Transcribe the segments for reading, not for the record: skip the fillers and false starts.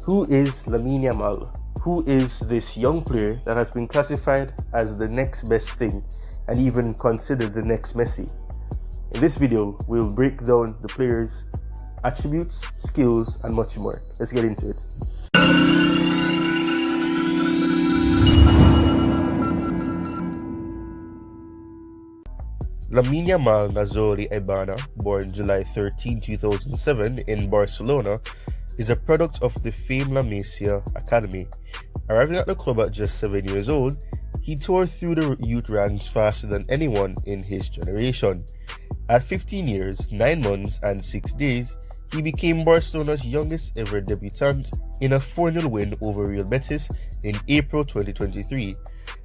Who is Lamine Yamal? Who is this young player that has been classified as the next best thing and even considered the next Messi? In this video, we'll break down the player's attributes, skills, and much more. Let's get into it. Lamine Yamal Nazori Ebana, born July 13, 2007 in Barcelona, is a product of the famed La Masia Academy. Arriving at the club at just 7 years old, he tore through the youth ranks faster than anyone in his generation. At 15 years, 9 months and 6 days, he became Barcelona's youngest ever debutant in a 4-0 win over Real Betis in April 2023.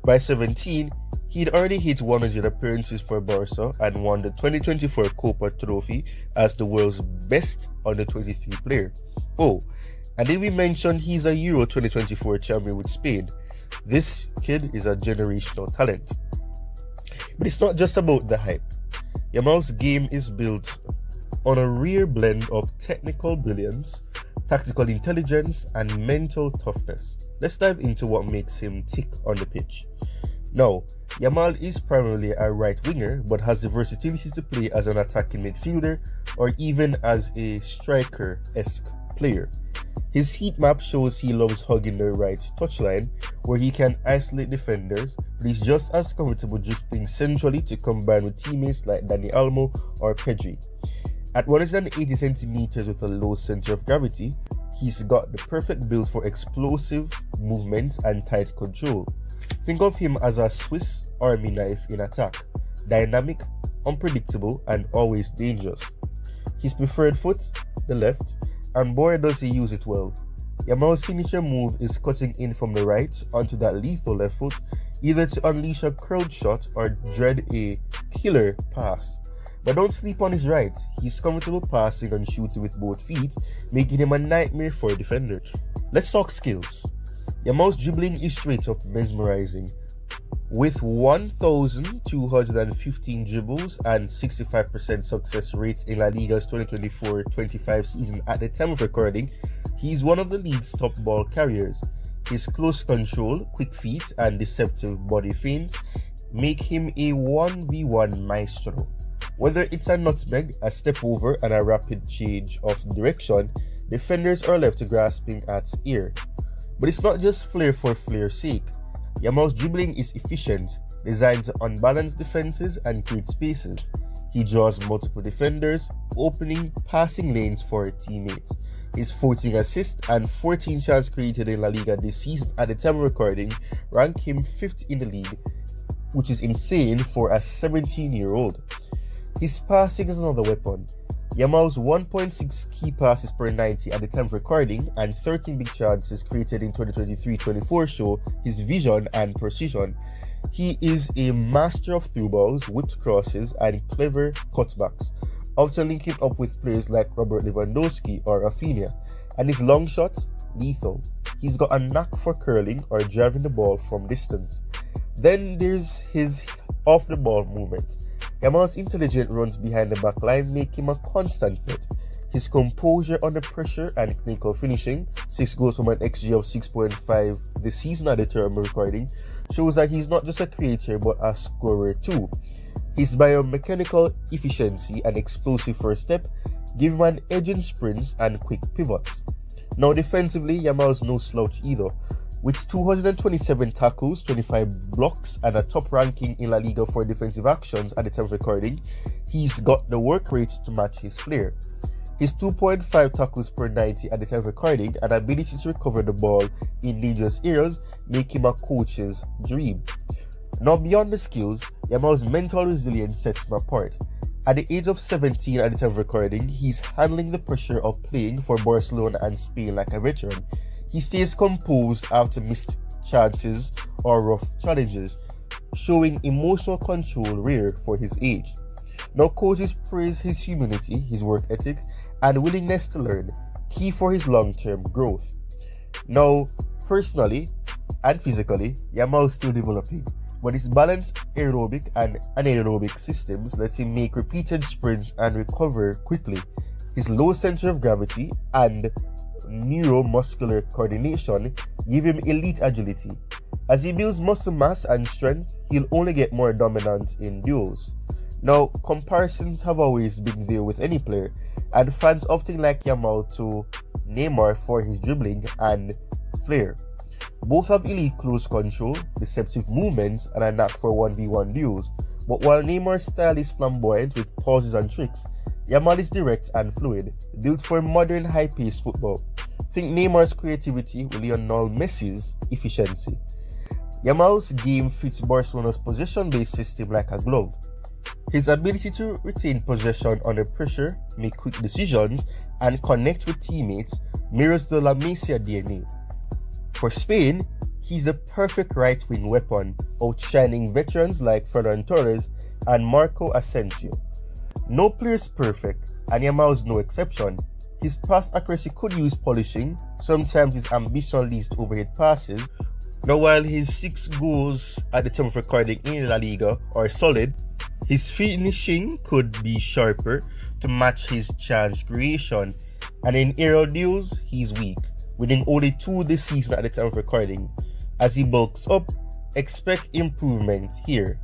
By 17, he'd already hit 100 appearances for Barca and won the 2024 Copa Trophy as the world's best under-23 player. Oh, and did we mention he's a Euro 2024 champion with Spain? This kid is a generational talent. But it's not just about the hype. Yamal's game is built on a rare blend of technical brilliance, tactical intelligence, and mental toughness. Let's dive into what makes him tick on the pitch. Now, Yamal is primarily a right winger, but has the versatility to play as an attacking midfielder or even as a striker-esque player. His heat map shows he loves hugging the right touchline, where he can isolate defenders, but he's just as comfortable drifting centrally to combine with teammates like Dani Olmo or Pedri. At 180 centimeters with a low center of gravity, he's got the perfect build for explosive movements and tight control. Think of him as a Swiss army knife in attack, dynamic, unpredictable, and always dangerous. His preferred foot, the left, and boy does he use it well. Yamal's signature move is cutting in from the right onto that lethal left foot, either to unleash a crowd shot or dread a killer pass. But don't sleep on his right. He's comfortable passing and shooting with both feet, making him a nightmare for defenders. Let's talk skills. Yamal's dribbling is straight up mesmerizing. With 1,215 dribbles and 65% success rate in La Liga's 2024-25 season at the time of recording, he's one of the league's top ball carriers. His close control, quick feet, and deceptive body feints make him a 1v1 maestro. Whether it's a nutmeg, a step over, and a rapid change of direction, defenders are left grasping at ear. But it's not just flair for flair's sake. Yamal's dribbling is efficient, designed to unbalance defenses and create spaces. He draws multiple defenders, opening passing lanes for teammates. His 14 assists and 14 chances created in La Liga this season at the time of recording rank him 5th in the league, which is insane for a 17-year-old. His passing is another weapon. Yamal's 1.6 key passes per 90 at the time of recording and 13 big chances created in 2023-24 show his vision and precision. He is a master of through balls, whipped crosses, and clever cutbacks, often linking up with players like Robert Lewandowski or Rafinha, and his long shots, lethal. He's got a knack for curling or driving the ball from distance. Then there's his off-the-ball movement. Yamal's intelligent runs behind the back line make him a constant threat. His composure under pressure and clinical finishing, 6 goals from an XG of 6.5 this season at the time of recording, shows that he's not just a creator but a scorer too. His biomechanical efficiency and explosive first step give him an edge in sprints and quick pivots. Now defensively, Yamal's no slouch either. With 227 tackles, 25 blocks, and a top ranking in La Liga for defensive actions at the time of recording, he's got the work rate to match his flair. His 2.5 tackles per 90 at the time of recording and ability to recover the ball in dangerous areas make him a coach's dream. Now beyond the skills, Yamal's mental resilience sets him apart. At the age of 17 at the time of recording, he's handling the pressure of playing for Barcelona and Spain like a veteran. He stays composed after missed chances or rough challenges, showing emotional control rare for his age. Now coaches praise his humility, his work ethic, and willingness to learn, key for his long-term growth. Now, personally and physically, Yamal is still developing, but his balanced aerobic and anaerobic systems lets him make repeated sprints and recover quickly. His low center of gravity and neuromuscular coordination give him elite agility. As he builds muscle mass and strength, he'll only get more dominant in duels. Now, comparisons have always been there with any player, and fans often like Yamal to Neymar for his dribbling and flair. Both have elite close control, deceptive movements, and a knack for 1v1 duels. But while Neymar's style is flamboyant with pauses and tricks, Yamal is direct and fluid, built for modern high-paced football. Think Neymar's creativity will annul Messi's efficiency. Yamal's game fits Barcelona's possession-based system like a glove. His ability to retain possession under pressure, make quick decisions, and connect with teammates mirrors the La Masia DNA. For Spain, he's the perfect right-wing weapon, outshining veterans like Ferran Torres and Marco Asensio. No player is perfect, and Yamal's no exception. His pass accuracy could use polishing, sometimes his ambition leads to overhead passes. Now, while his 6 goals at the time of recording in La Liga are solid, his finishing could be sharper to match his chance creation, and in aerial duels, he's weak, winning only 2 this season at the time of recording. As he bulks up, expect improvement here.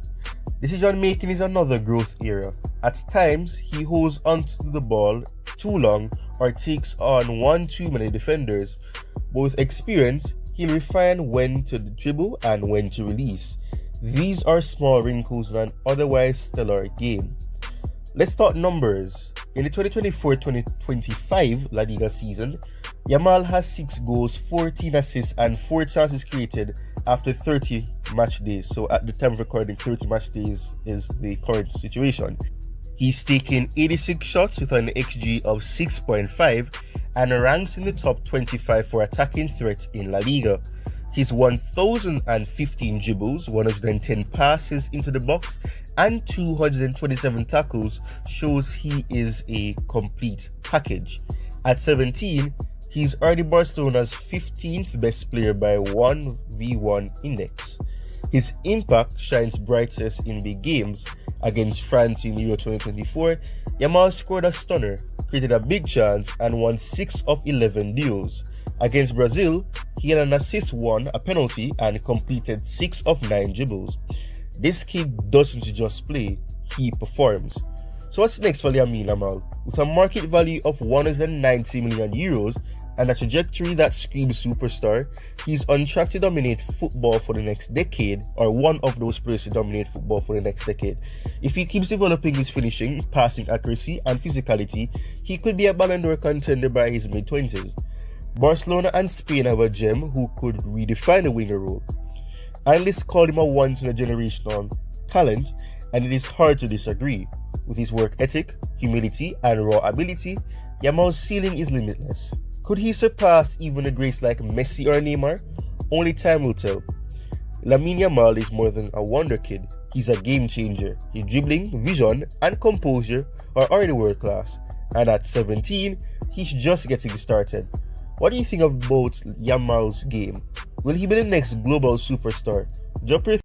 Decision making is another growth area. At times, he holds onto the ball too long or takes on one too many defenders. But with experience, he'll refine when to dribble and when to release. These are small wrinkles in an otherwise stellar game. Let's talk numbers. In the 2024-2025 La Liga season, Yamal has 6 goals, 14 assists, and 4 chances created after 30 match days. So at the time of recording, 30 match days is the current situation. He's taken 86 shots with an XG of 6.5 and ranks in the top 25 for attacking threat in La Liga. His 1,015 dribbles, 110 passes into the box, and 227 tackles shows he is a complete package. At 17, he's already Barcelona's 15th best player by 1v1 index. His impact shines brightest in big games. Against France in Euro 2024, Yamal scored a stunner, created a big chance, and won 6 of 11 duels. Against Brazil, he had an assist, won a penalty, and completed 6 of 9 dribbles. This kid doesn't just play, he performs. So what's next for Lamine Yamal? With a market value of 190 million euros and a trajectory that screams superstar, he's on track to dominate football for the next decade, or one of those players to dominate football for the next decade. If he keeps developing his finishing, passing accuracy, and physicality, he could be a Ballon d'Or contender by his mid-20s. Barcelona and Spain have a gem who could redefine the winger role. Analysts call him a once-in-a-generational talent, and it is hard to disagree. With his work ethic, humility, and raw ability, Yamal's ceiling is limitless. Could he surpass even a greats like Messi or Neymar? Only time will tell. Lamine Yamal is more than a wonder kid. He's a game changer. His dribbling, vision, and composure are already world class. And at 17, he's just getting started. What do you think about Yamal's game? Will he be the next global superstar? Drop your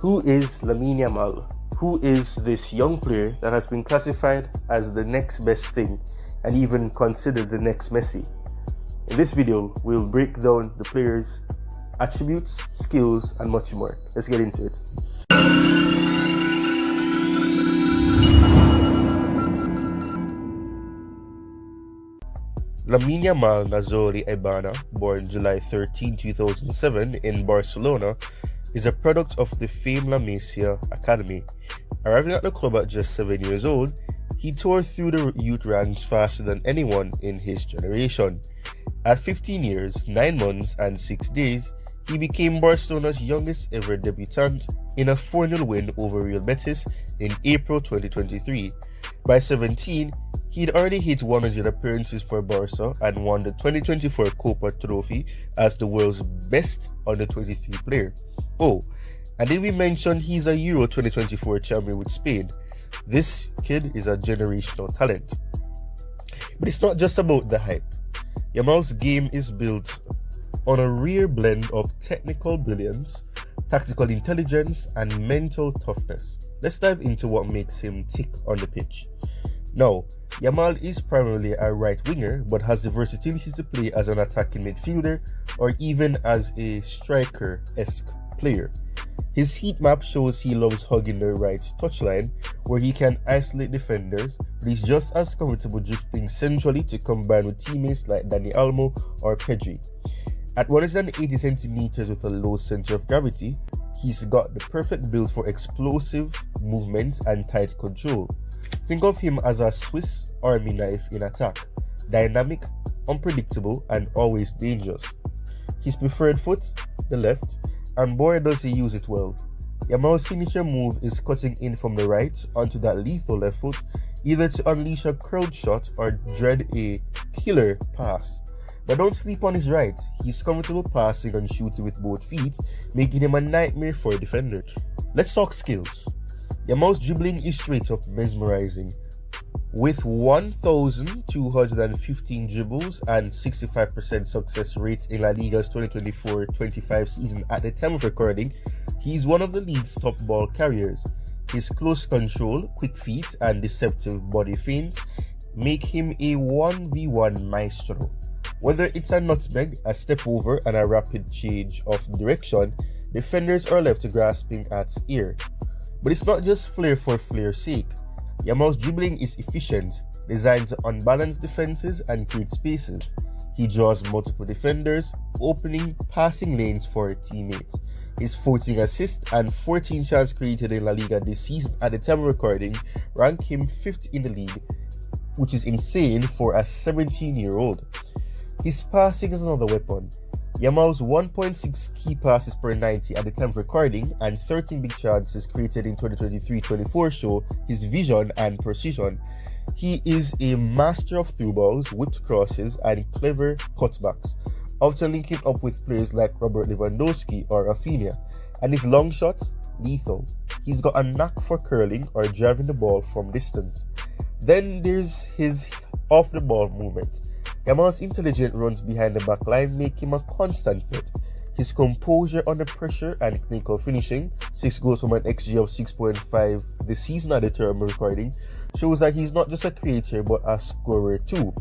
Who is Lamine Yamal? Who is this young player that has been classified as the next best thing and even considered the next Messi? In this video, we'll break down the player's attributes, skills, and much more. Let's get into it. Lamine Yamal Nazori Ebana, born July 13, 2007 in Barcelona, is a product of the famed La Masia Academy. Arriving at the club at just 7 years old, he tore through the youth ranks faster than anyone in his generation. At 15 years, 9 months, and 6 days, He became Barcelona's youngest ever debutant in a 4-0 win over Real Betis in April 2023. By 17, he'd already hit 100 appearances for Barca and won the 2024 Copa Trophy as the world's best under-23 player. Oh, and did we mention he's a Euro 2024 champion with Spain? This kid is a generational talent. But it's not just about the hype. Yamal's game is built on a rare blend of technical brilliance, tactical intelligence, and mental toughness. Let's dive into what makes him tick on the pitch. Now, Yamal is primarily a right winger, but has the versatility to play as an attacking midfielder or even as a striker-esque player. His heat map shows he loves hugging the right touchline, where he can isolate defenders, but he's just as comfortable drifting centrally to combine with teammates like Dani Olmo or Pedri. At 180 centimeters with a low center of gravity, he's got the perfect build for explosive movements and tight control. Think of him as a Swiss army knife in attack, dynamic, unpredictable, and always dangerous. His preferred foot, the left, and boy does he use it well. Yamal's signature move is cutting in from the right onto that lethal left foot, either to unleash a curled shot or dread a killer pass. But don't sleep on his right. He's comfortable passing and shooting with both feet, making him a nightmare for defenders. Let's talk skills. Yamal's dribbling is straight up mesmerizing. With 1,215 dribbles and 65% success rate in La Liga's 2024-25 season at the time of recording, he's one of the league's top ball carriers. His close control, quick feet, and deceptive body feints make him a 1v1 maestro. Whether it's a nutmeg, a step over, and a rapid change of direction, defenders are left grasping at ear. But it's not just flair for flair's sake. Yamal's dribbling is efficient, designed to unbalance defenses and create spaces. He draws multiple defenders, opening passing lanes for teammates. His 14 assists and 14 shots created in La Liga this season at the time of recording rank him 5th in the league, which is insane for a 17-year-old. His passing is another weapon. Yamal's 1.6 key passes per 90 at the time of recording and 13 big chances created in 2023-24 show his vision and precision. He is a master of through balls, whipped crosses, and clever cutbacks, often linking up with players like Robert Lewandowski or Rafinha, and his long shots, lethal. He's got a knack for curling or driving the ball from distance. Then there's his off-the-ball movement. Yamal's intelligent runs behind the back line make him a constant threat. His composure under pressure and clinical finishing, 6 goals from an XG of 6.5 this season at the time of recording, shows that he's not just a creator but a scorer too.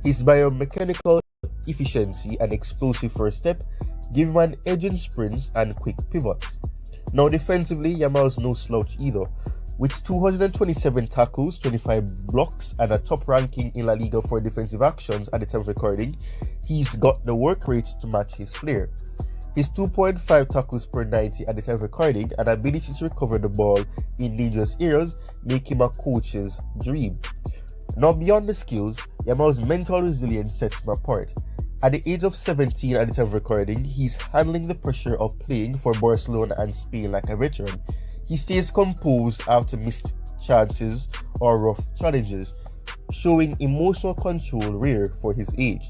His biomechanical efficiency and explosive first step give him an edge in sprints and quick pivots. Now defensively, Yamal's no slouch either. With 227 tackles, 25 blocks, and a top ranking in La Liga for defensive actions at the time of recording, he's got the work rate to match his flair. His 2.5 tackles per 90 at the time of recording and ability to recover the ball in dangerous areas make him a coach's dream. Now beyond the skills, Yamal's mental resilience sets him apart. At the age of 17 at the time of recording, he's handling the pressure of playing for Barcelona and Spain like a veteran. He stays composed after missed chances or rough challenges, showing emotional control rare for his age.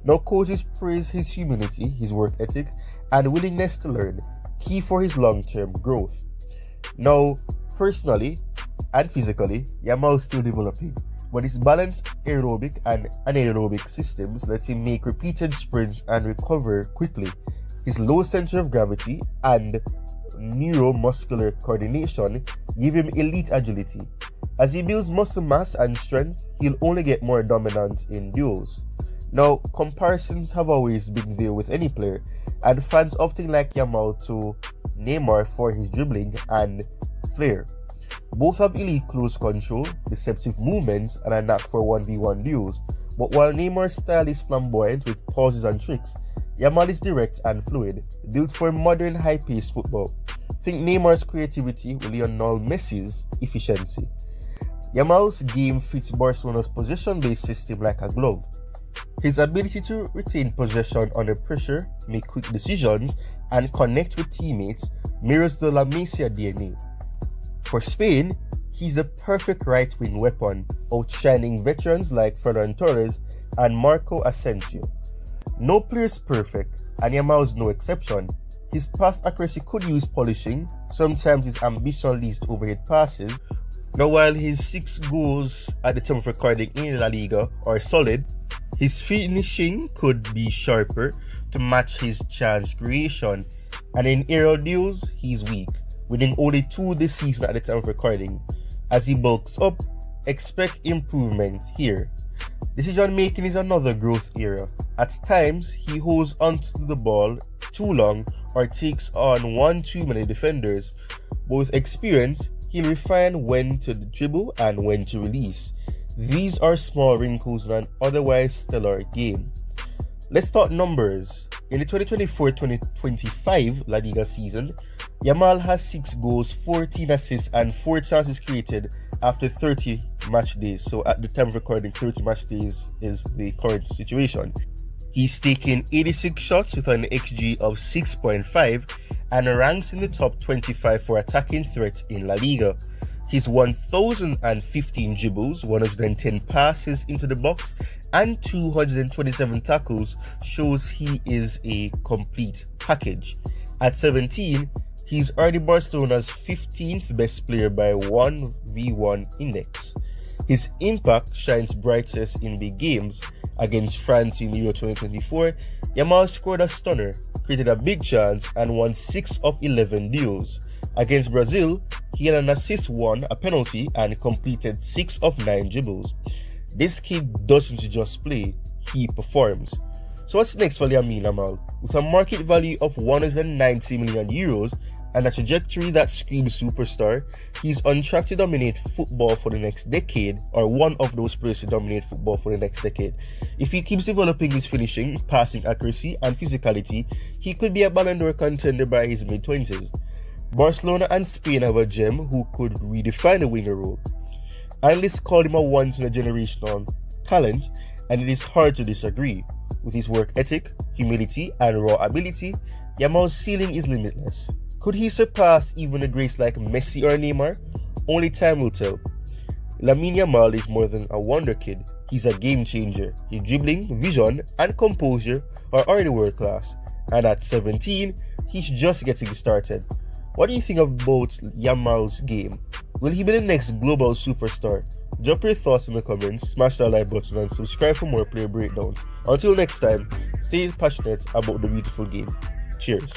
Now coaches praise his humility, his work ethic, and willingness to learn, key for his long-term growth. Now, personally and physically, Yamal is still developing, but his balanced aerobic and anaerobic systems lets him make repeated sprints and recover quickly. His low center of gravity and neuromuscular coordination give him elite agility. As he builds muscle mass and strength, he'll only get more dominant in duels. Now, comparisons have always been there with any player, and fans often like Yamal to Neymar for his dribbling and flair. Both have elite close control, deceptive movements, and a knack for 1v1 duels. But while Neymar's style is flamboyant with pauses and tricks, Yamal is direct and fluid, built for modern high-paced football. Think Neymar's creativity with Lionel Messi's efficiency. Yamal's game fits Barcelona's possession-based system like a glove. His ability to retain possession under pressure, make quick decisions, and connect with teammates mirrors the La Masia DNA. For Spain, he's the perfect right-wing weapon, outshining veterans like Ferran Torres and Marco Asensio. No player is perfect, and Yamal's no exception. His pass accuracy could use polishing, sometimes his ambition leads to overhead passes. Now while his 6 goals at the time of recording in La Liga are solid, his finishing could be sharper to match his chance creation, and in aerial duels, he's weak, winning only 2 this season at the time of recording. As he bulks up, expect improvement here. Decision making is another growth area. At times, he holds onto the ball too long or takes on one too many defenders, but with experience, he'll refine when to dribble and when to release. These are small wrinkles in an otherwise stellar game. Let's talk numbers. In the 2024-2025 La Liga season, Yamal has 6 goals, 14 assists and 4 chances created after 30 match days. So at the time of recording, 30 match days is the current situation. He's taken 86 shots with an XG of 6.5 and ranks in the top 25 for attacking threat in La Liga. His 1,015 dribbles, 110 passes into the box, and 227 tackles shows he is a complete package. At 17, he's already Barcelona's 15th best player by 1v1 index. His impact shines brightest in big games. Against France in Euro 2024, Yamal scored a stunner, created a big chance, and won 6 of 11 duels. Against Brazil, he had an assist, won a penalty, and completed 6 of 9 dribbles. This kid doesn't just play, he performs. So what's next for Lamine Yamal? With a market value of 190 million euros and a trajectory that screams superstar, he's on track to dominate football for the next decade, or one of those players to dominate football for the next decade. If he keeps developing his finishing, passing accuracy, and physicality, he could be a Ballon d'Or contender by his mid-20s. Barcelona and Spain have a gem who could redefine the winger role. Analysts call him a once-in-a-generational talent, and it is hard to disagree. With his work ethic, humility, and raw ability, Yamal's ceiling is limitless. Could he surpass even a greats like Messi or Neymar? Only time will tell. Lamine Yamal is more than a wonder kid. He's a game changer. His dribbling, vision, and composure are already world class. And at 17, he's just getting started. What do you think about Yamal's game? Will he be the next global superstar? Drop your thoughts in the comments, smash that like button, and subscribe for more player breakdowns. Until next time, stay passionate about the beautiful game. Cheers.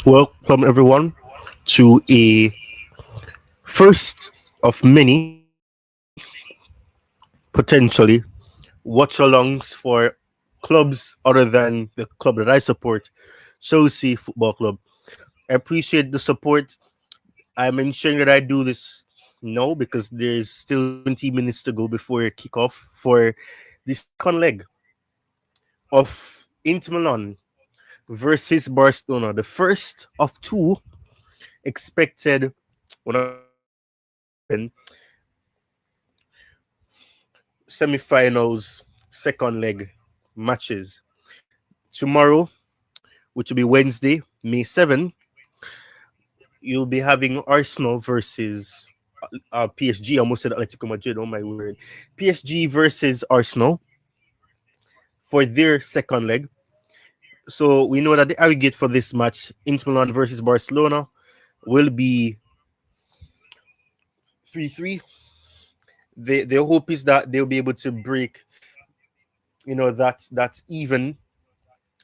Welcome everyone to a first of many potentially watch-alongs for clubs other than the club that I support, Chelsea Football Club. I appreciate the support. I'm ensuring that I do this now because there's still 20 minutes to go before kickoff for the second leg of Inter Milan versus Barcelona, the first of two expected when I happen semi-finals second leg matches tomorrow, which will be Wednesday, May 7. You'll be having Arsenal versus PSG. I almost said Atletico Madrid. Oh my word! PSG versus Arsenal for their second leg. So we know that the aggregate for this match, Inter Milan versus Barcelona, will be 3-3. Their hope is that they'll be able to break, that even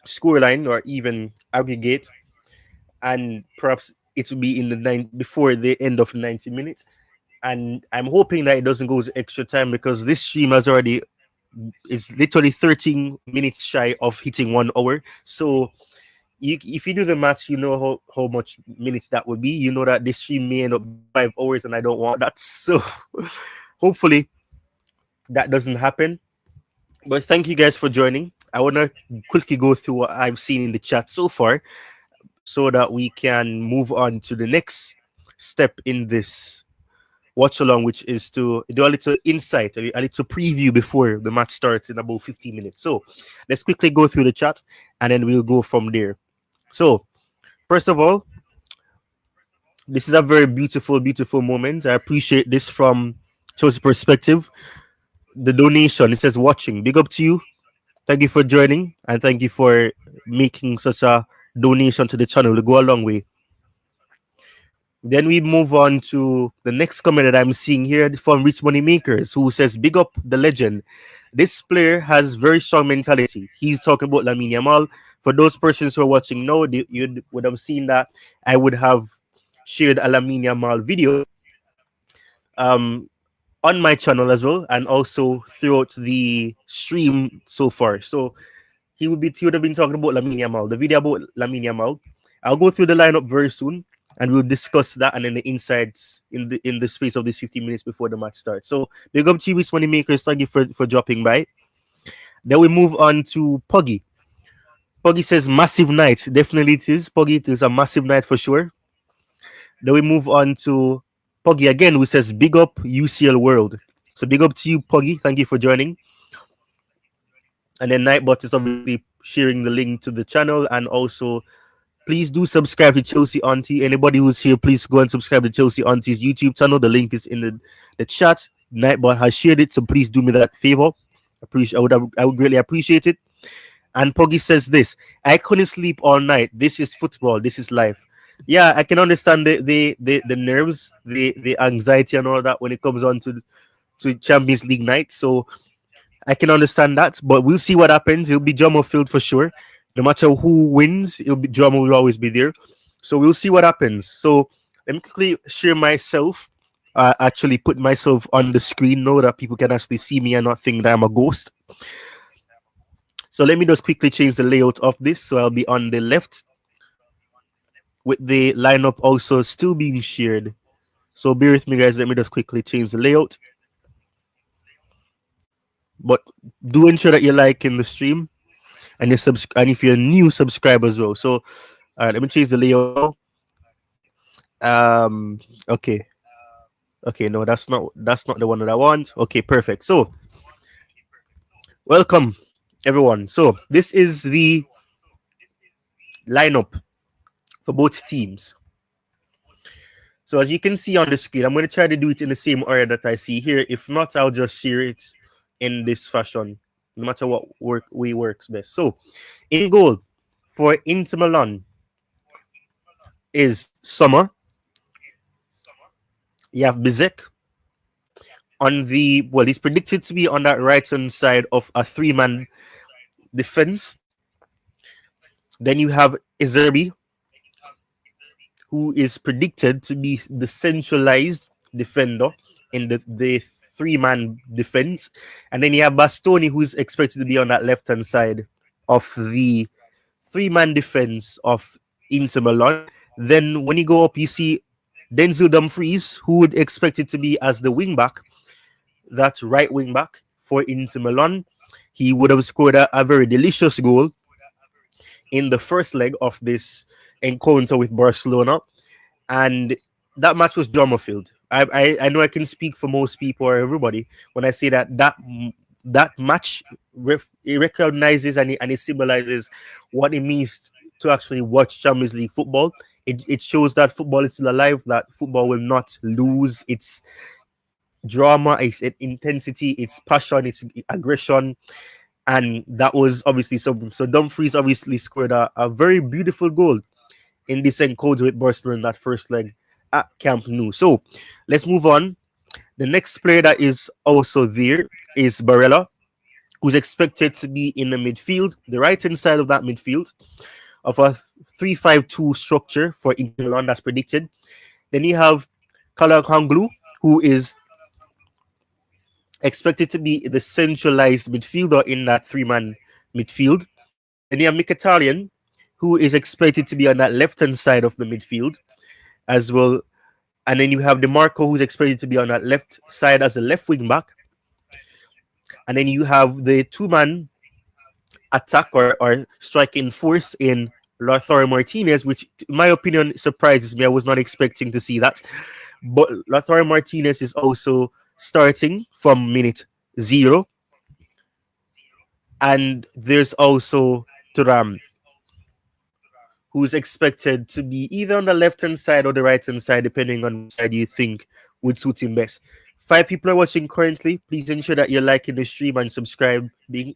scoreline or even aggregate, and perhaps it will be in the before the end of 90 minutes. And I'm hoping that it doesn't go to extra time because this stream has already is literally 13 minutes shy of hitting 1 hour. So if you do the maths, you know how much minutes that would be. You know that this stream may end up being 5 hours, and I don't want that. So hopefully that doesn't happen. But thank you guys for joining. I want to quickly go through what I've seen in the chat so far so that we can move on to the next step in this watch along, which is to do a little insight, a little preview before the match starts in about 15 minutes. So let's quickly go through the chat and then we'll go from there. So, first of all, this is a very beautiful, beautiful moment. I appreciate this from Chelsea perspective. The donation, it says watching. Big up to you. Thank you for joining and thank you for making such a donation to the channel. To go a long way. Then we move on to the next comment that I'm seeing here from Rich Money Makers, who says, "Big up the legend. This player has very strong mentality." He's talking about Lamine Yamal. For those persons who are watching now, you would have seen that I would have shared a Lamine Yamal video um, on my channel as well, and also throughout the stream so far. So he would have been talking about Lamine Yamal, the video about Lamine Yamal. I'll go through the lineup very soon, and we'll discuss that and then the insights in the space of these 15 minutes before the match starts. So big up to you, Money Makers. Thank you for dropping by. Then we move on to Poggy. Poggy says massive night. Definitely it is. Poggy, it is a massive night for sure. Then we move on to Poggy again, who says big up UCL World. So big up to you, Poggy. Thank you for joining. And then Nightbot is obviously sharing the link to the channel, and also please do subscribe to Chelsea Auntie. Anybody who's here, please go and subscribe to Chelsea Auntie's YouTube channel. The link is in the chat. Nightbot has shared it, so please do me that favor. I would greatly appreciate it. And Poggy says this: I couldn't sleep all night. This is football. This is life. Yeah, I can understand the nerves, the anxiety, and all that when it comes on to Champions League night. So I can understand that, but we'll see what happens. It'll be drama filled for sure. No matter who wins, drama will always be there. So we'll see what happens. So let me quickly share myself. Actually put myself on the screen now that people can actually see me and not think that I'm a ghost. So let me just quickly change the layout of this. So I'll be on the left with the lineup also still being shared. So bear with me, guys. Let me just quickly change the layout. But do ensure that you're liking the stream and and if you're a new, subscribe as well. So all right, let me change the layout now. Okay. Okay, no, that's not the one that I want. Okay, perfect. So welcome everyone. So this is the lineup for both teams. So as you can see on the screen, I'm going to try to do it in the same order that I see here. If not, I'll just share it in this fashion, no matter what way works best. So in goal for Inter Milan is Sommer. You have Bizek. He's predicted to be on that right hand side of a 3-man defense. Then you have Izerbi, who is predicted to be the centralized defender in the 3-man defense. And then you have Bastoni, who's expected to be on that left hand side of the 3-man defense of Inter Milan. Then when you go up, you see Denzel Dumfries, who would expect it to be as the wing back, that right wing back for Inter Milan. He would have scored a very delicious goal in the first leg of this encounter with Barcelona, and that match was drama filled. I know I can speak for most people or everybody when I say that match it recognizes and it symbolizes what it means to actually watch Champions League football. It shows that football is still alive, that football will not lose its drama, its intensity, its passion, its aggression. And that was obviously so Dumfries obviously scored a very beautiful goal in this encounter with Barcelona in that first leg at Camp Nou. So let's move on. The next player that is also there is Barella, who's expected to be in the midfield, the right hand side of that midfield of a 3-5-2 structure for Inter Milan that's predicted. Then you have Kalakanglu, who is expected to be the centralized midfielder in that 3-man midfield. Then you have Mkhitaryan, who is expected to be on that left hand side of the midfield as well. And then you have DeMarco, who's expected to be on that left side as a left wing back. And then you have the two-man attack or striking force in Lautaro Martinez, which, in my opinion, surprises me. I was not expecting to see that. But Lautaro Martinez is also starting from minute 0. And there's also Turam, who's expected to be either on the left-hand side or the right-hand side, depending on which side you think would suit him best. 5 people are watching currently. Please ensure that you're liking the stream and subscribing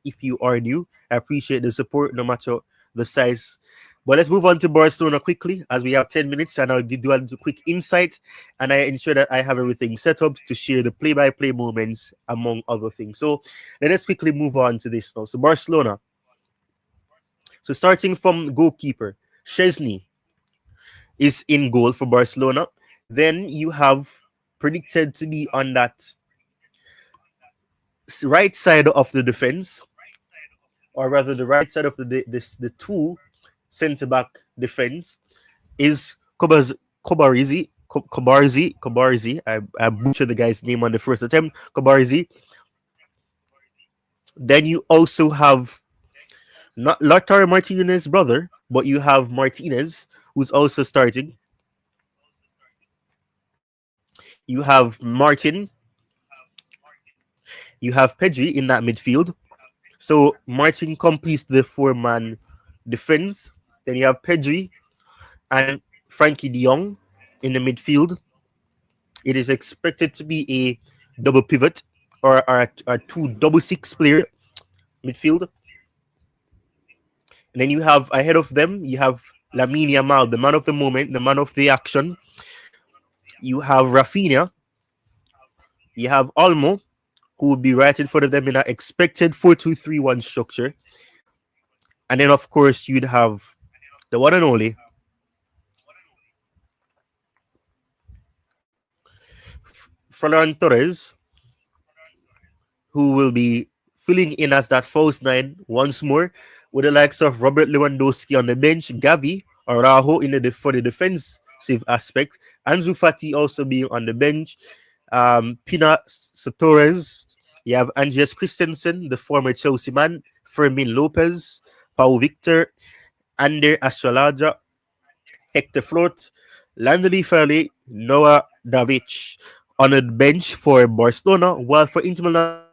if you are new. I appreciate the support, no matter the size. But let's move on to Barcelona quickly, as we have 10 minutes, and I'll do a quick insight, and I ensure that I have everything set up to share the play-by-play moments, among other things. So let us quickly move on to this now. So Barcelona. So starting from goalkeeper, Szczesny is in goal for Barcelona. Then you have predicted to be on that right side of the defense, or rather the right side of the two centre-back defense is Kobarzi. I butchered the guy's name on the first attempt. Kobarzi. Then you also have not Lautaro Martinez's brother, but you have Martinez, who's also starting. You have Martin. You have Pedri in that midfield. So Martin completes the 4-man defense. Then you have Pedri and Frankie de Jong in the midfield. It is expected to be a double pivot or a 2-6 player midfield. And then you have ahead of them, you have Lamine Yamal, the man of the moment, the man of the action. You have Rafinha. You have Olmo, who will be right in front of them in an expected 4-2-3-1 structure. And then, of course, you'd have the one and only Ferran Torres, who will be filling in as that false 9 once more, with the likes of Robert Lewandowski on the bench, Gavi, Araujo for the defensive aspect, Ansu Fati also being on the bench, Pina Torres, you have Andreas Christensen, the former Chelsea man, Fermin Lopez, Paul Victor, Ander Astralaja, Hector Flort, Landry Fairley, Noah Davic on the bench for Barcelona, while for Inter Milan,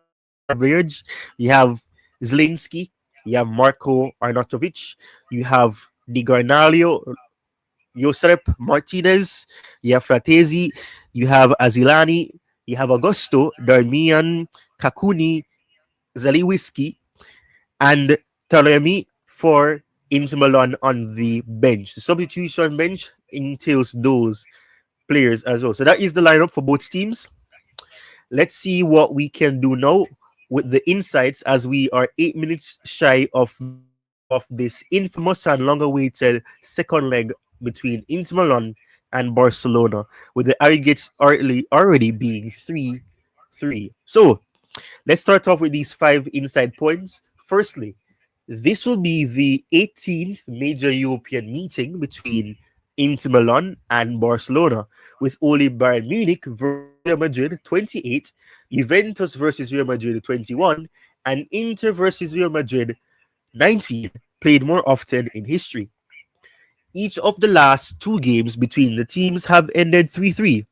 you have Zielinski, you have Marco Arnautovic, you have Di Garnalio, Josep Martinez, you have Fratesi, you have Azilani, you have Augusto, Darmian, Kakuni, Zaliwiski, and Taremi for Inter Milan on the bench. The substitution bench entails those players as well. So that is the lineup for both teams. Let's see what we can do now with the insights, as we are 8 minutes shy of this infamous and long-awaited second leg between Inter Milan and Barcelona, with the aggregates already being 3-3. So let's start off with these 5 inside points. Firstly, this will be the 18th major European meeting between Inter Milan and Barcelona, with only Bayern Munich versus Real Madrid 28, Juventus versus Real Madrid 21, and Inter versus Real Madrid 19 played more often in history. Each of the last 2 games between the teams have ended 3-3.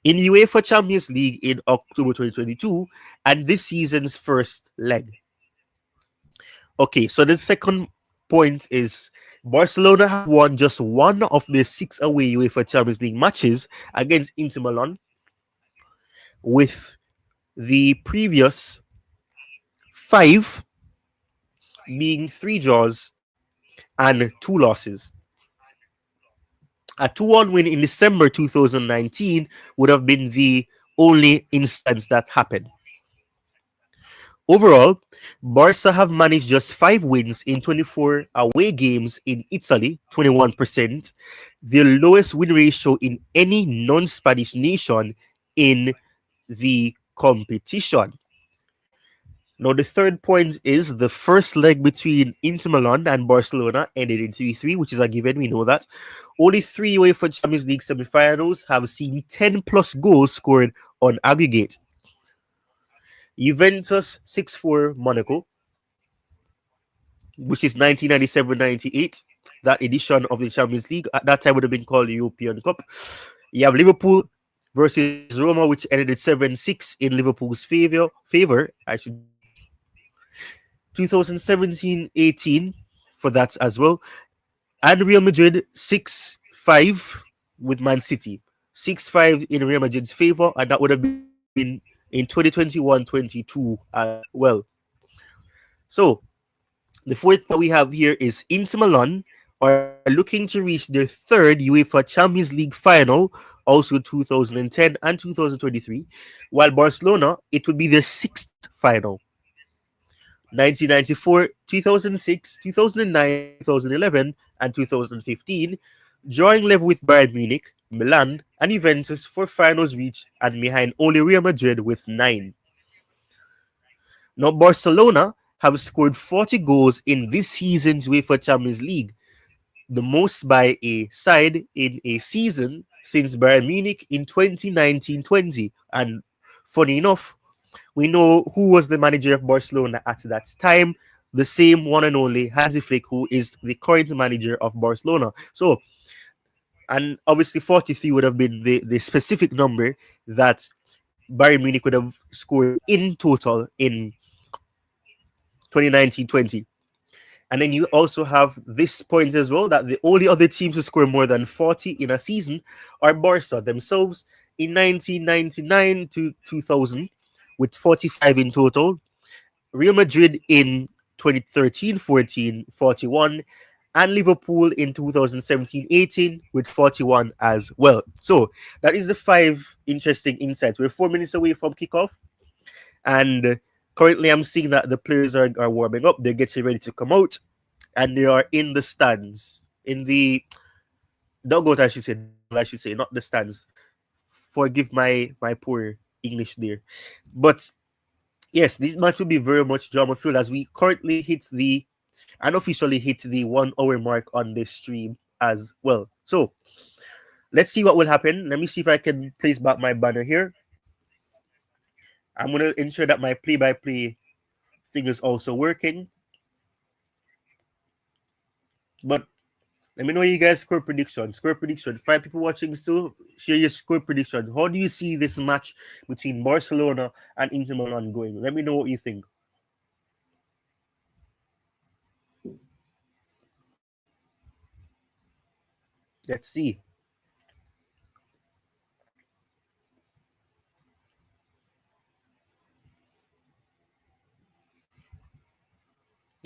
In UEFA Champions League in October 2022 and this season's first leg. Okay, so the second point is Barcelona have won just 1 of the 6 away UEFA Champions League matches against Inter Milan, with the previous 5 being 3 draws and 2 losses. A 2-1 win in December 2019 would have been the only instance that happened. Overall, Barca have managed just 5 wins in 24 away games in Italy, 21%, the lowest win ratio in any non-Spanish nation in the competition. Now, the third point is the first leg between Inter Milan and Barcelona ended in 3-3, which is a given. We know that. Only three UEFA Champions League semi-finals have seen 10 plus goals scored on aggregate. Juventus 6-4 Monaco, which is 1997-98. That edition of the Champions League at that time would have been called the European Cup. You have Liverpool versus Roma, which ended 7-6 in Liverpool's favor, I should say. 2017-18 for that as well. And Real Madrid 6-5 with Man City. 6-5 in Real Madrid's favor, and that would have been in 2021-22 as well. So the fourth point we have here is Inter Milan are looking to reach their third UEFA Champions League final, also 2010 and 2023, while Barcelona, it would be their sixth final. 1994, 2006, 2009, 2011, and 2015, drawing level with Bayern Munich, Milan, and Juventus for finals reach and behind only Real Madrid with 9. Now, Barcelona have scored 40 goals in this season's UEFA Champions League, the most by a side in a season since Bayern Munich in 2019-20. And funny enough, we know who was the manager of Barcelona at that time, the same one and only Hansi Flick, who is the current manager of Barcelona. So, and obviously 43 would have been the specific number that Bayern Munich would have scored in total in 2019-20. And then you also have this point as well, that the only other teams to score more than 40 in a season are Barca themselves in 1999 to 2000 with 45 in total. Real Madrid in 2013-14, 41, and Liverpool in 2017-18 with 41 as well. So that is the 5 interesting insights. We're 4 minutes away from kickoff, and currently I'm seeing that the players are warming up. They're getting ready to come out, and they are in the stands, in the dugout, I should say, not the stands. Forgive my poor English there, but yes, this match will be very much drama filled as we currently unofficially hit the 1 hour mark on this stream as well. So let's see what will happen. Let me see if I can place back my banner here. I'm going to ensure that my play-by-play thing is also working. But let me know you guys' score prediction. 5 people watching still. Share your score prediction. How do you see this match between Barcelona and Inter Milan going? Let me know what you think. Let's see.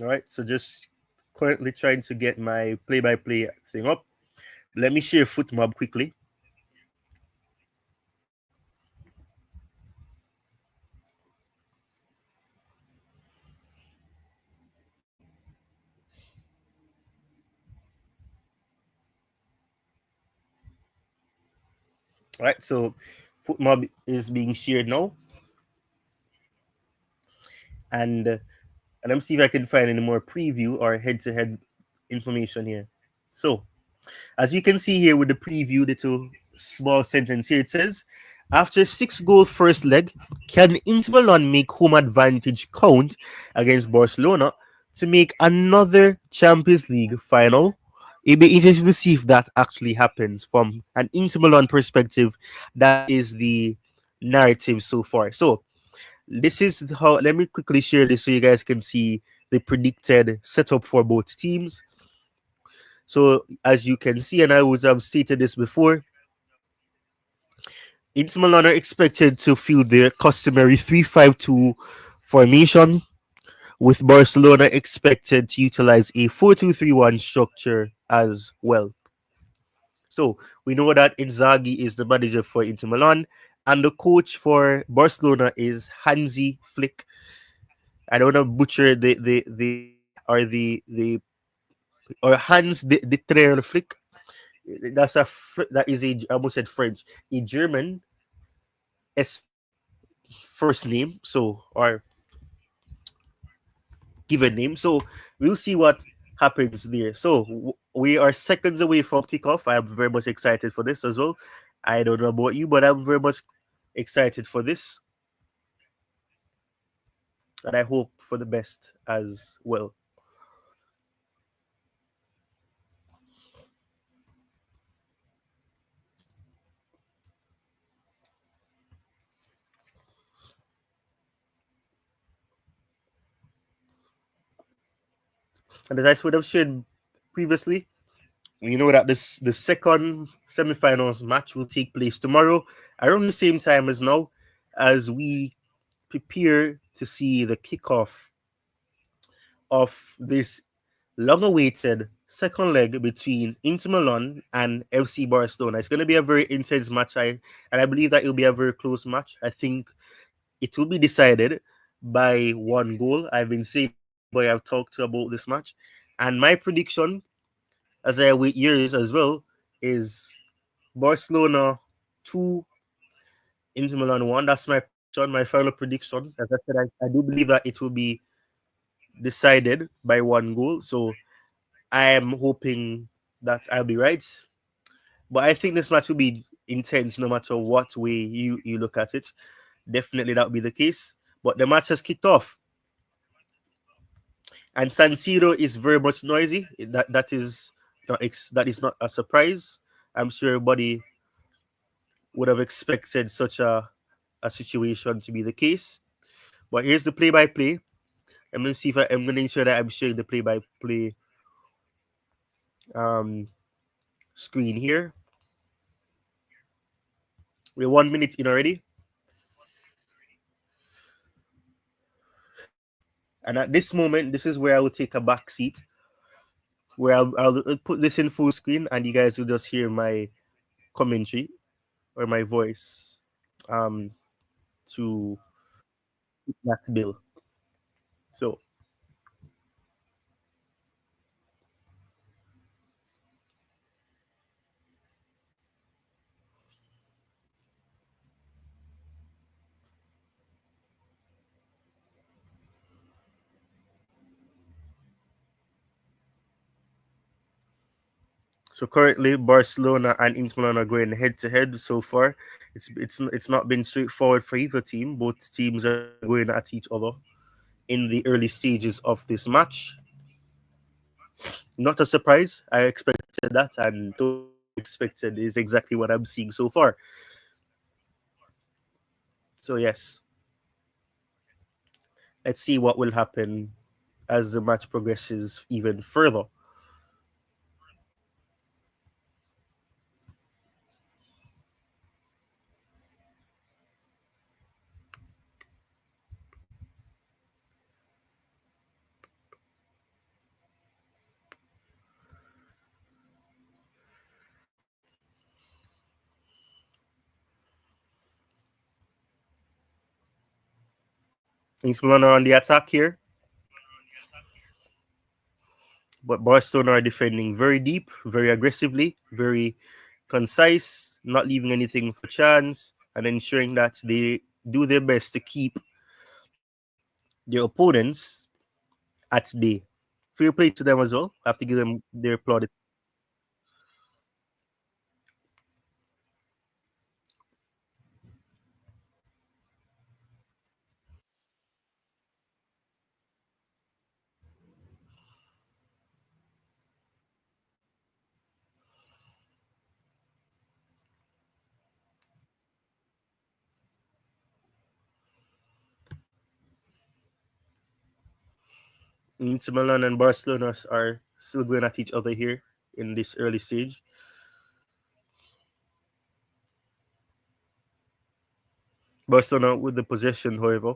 All right, so just currently trying to get my play-by-play thing up. Let me share FootMob quickly. All right, so FootMob is being shared now, and let me see if I can find any more preview or head-to-head information here. So, as you can see here with the preview, the two small sentence here, it says, after 6-goal first leg, can Inter Milan make home advantage count against Barcelona to make another Champions League final? It'd be interesting to see if that actually happens from an Inter Milan perspective. That is the narrative so far. So this is how, let me quickly share this so you guys can see the predicted setup for both teams. So as you can see, and I would have stated this before, Inter Milan are expected to field their customary 3-5-2 formation, with Barcelona expected to utilize a 4-2-3-1 structure as well. So we know that Inzaghi is the manager for Inter Milan, and the coach for Barcelona is Hansi Flick. I don't want to butcher or Hans the Trail Flick. That is I almost said French, a German S first name. So or given name. So we'll see what happens there. So we are seconds away from kickoff. I'm very much excited for this as well. I don't know about you, but I'm very much excited for this, and I hope for the best as well. And as I would have shared previously, we know that the second semi-finals match will take place tomorrow around the same time as now, as we prepare to see the kickoff of this long-awaited second leg between Inter Milan and FC Barcelona. It's going to be a very intense match, and I believe that it'll be a very close match. I think it will be decided by one goal. I've been saying, boy, I've talked about this match, and my prediction, as I await yours as well, is Barcelona 2, Inter Milan 1. That's my prediction, my final prediction. As I said, I do believe that it will be decided by one goal. So I am hoping that I'll be right. But I think this match will be intense no matter what way you look at it. Definitely that will be the case. But the match has kicked off. And San Siro is very much noisy. That is not a surprise. I'm sure everybody would have expected such a situation to be the case. But here's the play-by-play. I'm gonna see if I'm gonna ensure that I'm sharing the play-by-play um, screen here. We're 1 minute in already, and at this moment, this is where I will take a back seat, where I'll put this in full screen, and you guys will just hear my commentary or my voice um, to that bill. So So currently, Barcelona and Inter Milan are going head to head so far. It's not been straightforward for either team. Both teams are going at each other in the early stages of this match. Not a surprise. I expected that, and what I expected is exactly what I'm seeing so far. So yes, let's see what will happen as the match progresses even further. Inter Milan are on the attack here, but Barcelona are defending very deep, very aggressively, very concise, not leaving anything for chance, and ensuring that they do their best to keep their opponents at bay. Fair play to them as well. I have to give them their plaudits. Inter Milan and Barcelona are still going at each other here in this early stage. Barcelona with the possession, however.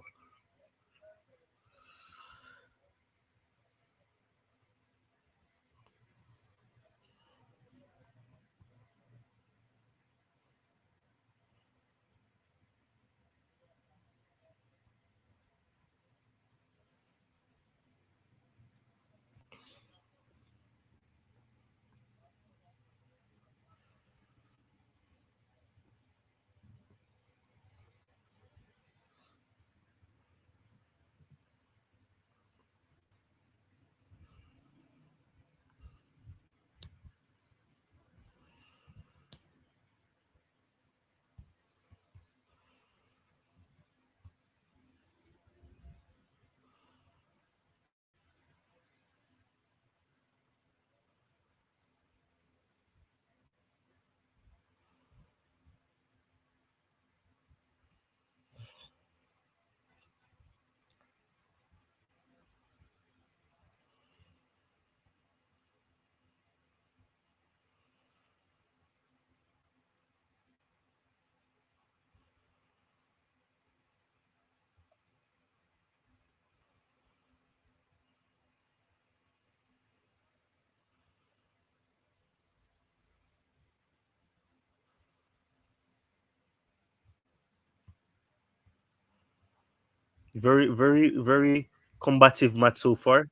Very, very, very combative match so far.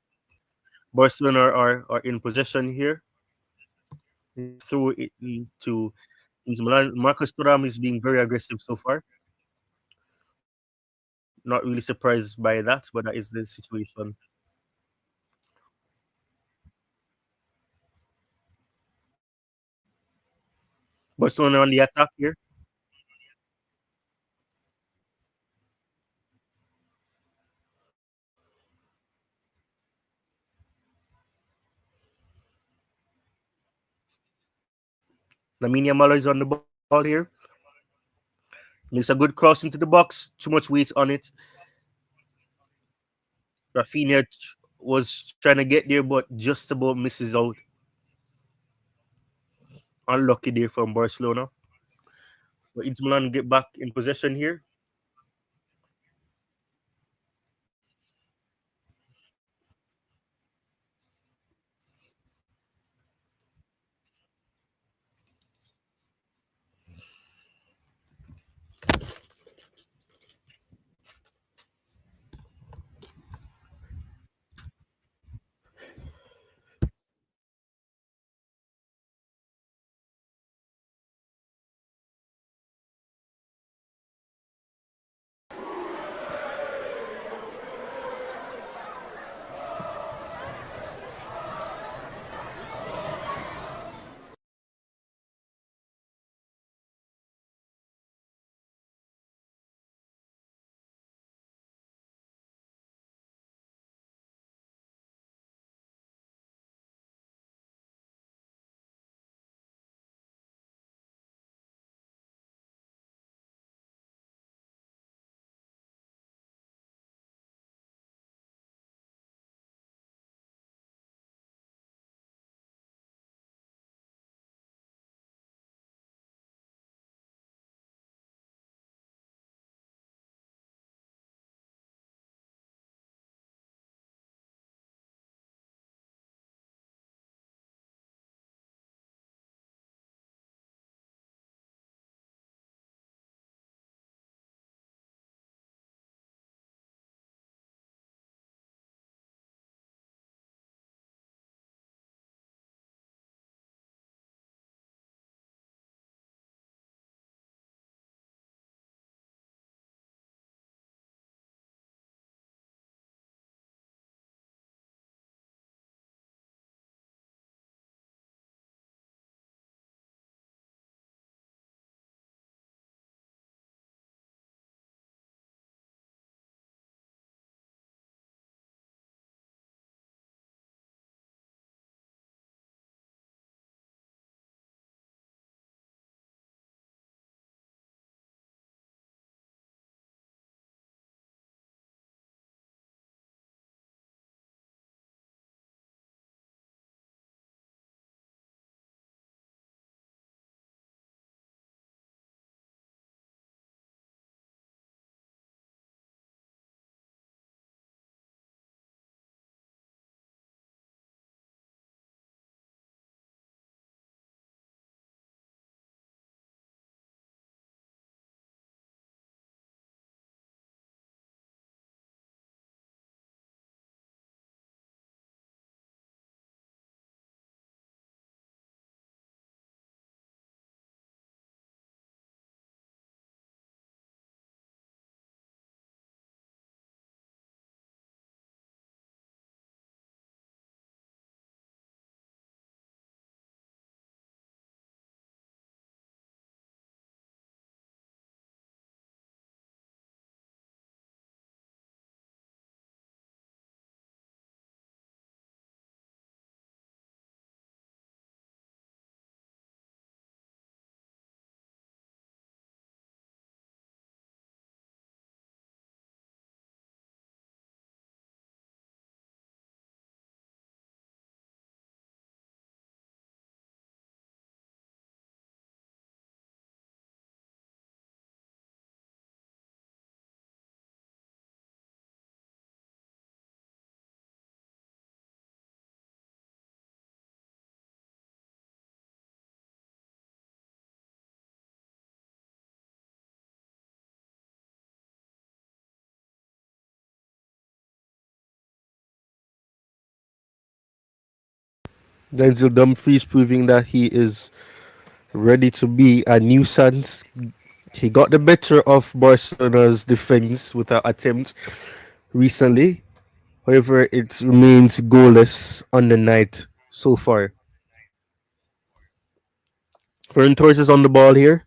Barcelona are in possession here. Through it into Milan. Marcus Thuram is being very aggressive so far. Not really surprised by that, but that is the situation. Barcelona on the attack here. Lamine Yamal is on the ball here. Makes a good cross into the box. Too much weight on it. Rafinha was trying to get there, but just about misses out. Unlucky there from Barcelona. But Inter Milan get back in possession here. Denzel Dumfries proving that he is ready to be a nuisance. He got the better of Barcelona's defense with an attempt recently. However, it remains goalless on the night so far. Ferran Torres is on the ball here.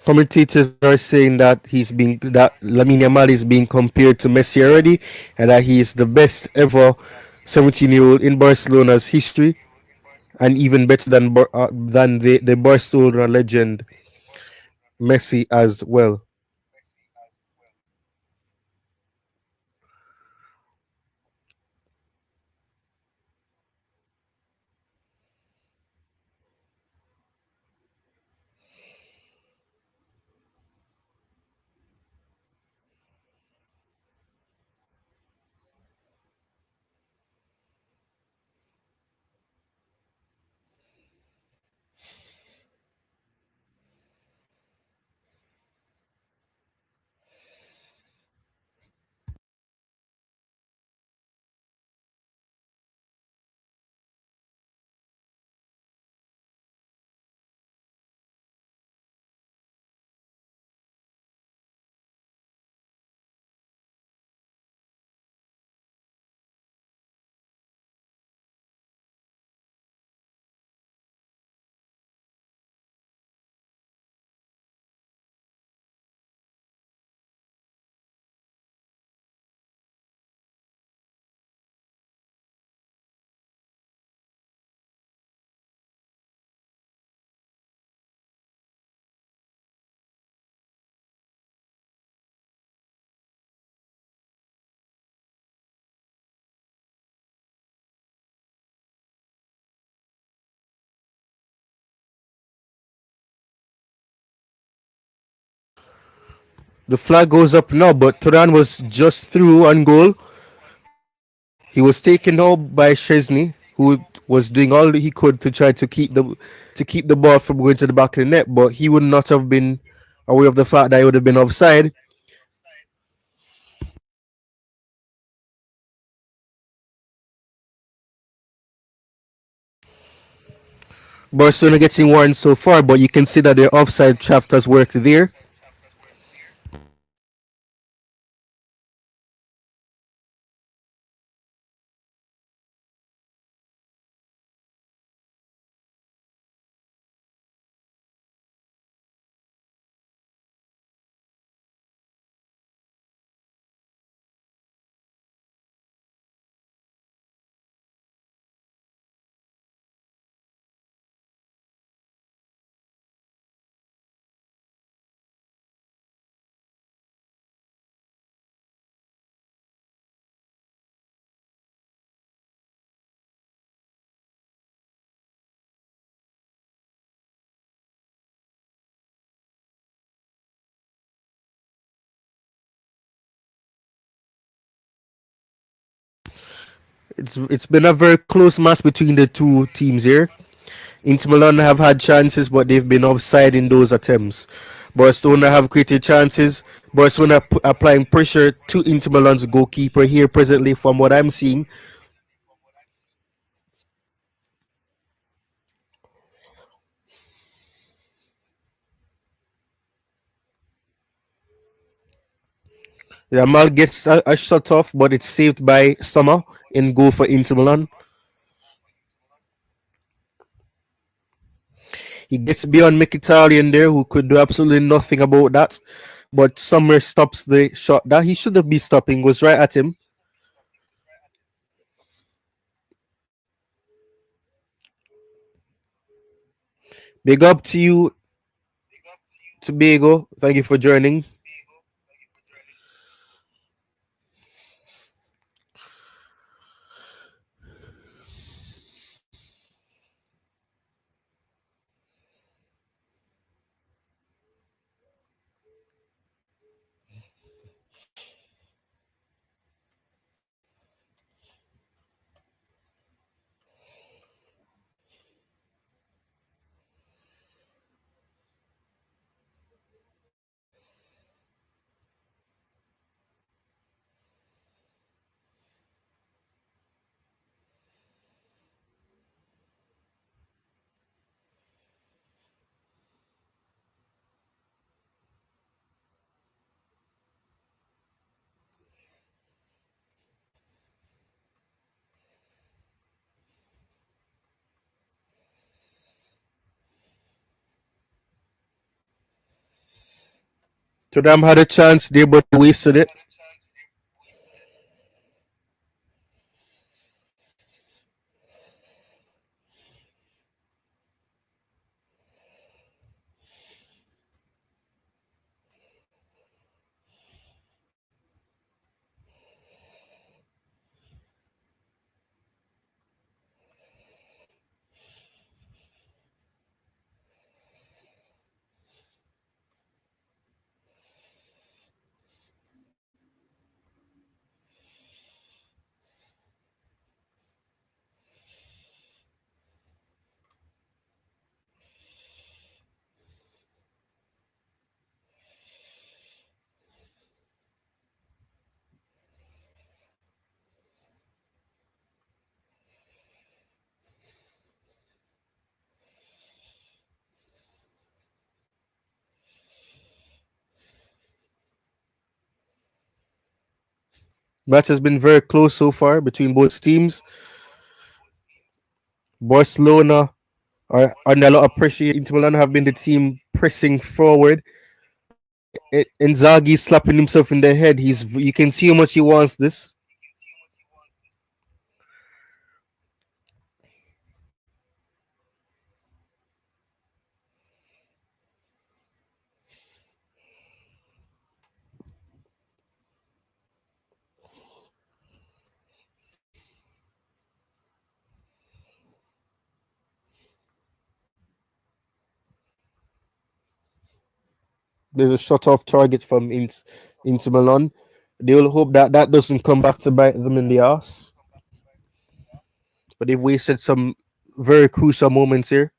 Commentators are saying that Lamine Yamal is being compared to Messi already, and that he is the best ever 17-year-old in Barcelona's history, and even better than the Barcelona legend Messi as well. The flag goes up now, but Turan was just through on goal. He was taken out by Chesney, who was doing all he could to try to keep the ball from going to the back of the net, but he would not have been aware of the fact that he would have been offside. Barcelona getting one so far, but you can see that their offside trap has worked there. It's been a very close match between the two teams here. Inter Milan have had chances, but they've been offside in those attempts. Barcelona have created chances. Barcelona applying pressure to Inter Milan's goalkeeper here presently, from what I'm seeing. Yamal gets a shot off, but it's saved by Sommer in goal for Inter Milan. He gets beyond Mkhitaryan there, who could do absolutely nothing about that. But Sommer stops the shot that he should have been stopping, goes right at him. Big up to you, Tobago. Thank you for joining. Tottenham had a chance there, but wasted it. Match has been very close so far between both teams. Barcelona are under a lot of pressure. Inter Milan have been the team pressing forward. Inzaghi slapping himself in the head. You can see how much he wants this. There's a shot off target from Inter Milan. They will hope that that doesn't come back to bite them in the ass. But they've wasted some very crucial moments here.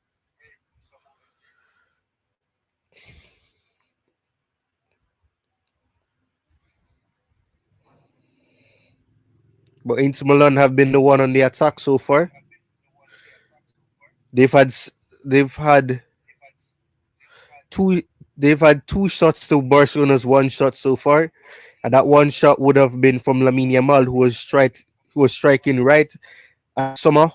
But Inter Milan have been the one on the attack so far. They've had they've had two they've had two shots to Barcelona's one shot so far, and that one shot would have been from Lamine Yamal, who was striking right at Sommer.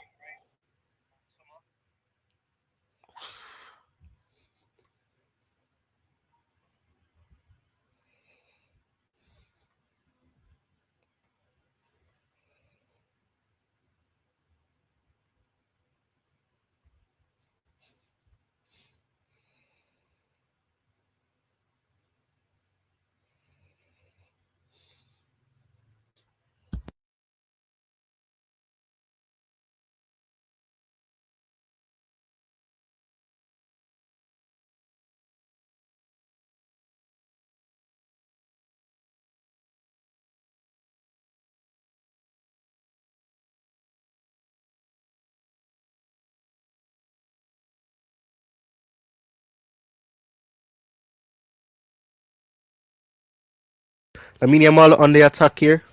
Lamine Yamal on the attack here.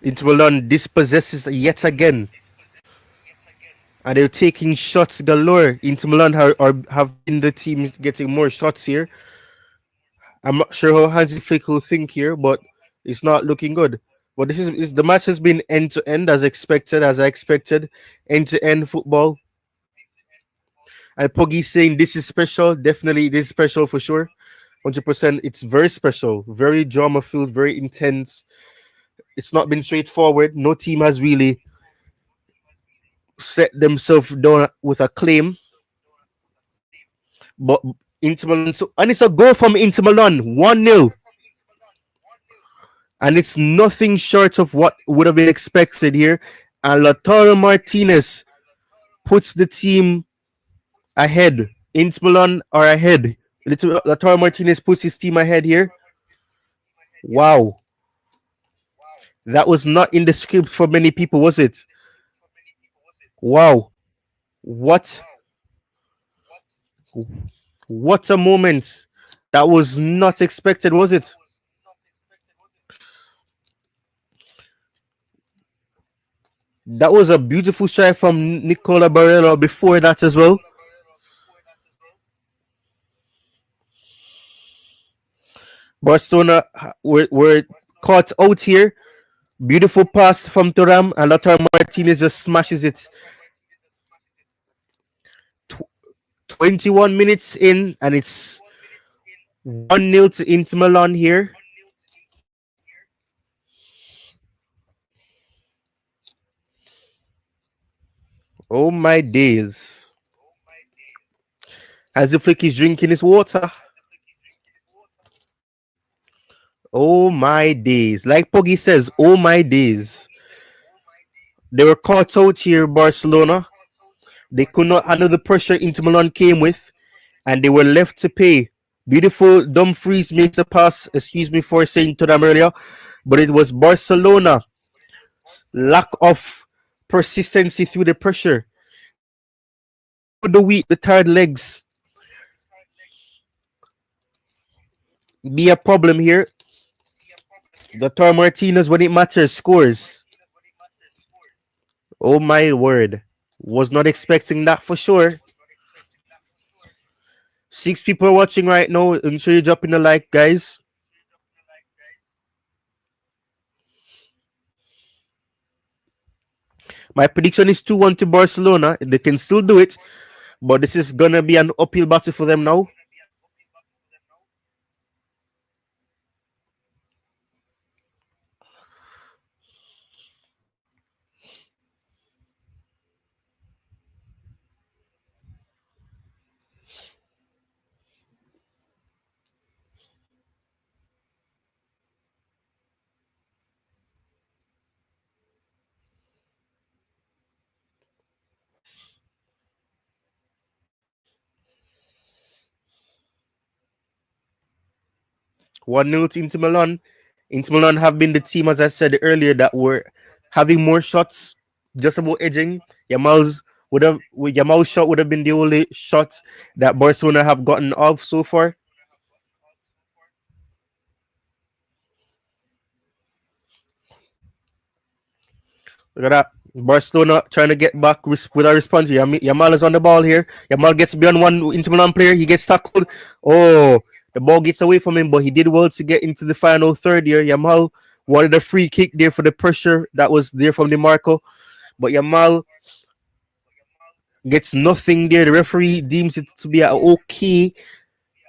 Inter Milan dispossesses yet again. And they're taking shots galore. Inter Milan have been the team getting more shots here. I'm not sure how Hansi Flick will think here, but it's not looking good. But this is the match has been end to end as expected, as I expected. End to end football. And Poggy saying this is special. Definitely, this is special for sure. 100%. It's very special, very drama filled, very intense. It's not been straightforward. No team has really set themselves down with a claim. But Inter Milan, and it's a goal from Inter Milan, 1-0. And it's nothing short of what would have been expected here. And Lautaro Martinez puts the team ahead. Inter Milan are ahead. Lautaro Martinez puts his team ahead here. Wow. That was not in the script for many people, was it? Wow. What? What a moment. That was not expected, was it? That was a beautiful strike from Nicola Barella before that as well. Barcelona were caught out here. Beautiful pass from Thuram, and Lautaro Martinez just smashes it. 21 minutes in, and it's 1-0 to Inter Milan here. Oh my days. As if like he's drinking his water. Oh my days. Like Poggy says, oh my days. They were caught out here, Barcelona. They could not handle the pressure Inter Milan came with, and they were left to pay. Beautiful Dumfries makes a pass, excuse me for saying to them earlier, but it was Barcelona lack of persistency through the pressure. The weak, the tired legs be a problem here. Lautaro Martinez, when it matters, scores. Oh my word. Was not expecting that for sure. 6 people are watching right now. Make sure you drop in a like, guys. My prediction is 2-1 to Barcelona. They can still do it, but this is going to be an uphill battle for them now. One 0 to Inter Milan. Inter Milan have been the team, as I said earlier, that were having more shots, just about edging. Yamal's shot would have been the only shot that Barcelona have gotten off so far. Look at that. Barcelona trying to get back with a response. Yamal is on the ball here. Yamal gets beyond one Inter Milan player. He gets tackled. Oh, the ball gets away from him, but he did well to get into the final third here. Yamal wanted a free kick there for the pressure that was there from DeMarco. But Yamal gets nothing there. The referee deems it to be an okay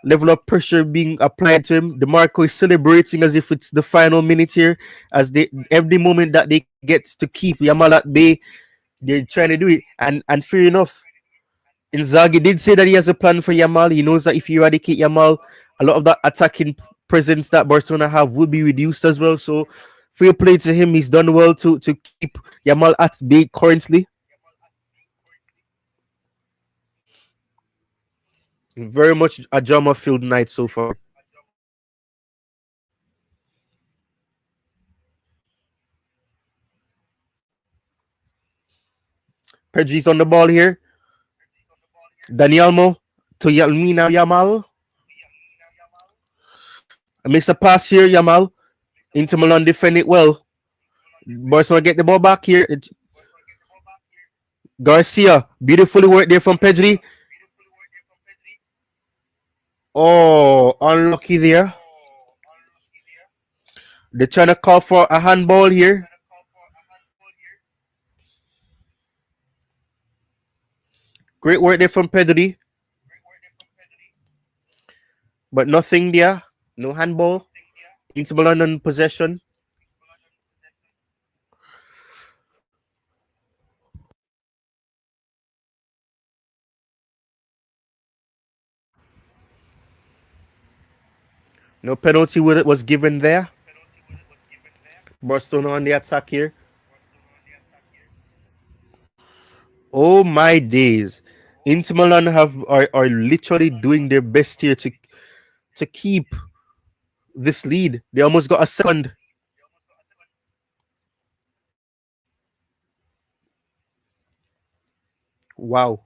level of pressure being applied to him. DeMarco is celebrating as if it's the final minute here, as they every moment that they get to keep Yamal at bay, they're trying to do it. And fair enough, Inzaghi did say that he has a plan for Yamal. He knows that if you eradicate Yamal, a lot of that attacking presence that Barcelona have will be reduced as well. So fair play to him. He's done well to keep Yamal at bay currently. Very much a drama-filled night so far. Pedri's on the ball here. Danielmo to Yamal. Makes a pass here, Yamal. Inter Milan defend it well. Barcelona get the ball back here. Garcia, beautifully worked there from Pedri. Oh, unlucky there. They're trying to call for a handball here. Great work there from Pedri, but nothing there. No handball. Inter Milan on possession. No penalty was given there. Barcelona on the attack here. Oh my days. Inter Milan are literally doing their best here to keep this lead. They almost got a second. Wow.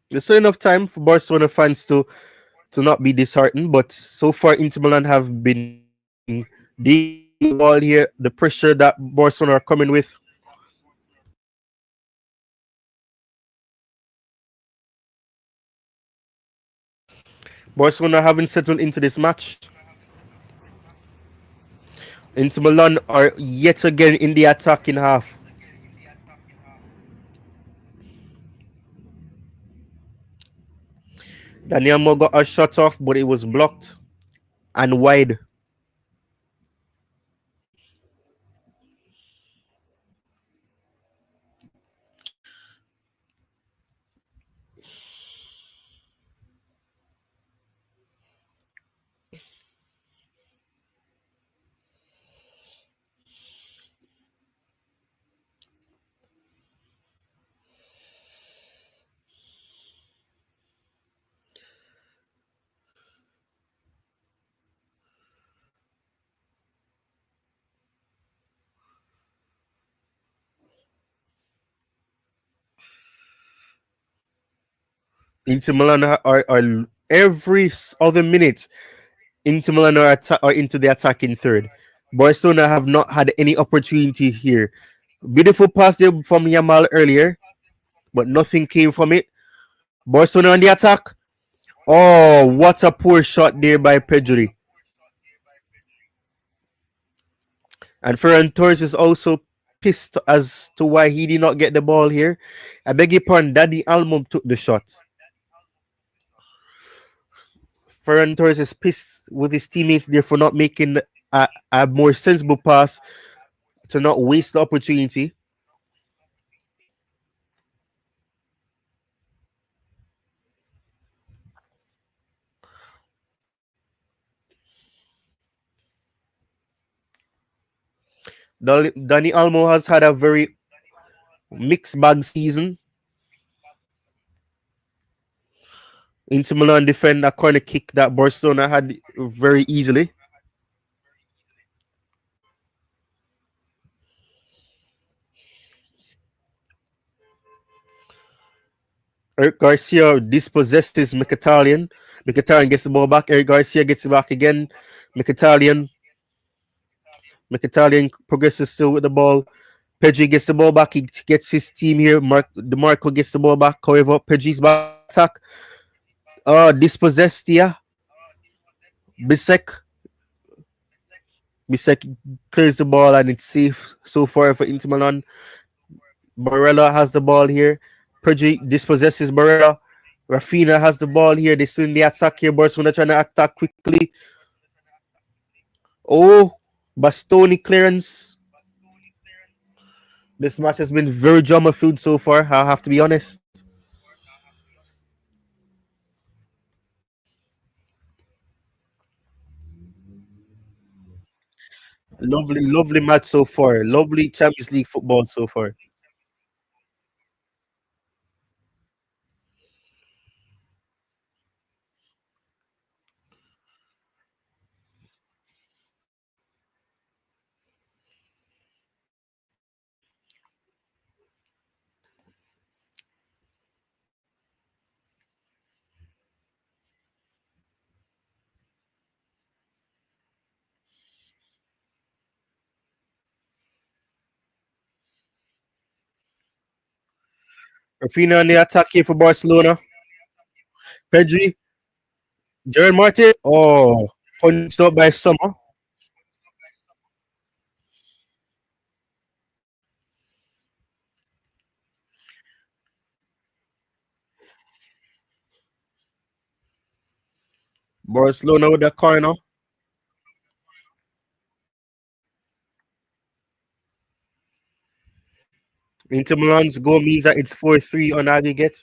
There's still enough time for Barcelona fans to not be disheartened, but so far Inter Milan have been dealing with the ball here, the pressure that Barcelona are coming with. Barcelona haven't settled into this match. Inter Milan are yet again in the attacking half. Daniel Mo got a shot off, but it was blocked and wide. Inter Milan are every other minute. Inter Milan are into the attacking third. Barcelona have not had any opportunity here. Beautiful pass there from Yamal earlier, but nothing came from it. Barcelona on the attack. Oh, what a poor shot there by Pedri. And Ferran Torres is also pissed as to why he did not get the ball here. I beg your pardon, Daddy Almum took the shot. Ferran Torres is pissed with his teammates there for not making a more sensible pass to not waste the opportunity. Danny Almo has had a very mixed bag season. Inter Milan defend a corner kick that Barcelona had very easily. Eric Garcia dispossesses Mkhitaryan. Mkhitaryan gets the ball back. Eric Garcia gets it back again. Mkhitaryan. Mkhitaryan progresses still with the ball. Pedri gets the ball back. He gets his team here. DeMarco gets the ball back. However, Pedri's back attack. Dispossessed here. Bisek. Bisek clears the ball and it's safe so far for Inter Milan. Barella has the ball here. Pedri dispossesses Barella. Rafinha has the ball here. They still in the attack here. Barcelona trying to attack quickly. Oh, Bastoni clearance. This match has been very drama filled so far. I have to be honest. Lovely, lovely match so far. Lovely Champions League football so far. Rafinha on the attack here for Barcelona. Pedri, Jared Martin. Oh, punched up by Summer. Barcelona with the corner. Inter Milan's goal means that it's 4-3 on aggregate.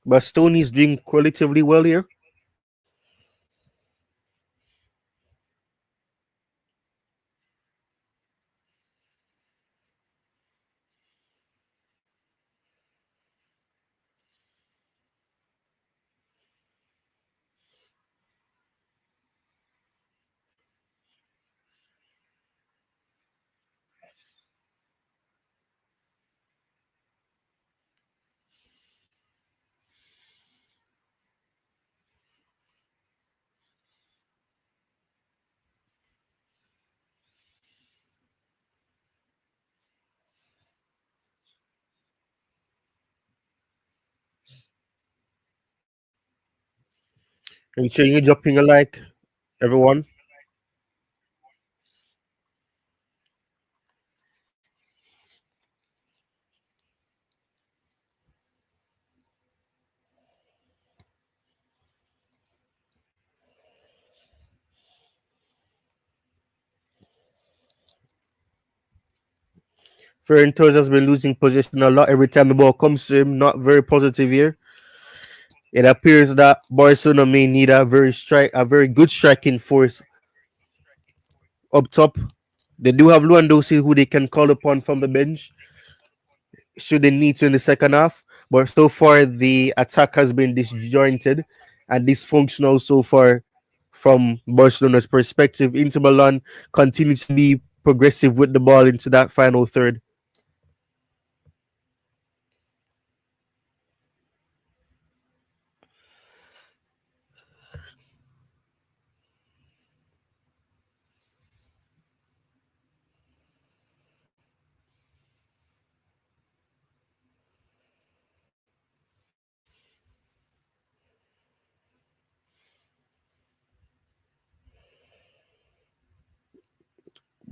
Bastoni's doing qualitatively well here. And sure you dropping a like, everyone. Ferran Torres has been losing possession a lot every time the ball comes to him. Not very positive here. It appears that Barcelona may need a very good striking force up top. They do have Lewandowski who they can call upon from the bench should they need to in the second half. But so far the attack has been disjointed and dysfunctional so far from Barcelona's perspective. Inter Milan continue to be progressive with the ball into that final third.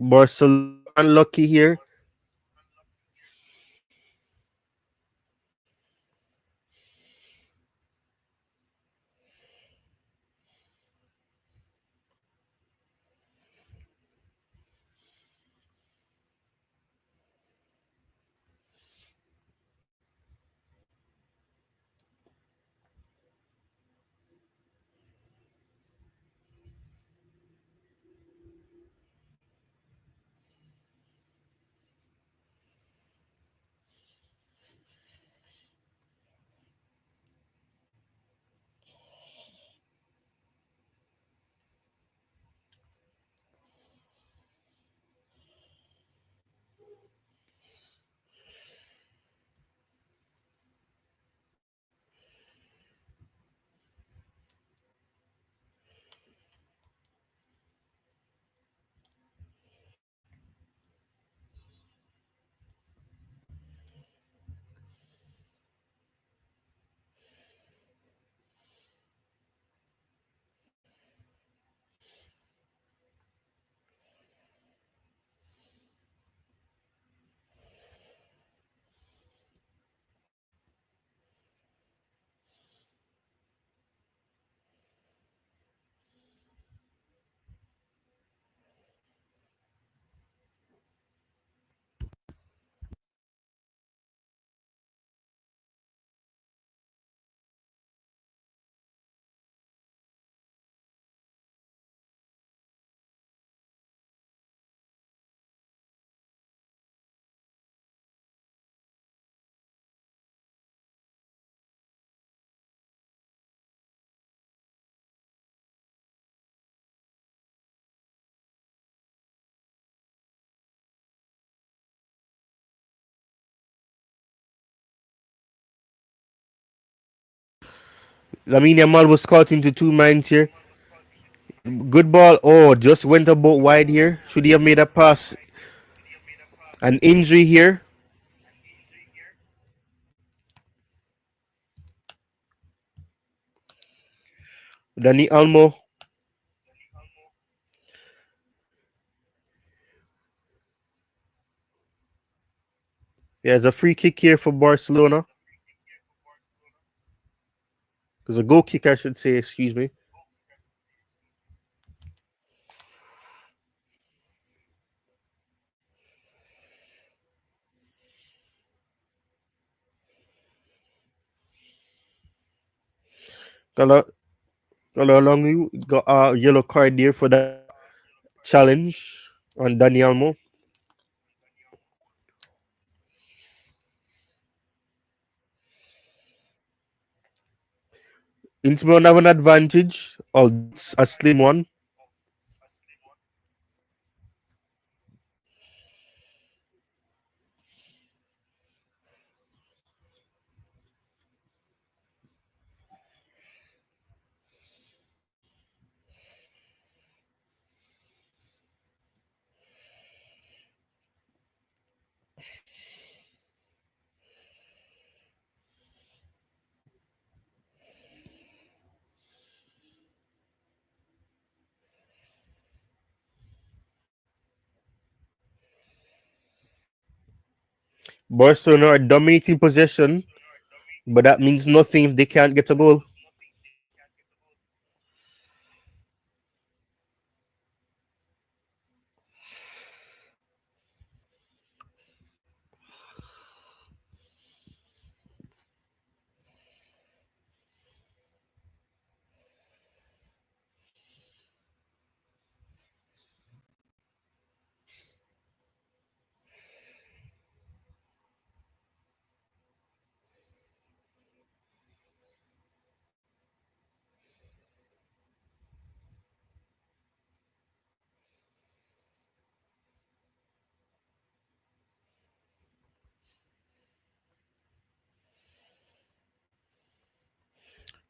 Barcelona unlucky here. Lamine Yamal was caught into two minds here. Good ball. Oh, just went about wide here. Should he have made a pass? An injury here. Dani Almo. Yeah, there's a free kick here for Barcelona. There's a goal kick, I should say. Excuse me. Got a, got a long got a yellow card there for that challenge on Dani Almo. Inter Milan have an advantage, although it's a slim one. Barcelona are dominating possession, but that means nothing if they can't get a goal.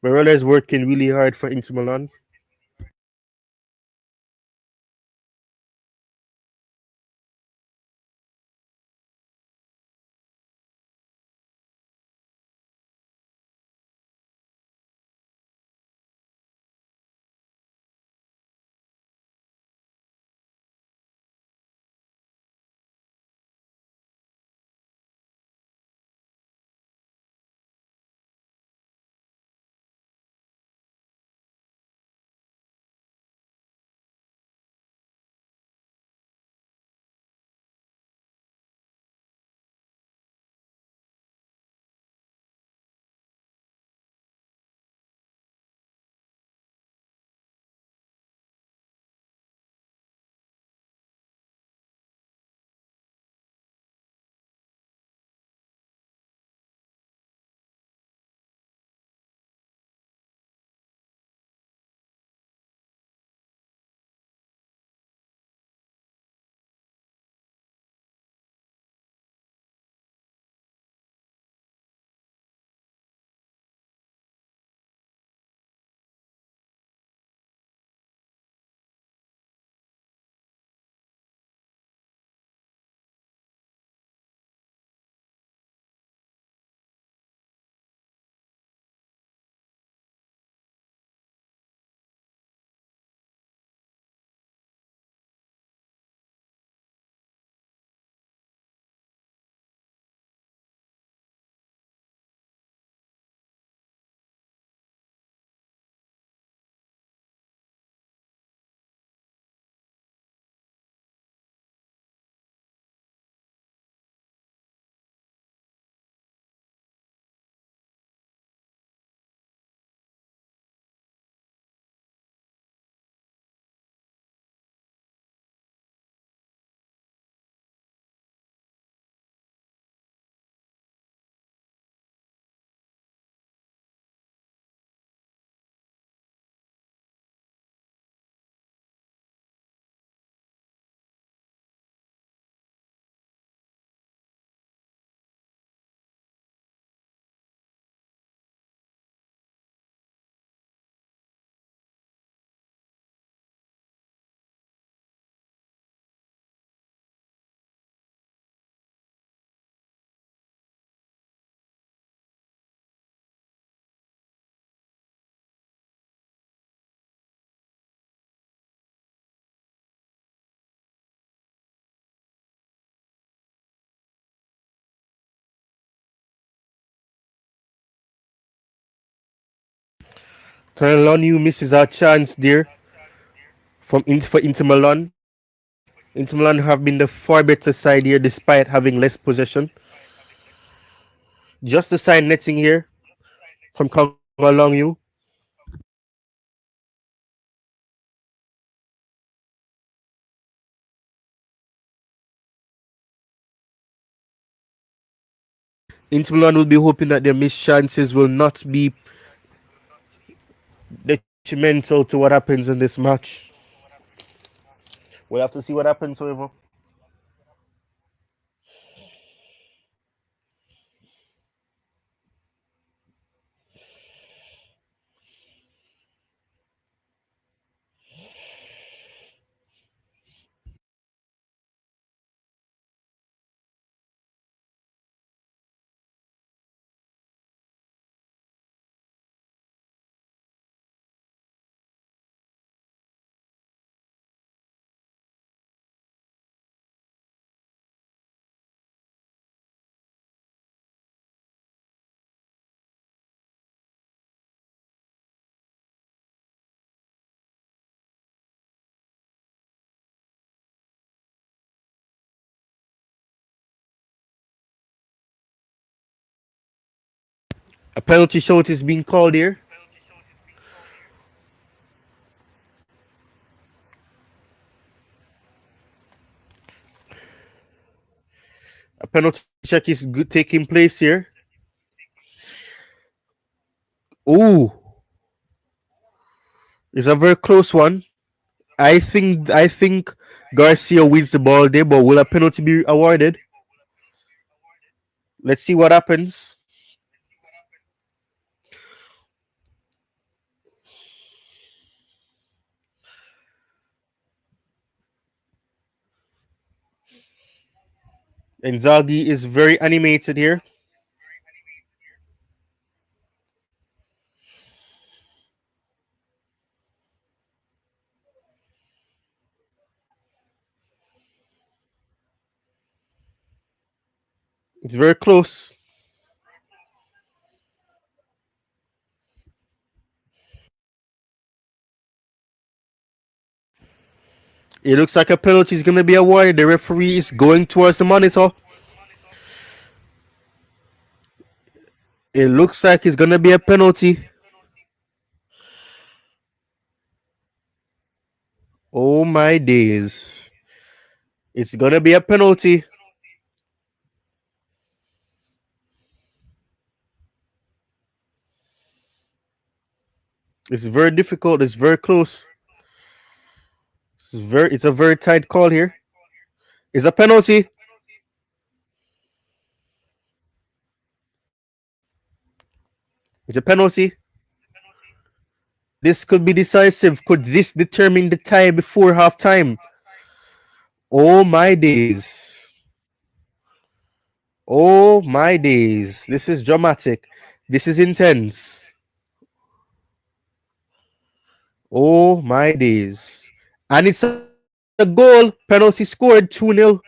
Barella is working really hard for Inter Milan. Tyrone misses a chance there for Inter Milan. Inter Milan have been the far better side here despite having less possession. Just the side netting here from Congalong. Inter Milan will be hoping that their missed chances will not be detrimental to what happens in this match. We'll have to see what happens, however. A penalty shot is being called here. A penalty check is taking place here. Ooh, it's a very close one. I think Garcia wins the ball there, but will a penalty be awarded? Let's see what happens. Inzaghi is very animated here. It's very close. It looks like a penalty is going to be awarded. The referee is going towards the monitor. It looks like it's going to be a penalty. Oh my days. It's going to be a penalty. It's very difficult. It's very close. It's a very tight call here. It's a penalty. It's a penalty. This could be decisive. Could this determine the tie before halftime? Oh my days. Oh my days. This is dramatic. This is intense. Oh my days. And it's a goal. Penalty scored 2-0.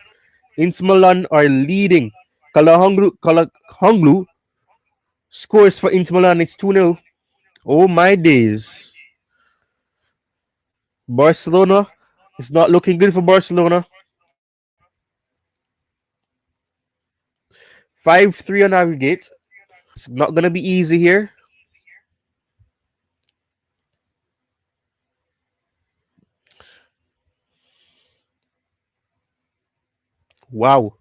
Inter Milan are leading. Kalahonglu scores for Inter Milan. It's 2-0. Oh my days. Barcelona. It's not looking good for Barcelona. 5-3 on aggregate. It's not going to be easy here. Wow.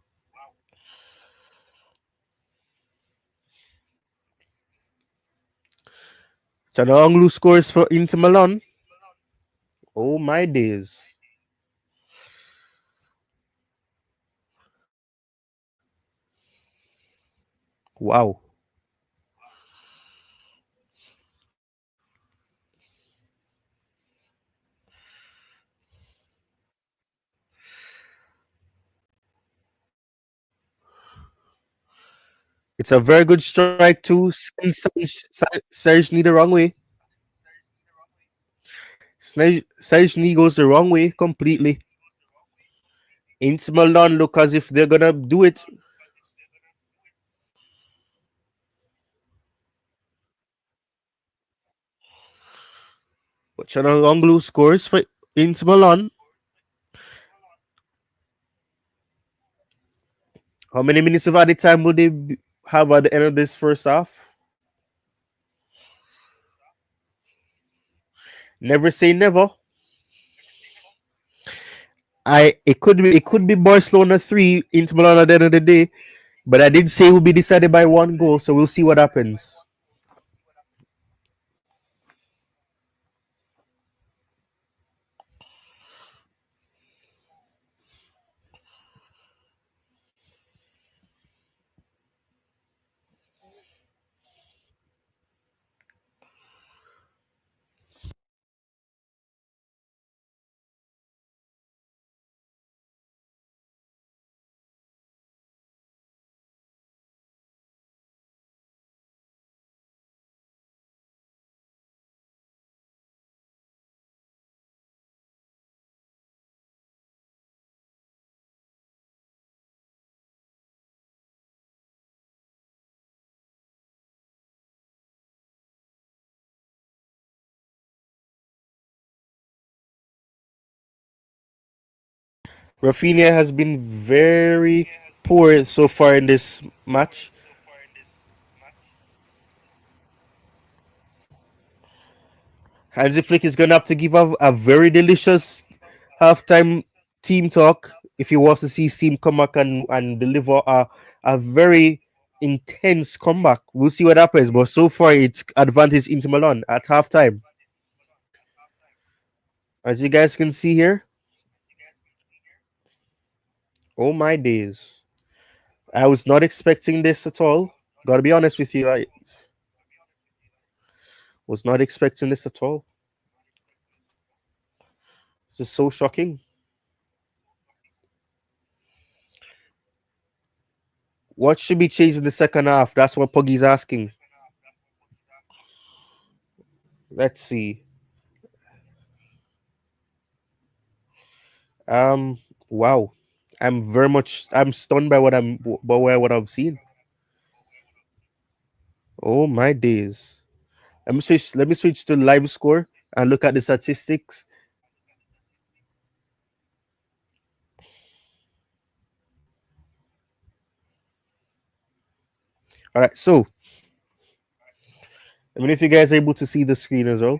Chananglu scores for Inter Milan. Oh my days. Wow. It's a very good strike to send Serge the wrong way. Serge goes the wrong way completely. Inter Milan look as if they're gonna do it. Watchalong scores for Inter Milan. How many minutes of added time will they have at the end of this first half? Never say never. It could be Barcelona 3, Inter Milan at the end of the day, but I did say it will be decided by one goal, so we'll see what happens. Rafinha has been very poor so far in this match. Hansi Flick is going to have to give a very delicious halftime team talk if he wants to see team come back and deliver a very intense comeback. We'll see what happens, but so far it's advantage Inter Milan at halftime. As you guys can see here, oh my days. I was not expecting this at all. Gotta be honest with you, I was not expecting this at all. This is so shocking. What should be changed in the second half? That's what Puggy's asking. Let's see. Um, wow. I'm stunned by what I've seen. Oh my days. Let me switch to live score and look at the statistics. All right, so I mean if you guys are able to see the screen as well.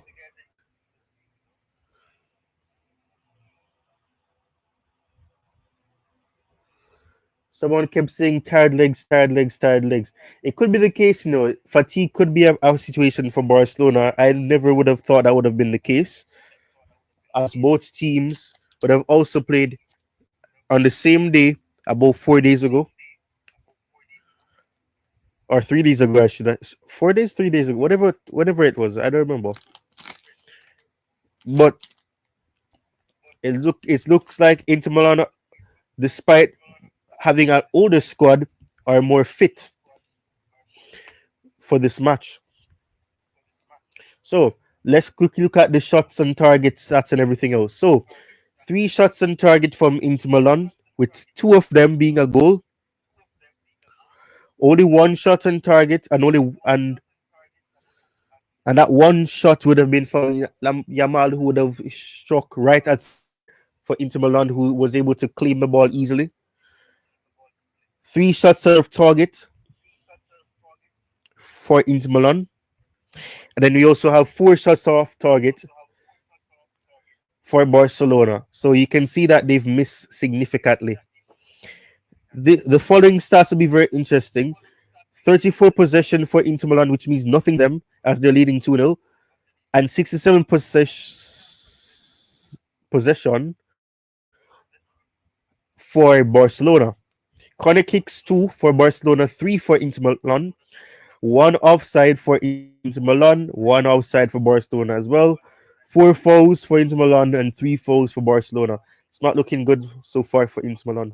Someone kept saying tired legs, tired legs, tired legs. It could be the case, fatigue could be a situation for Barcelona. I never would have thought that would have been the case, as both teams would have also played on the same day about 4 days ago, or 3 days ago. I should have 4 days, 3 days ago, whatever it was. I don't remember. But it looks like Inter Milan, despite having an older squad, are more fit for this match. So let's quickly look at the shots on target stats and everything else. So 3 shots on target from Inter Milan, with 2 of them being a goal. Only 1 shot on target, and that 1 shot would have been from Yamal, who would have struck right at for Inter Milan, who was able to claim the ball easily. 3 shots of target for Inter Milan, and then we also have 4 shots off target for Barcelona. So you can see that they've missed significantly. The following stats will be very interesting. 34 possession for Inter Milan, which means nothing to them as they're leading 2-0, and 67 possession for Barcelona. Corner kicks 2 for Barcelona, 3 for Inter Milan, 1 offside for Inter Milan, 1 offside for Barcelona as well. 4 fouls for Inter Milan and 3 fouls for Barcelona. It's not looking good so far for Inter Milan.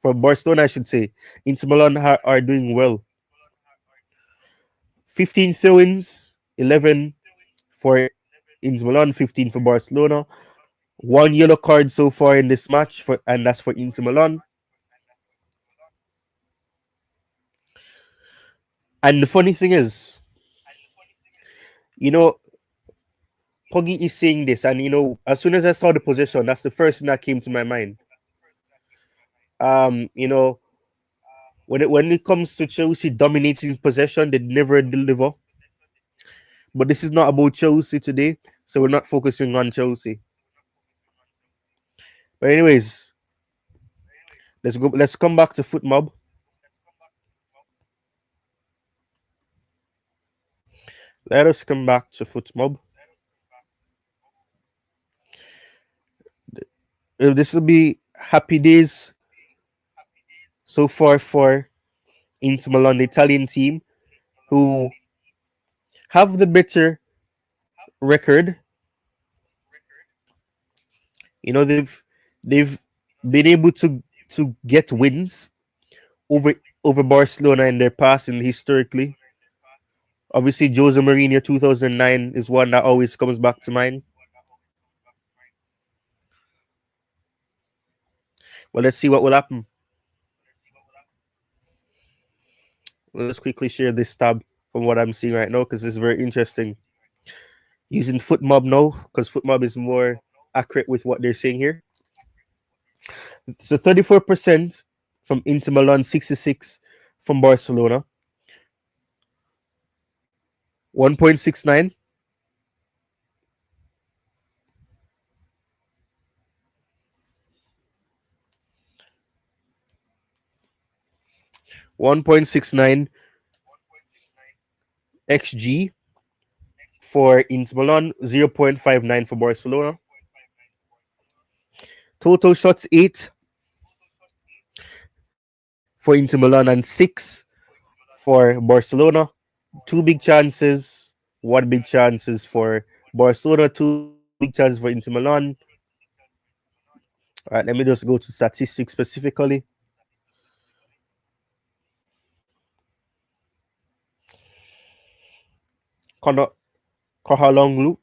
For Barcelona, I should say. Inter Milan are doing well. 15 throw-ins, 11 for Inter Milan, 15 for Barcelona. 1 yellow card so far in this match, and that's for Inter Milan. And the funny thing is, you know, Poggy is saying this, and as soon as I saw the possession, that's the first thing that came to my mind. You know, when it comes to Chelsea dominating possession, they never deliver. But this is not about Chelsea today, so we're not focusing on Chelsea. But anyways, let's go. Let's come back to Foot Mob. Let us come back to Foot Mob. This will be happy days so far for Inter Milan, the Italian team, who have the better record. They've been able to get wins over Barcelona in their past and historically. Obviously, Jose Mourinho 2009 is one that always comes back to mind. Well, let's see what will happen. Let's quickly share this tab from what I'm seeing right now because it's very interesting. Using FootMob now because FootMob is more accurate with what they're saying here. So 34% from Inter Milan, 66 from Barcelona. 1.69. 1.69 XG for Inter Milan, 0.59 for Barcelona. Total shots 8 for Inter Milan and 6 for Barcelona. 2 big chances, 1 big chances for Barcelona, 2 big chances for Inter Milan. All right, let me just go to statistics specifically. Kohalonglu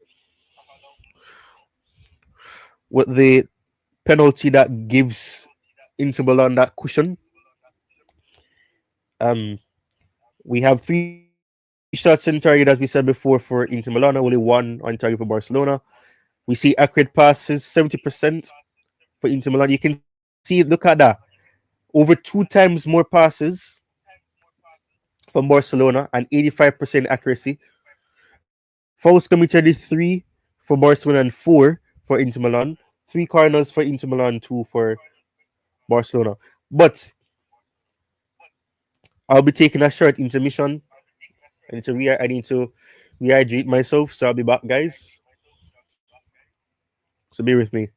with the penalty that gives Inter Milan that cushion. We have 3 shots in target, as we said before, for Inter Milan, only 1 on target for Barcelona. We see accurate passes, 70% for Inter Milan. You can see, look at that. Over 2 times more passes from Barcelona and 85% accuracy. Fouls committed 3 for Barcelona and 4 for Inter Milan. 3 corners for Inter Milan, 2 for Barcelona. But I'll be taking a short intermission. I need to rehydrate myself, so I'll be back, guys. So be with me.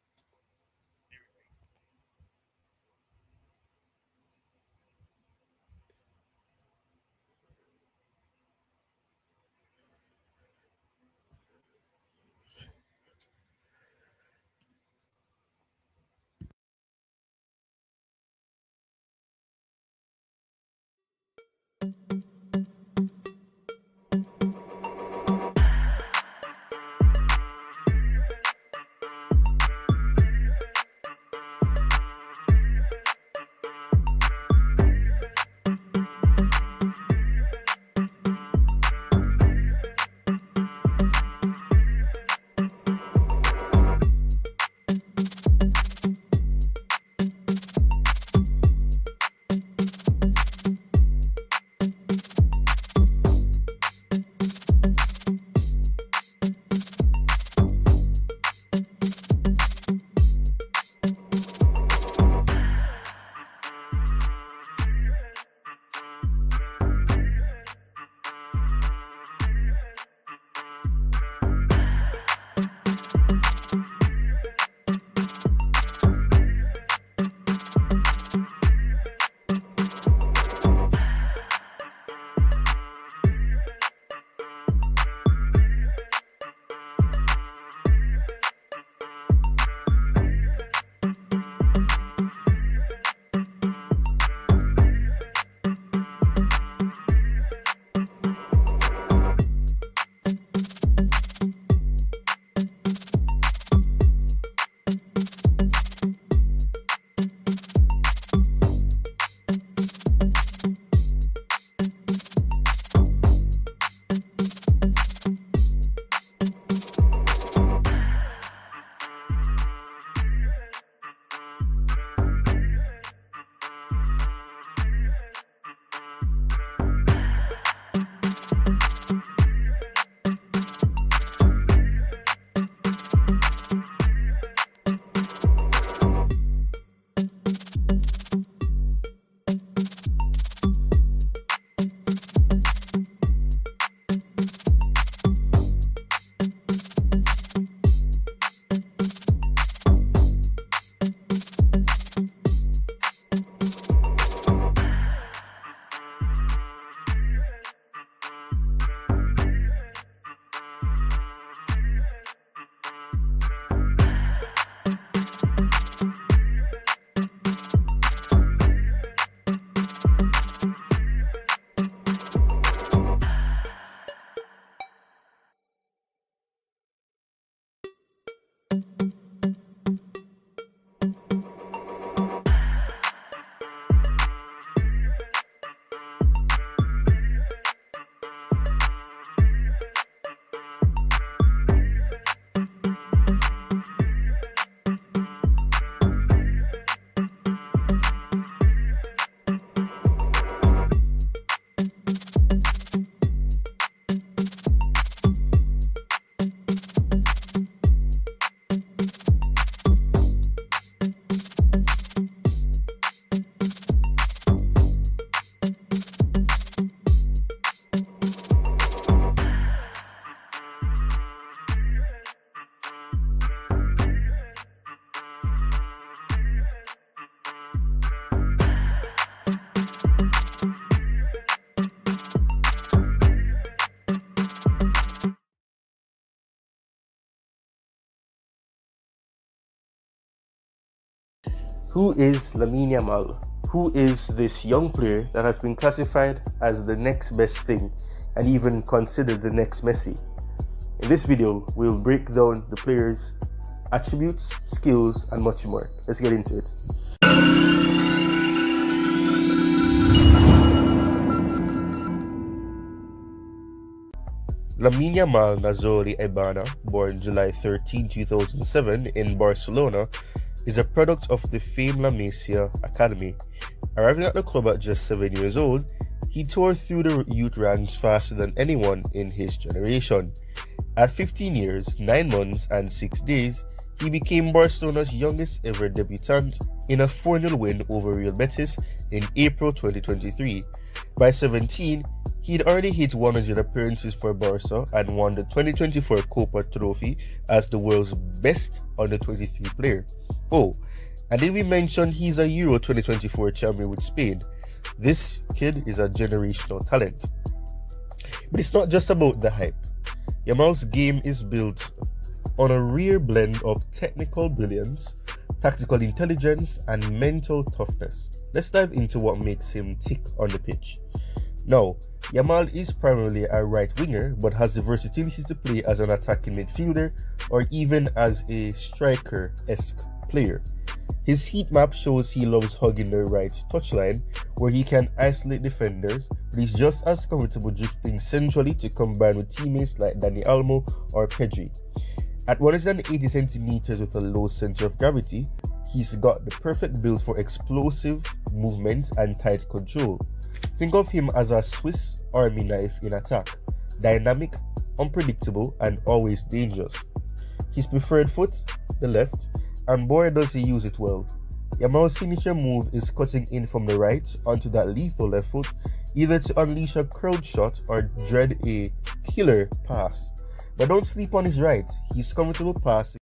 Who is Lamine Yamal? Who is this young player that has been classified as the next best thing and even considered the next Messi? In this video, we'll break down the player's attributes, skills, and much more. Let's get into it. Lamine Yamal Nazori Ebana, born July 13, 2007 in Barcelona, is a product of the famed La Masia Academy. Arriving at the club at just 7 years old, he tore through the youth ranks faster than anyone in his generation. At 15 years, 9 months, and 6 days, he became Barcelona's youngest ever debutant in a 4-0 win over Real Betis in April 2023. By 17, he'd already hit 100 appearances for Barca and won the 2024 Copa Trophy as the world's best under-23 player. Oh, and did we mention he's a Euro 2024 champion with Spain? This kid is a generational talent. But it's not just about the hype. Yamal's game is built on a rare blend of technical brilliance, tactical intelligence, and mental toughness. Let's dive into what makes him tick on the pitch. Now, Yamal is primarily a right winger, but has the versatility to play as an attacking midfielder or even as a striker-esque player. His heat map shows he loves hugging the right touchline, where he can isolate defenders, but he's just as comfortable drifting centrally to combine with teammates like Dani Olmo or Pedri. At 180 centimeters with a low center of gravity, he's got the perfect build for explosive movements and tight control. Think of him as a Swiss army knife in attack, dynamic, unpredictable, and always dangerous. His preferred foot, the left, and boy does he use it well. Yamal's signature move is cutting in from the right onto that lethal left foot, either to unleash a crowd shot or dread a killer pass. But don't sleep on his right, he's comfortable passing.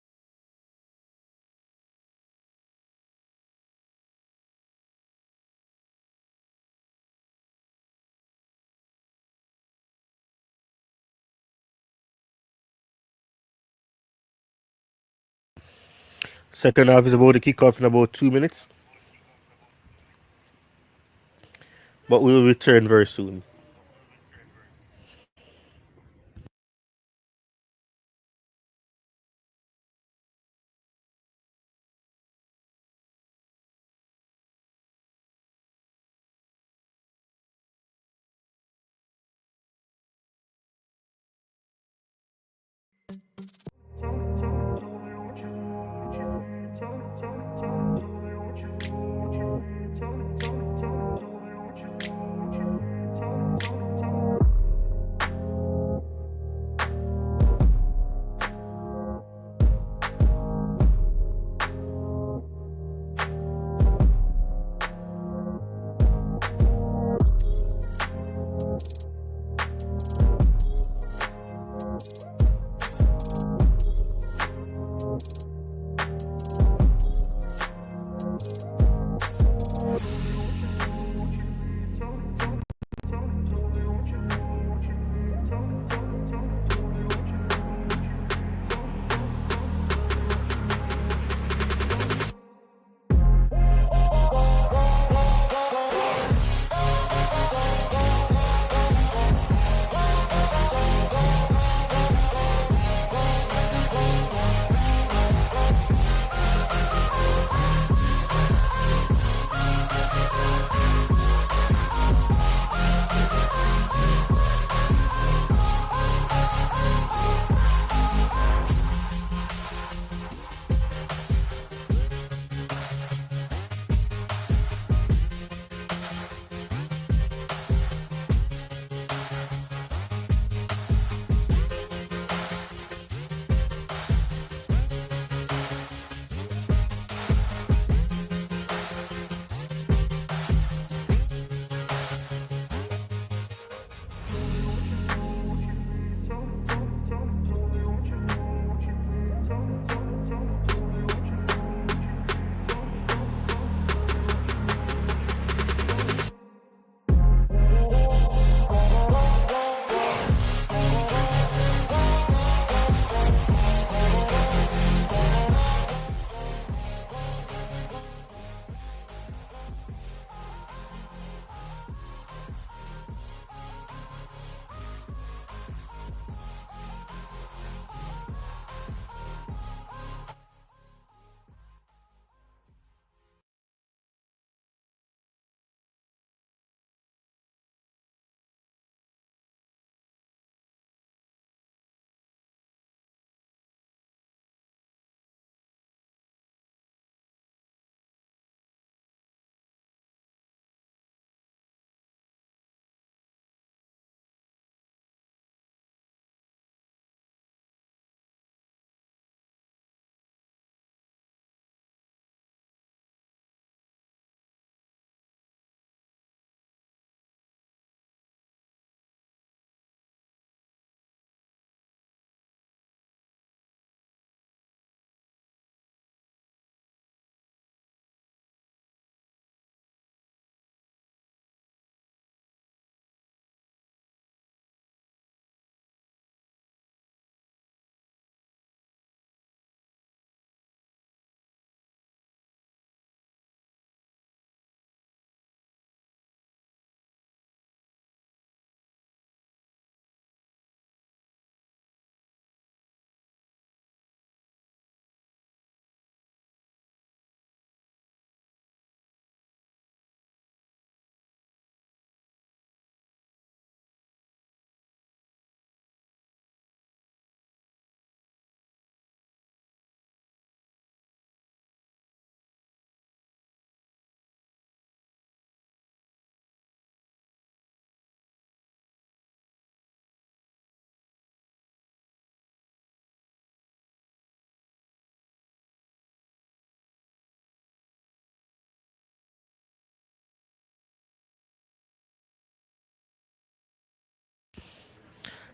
Second half is about to kick off in about 2 minutes, but we'll return very soon.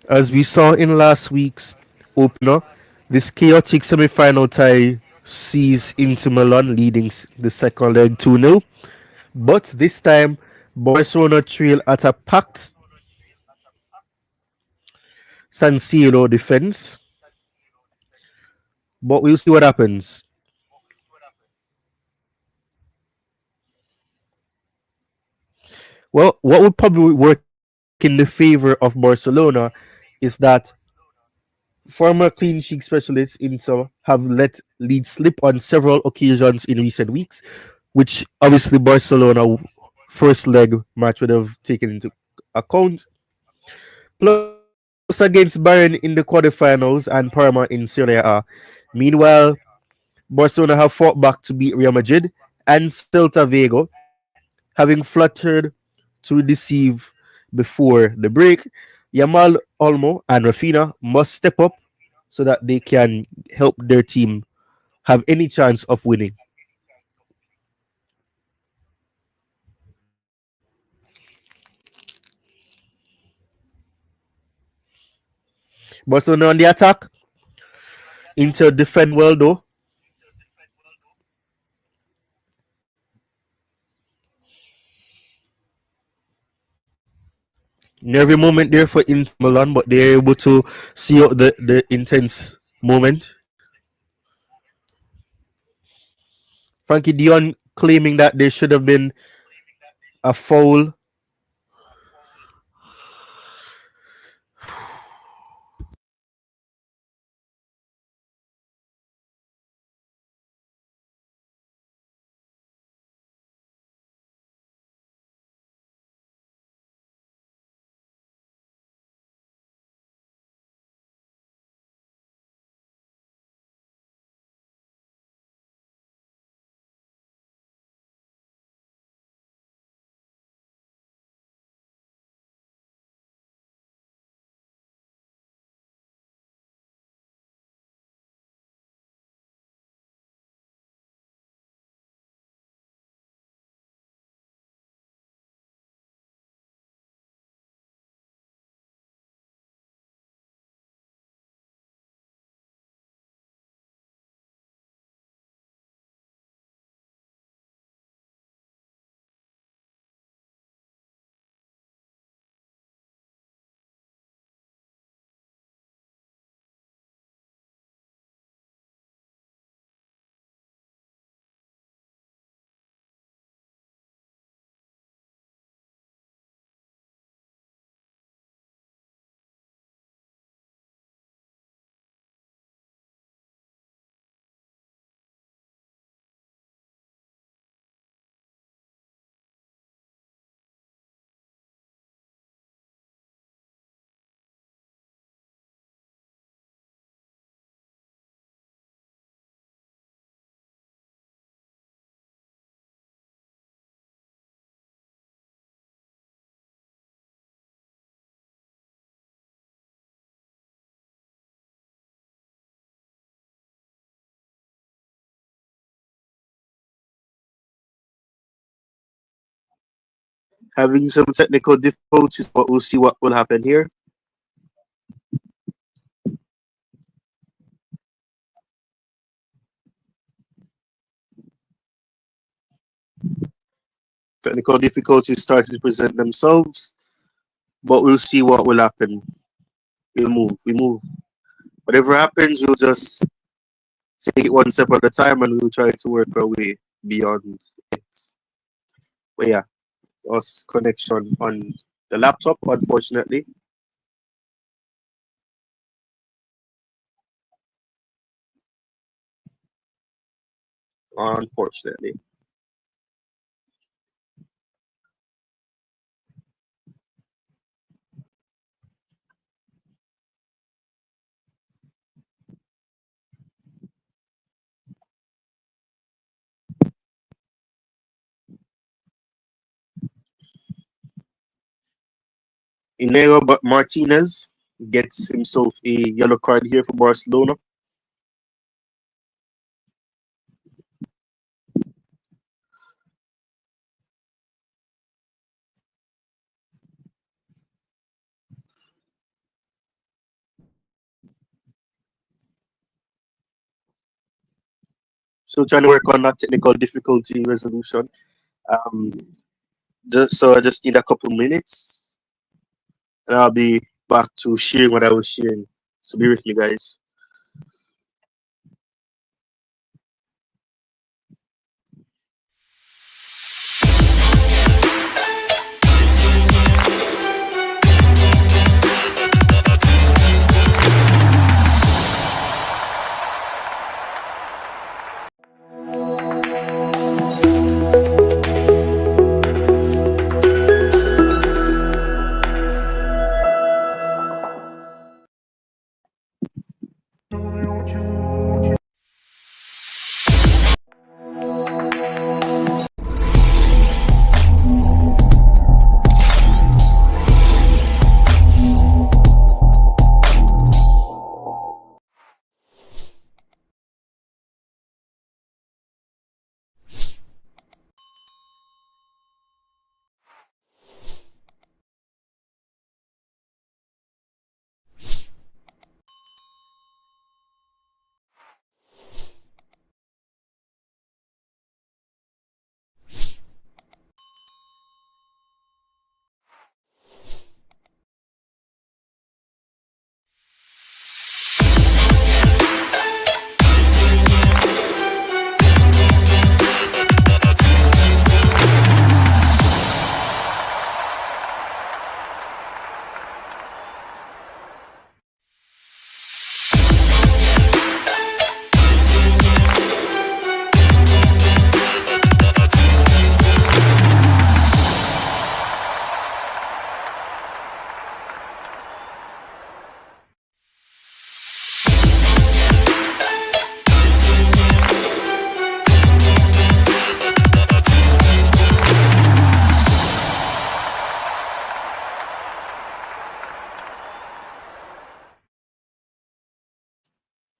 As we saw in last week's opener, this chaotic semi-final tie sees Inter Milan leading the second leg 2-0. But this time, Barcelona trail at a packed San Siro defense. But we'll see what happens. Well, what would probably work in the favor of Barcelona is that former clean sheet specialists Inter have let lead slip on several occasions in recent weeks, which obviously Barcelona first leg match would have taken into account. Plus against Bayern in the quarterfinals and Parma in Serie A. Meanwhile, Barcelona have fought back to beat Real Madrid and Celta Vigo, having fluttered to deceive before the break. Yamal, Olmo, and Rafinha must step up so that they can help their team have any chance of winning. Barcelona on the attack. Inter defend well though. Nervy moment there for Inter Milan, but they're able to see out the intense moment. Frankie Dion claiming that there should have been a foul. Having some technical difficulties, but we'll see what will happen here. Technical difficulties started to present themselves, but we'll see what will happen. We'll move. We move. Whatever happens, we'll just take it one step at a time and we'll try to work our way beyond it. But yeah, us connection on the laptop, unfortunately. Unfortunately. Inero but Martinez gets himself a yellow card here for Barcelona. Still trying to work on that technical difficulty resolution. Um, so I just need a couple minutes, and I'll be back to sharing what I was sharing. So be with me, guys.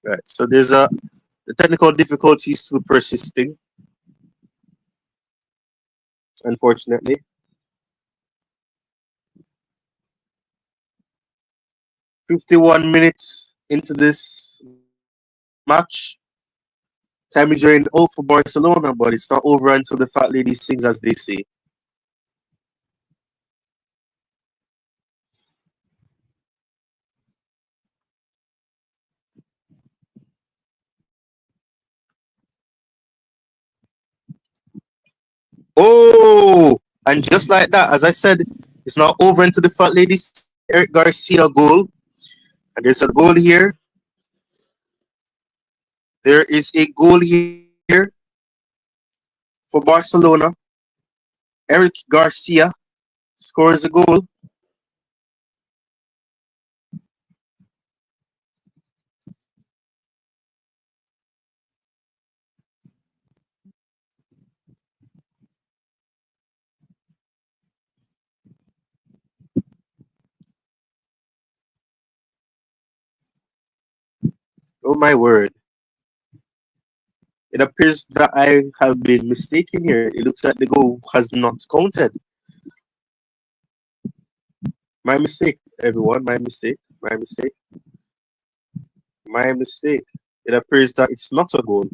Right. So there's the technical difficulties still persisting, unfortunately. 51 minutes into this match. Time is running out for Barcelona, but it's not over until the fat lady sings, as they say. Oh, and just like that, as I said, it's not over until the fat lady Eric Garcia goal. And there's a goal here. There is a goal here for Barcelona. Eric Garcia scores a goal. Oh my word. It appears that I have been mistaken here. It looks like the goal has not counted. My mistake, everyone. My mistake. My mistake. My mistake. It appears that it's not a goal.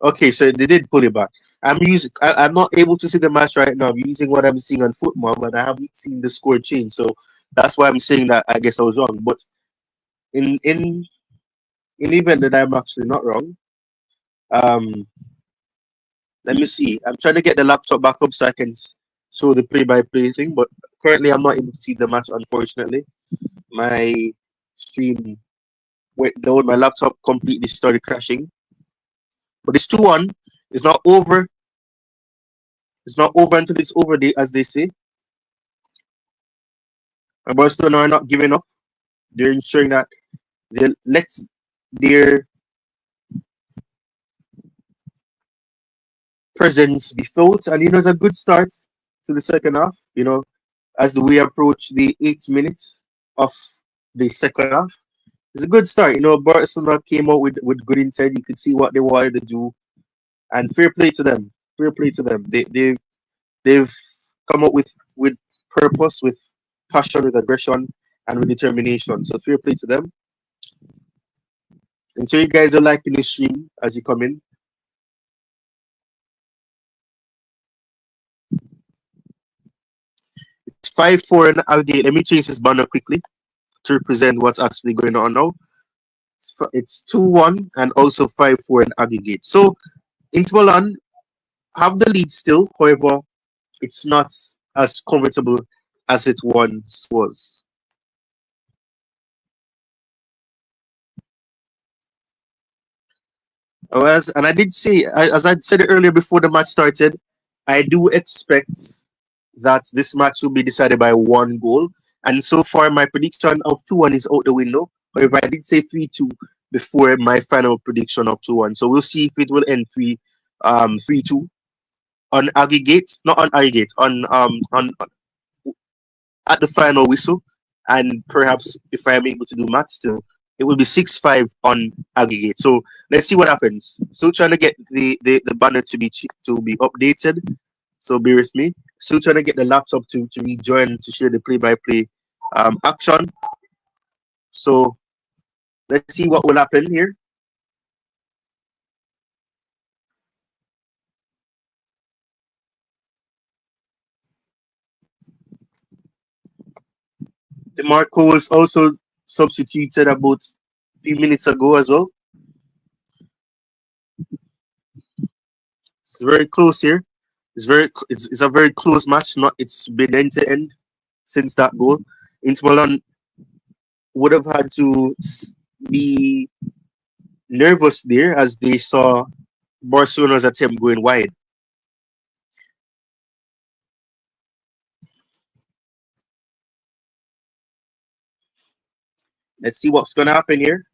Okay, so they did pull it back. I'm not able to see the match right now. I'm using what I'm seeing on football, but I haven't seen the score change. So that's why I'm saying that I guess I was wrong. But in the event that I'm actually not wrong, um, let me see. I'm trying to get the laptop back up so I can show the play-by-play thing. But currently, I'm not able to see the match. Unfortunately, my stream went down. My laptop completely started crashing. But it's 2-1. It's not over. It's not over until it's over, as they say. And Barcelona are not giving up. They're ensuring that they let their presence be felt. And, it's a good start to the second half, as we approach the 8th minute of the second half. It's a good start. Barcelona came out with good intent. You could see what they wanted to do. And fair play to them. Fair play to them. They've come up with purpose, with passion, with aggression, and with determination. So fair play to them. And so you guys are liking the stream as you come in. It's 5-4 in aggregate. Let me change this banner quickly to represent what's actually going on now. It's 2-1 and also 5-4 in aggregate. So Inter Milan have the lead still. However, it's not as comfortable as it once was. And I did say, as I said earlier before the match started, I do expect that this match will be decided by one goal. And so far, my prediction of 2-1 is out the window. However, I did say 3-2 before my final prediction of 2-1. So we'll see if it will end 3-2 on aggregate, not on aggregate, on at the final whistle. And perhaps if I am able to do math still, it will be 6-5 on aggregate. So let's see what happens. So trying to get the banner to be updated. So bear with me. Still trying to get the laptop to rejoin to share the play-by-play action. So let's see what will happen here. Marco was also substituted about a few minutes ago as well. It's very close here. It's a very close match. It's been end to end since that goal. Inter Milan would have had to be nervous there as they saw Barcelona's attempt going wide. Let's see what's going to happen here.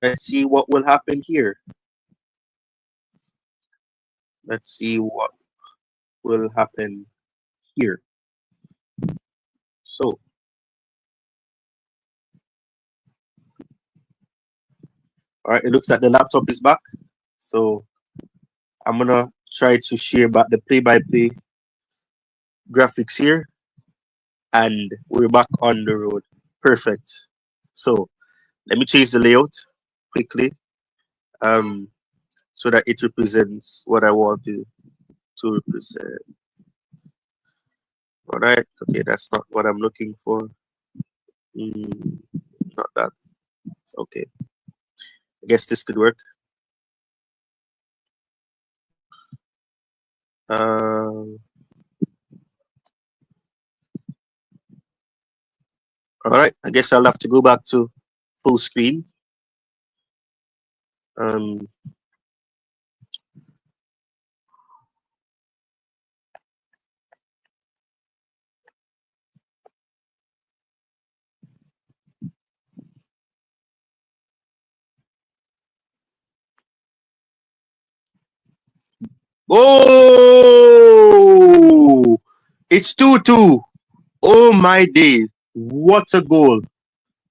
Let's see what will happen here. Let's see what will happen here. So, all right, it looks like the laptop is back. So, I'm going to try to share back the play-by-play graphics here. And we're back on the road. Perfect. So, let me change the layout quickly so that it represents what I want to represent. All right. Okay, that's not what I'm looking for. Not that. Okay. I guess this could work. All right. I guess I'll have to go back to full screen. Oh, it's 2-2. Oh my days. What a goal.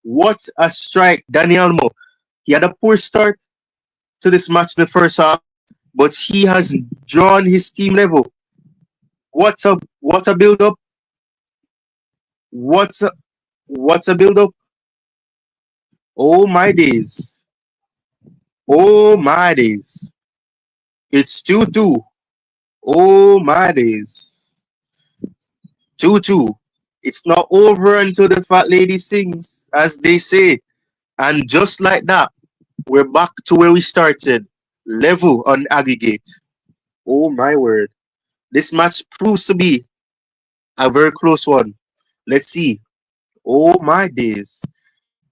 What a strike. Dani Olmo. He had a poor start to this match in the first half, but he has drawn his team level. What a build up. What a build up. Oh my days. Oh my days. It's 2-2. Oh my days. 2-2. It's not over until the fat lady sings, as they say. And just like that, we're back to where we started. Level on aggregate. Oh my word. This match proves to be a very close one. Let's see. Oh my days.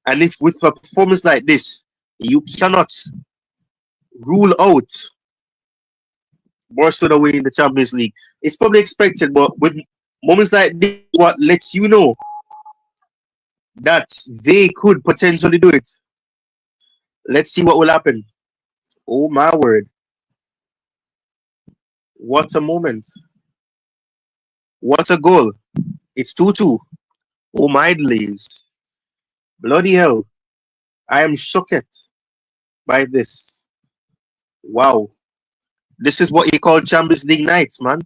And if with a performance like this, you cannot rule out Barcelona winning the Champions League. It's probably expected, but with moments like this, what lets you know that they could potentially do it. Let's see what will happen. Oh my word. What a moment. What a goal. It's 2-2. Oh my days. Bloody hell. I am shocked by this. Wow. This is what you call Champions League nights, man.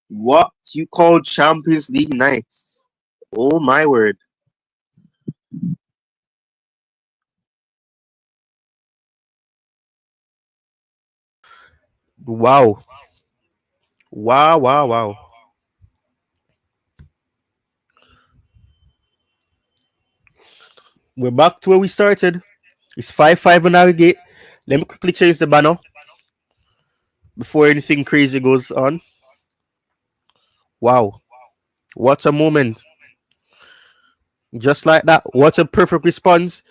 What you call Champions League nights. Oh my word. Wow. Wow, wow, wow. We're back to where we started. It's 5-5 on Navigate. Let me quickly change the banner before anything crazy goes on. Wow. What a moment. Just like that. What a perfect response.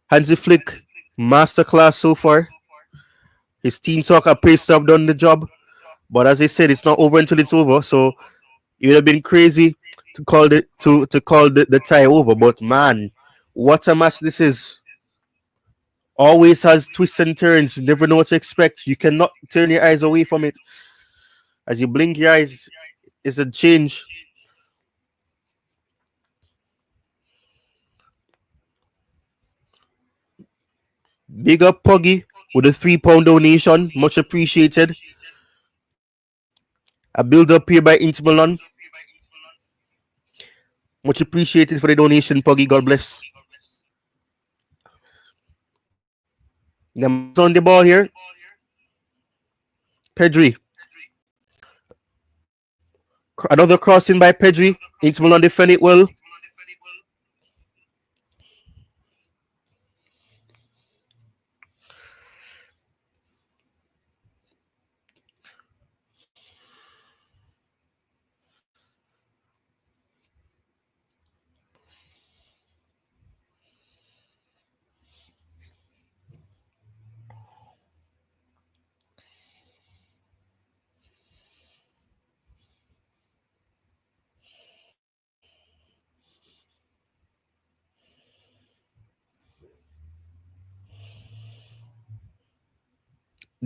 Hansi Flick, masterclass so far. His team talk appears to have done the job. But as I said, it's not over until it's over. So it would have been crazy to call the tie over. But man, what a match this is. Always has twists and turns. You never know what to expect. You cannot turn your eyes away from it. As you blink your eyes, it's a change. Big up Puggy with a £3 donation. Much appreciated. A build up here by Inter Milan. Much appreciated for the donation, Puggy. God bless. Yamal's on the ball here. Pedri. Another crossing by Pedri. Inter Milan defend it well.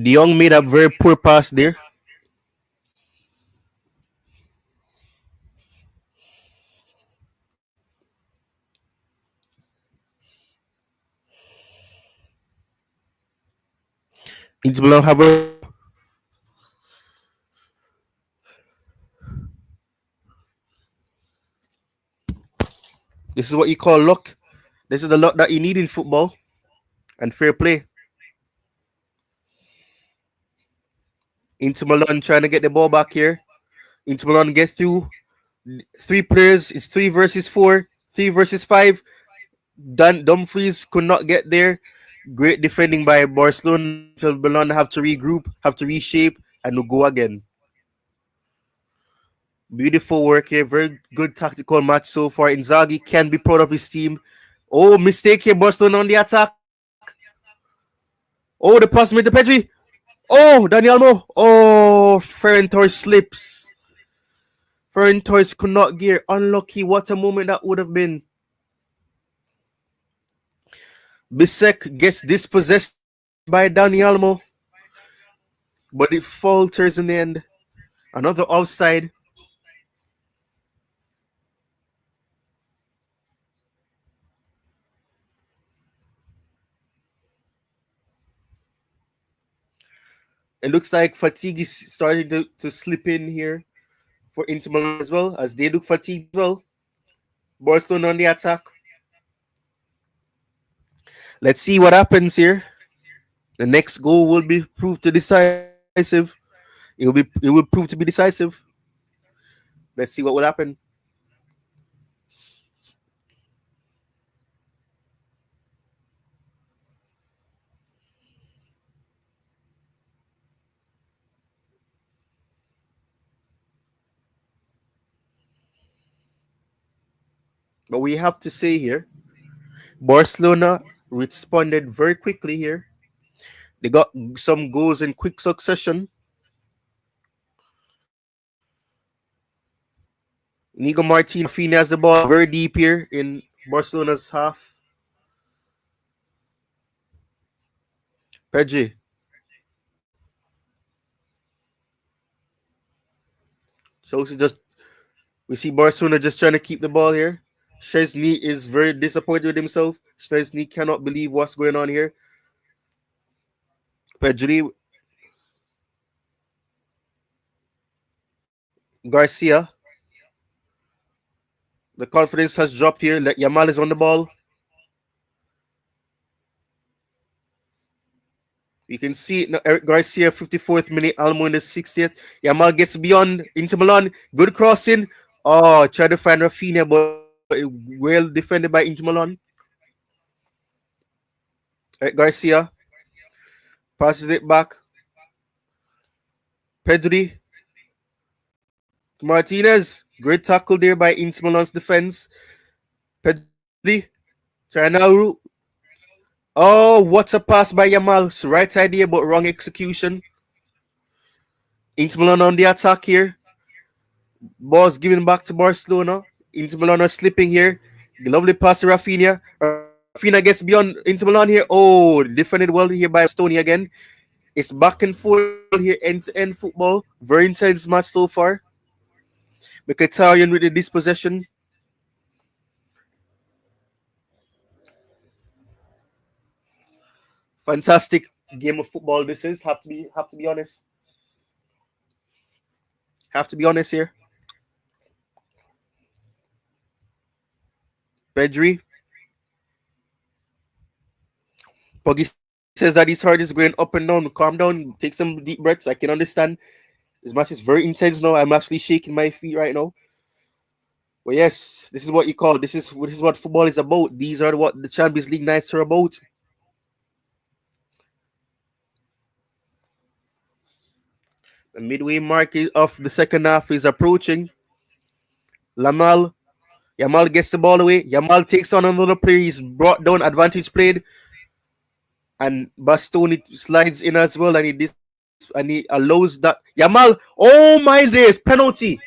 De Jong made a very poor pass there. Inter Milan have a. This is what you call luck. This is the luck that you need in football and fair play. Inter Milan trying to get the ball back here. Inter Milan get through. Three players. It's 3 versus 4. 3 versus 5. Dumfries could not get there. Great defending by Barcelona. Inter Milan have to regroup, have to reshape, and to go again. Beautiful work here. Very good tactical match so far. Inzaghi can be proud of his team. Oh, mistake here. Barcelona on the attack. Oh, the pass made to Pedri. Oh, Daniel. Oh, Ferran Torres slips. Ferran Torres could not gear. Unlucky. What a moment that would have been. Bisek gets dispossessed by Dani Almo, but it falters in the end. Another offside. It looks like fatigue is starting to slip in here for Inter Milan as well, as they look fatigued as well. Barcelona on the attack. Let's see what happens here. The next goal will be proved to decisive. It will prove to be decisive. Let's see what will happen. But we have to say here, Barcelona responded very quickly here. They got some goals in quick succession. Nico Martin Fini has the ball very deep here in Barcelona's half. Pedri. So we see Barcelona just trying to keep the ball here. Chesney is very disappointed with himself. Chesney cannot believe what's going on here. Pedri. Garcia. The confidence has dropped here. Yamal is on the ball. You can see it now. Eric Garcia, 54th minute. Almo in the 60th. Yamal gets beyond into Milan. Good crossing. Oh, try to find Rafinha, but well defended by Inter Milan. Eric Garcia passes it back. Pedri. Martinez. Great tackle there by Inter Milan's defense. Pedri. Trying now. Oh, what's a pass by Yamal? Right idea, but wrong execution. Inter Milan on the attack here. Ball's given back to Barcelona. Inter Milan are slipping here. Lovely pass to Rafinha. Rafinha gets beyond Inter Milan here. Oh, defended well here by Bastoni again. It's back and forth football here, end-to-end football. Very intense match so far. Mkhitaryan with the dispossession. Fantastic game of football this is. Have to be honest. Have to be honest here. Pedri. Poggy says that his heart is going up and down. Calm down. Take some deep breaths. I can understand. This match is very intense now. I'm actually shaking my feet right now. But yes, this is what you call this is what football is about. These are what the Champions League nights are about. The midway mark of the second half is approaching. Lamal, Yamal gets the ball away. Yamal takes on another player. He's brought down. Advantage played, and Bastoni slides in as well, and he allows that Yamal. Oh my days! Penalty.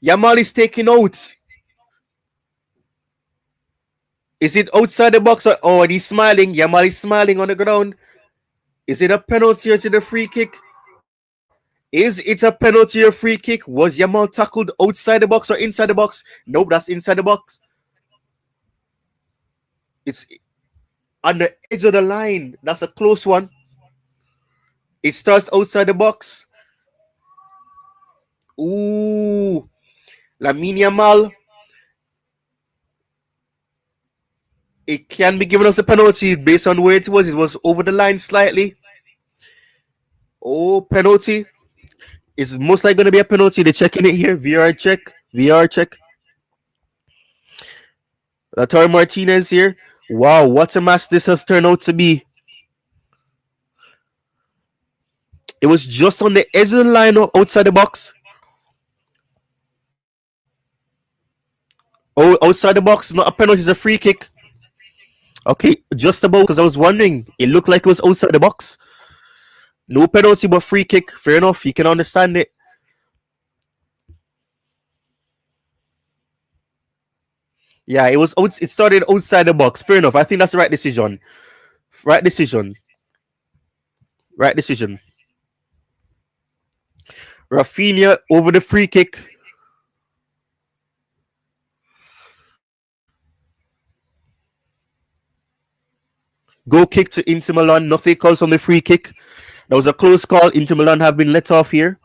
Yamal is taken out. Is it outside the box? Oh, and he's smiling. Yamal is smiling on the ground. Is it a penalty or is it a free kick? Is it a penalty or free kick? Was Yamal tackled outside the box or inside the box? Nope, that's inside the box. It's on the edge of the line. That's a close one. It starts outside the box. Ooh. Lamine Yamal. It can be given us a penalty based on where it was. It was over the line slightly. Oh, penalty. It's most likely going to be a penalty. They're checking it here. VR check. VR check. Lautaro Martinez here. Wow, what a match this has turned out to be. It was just on the edge of the line outside the box. Oh, outside the box, not a penalty, it's a free kick. Okay, just about, because I was wondering. It looked like it was outside the box. No penalty, but free kick. Fair enough, you can understand it. Yeah, it was. It started outside the box. Fair enough. I think that's the right decision. Right decision. Right decision. Rafinha over the free kick. Goal kick to Inter Milan. Nothing calls on the free kick. That was a close call. Inter Milan have been let off here.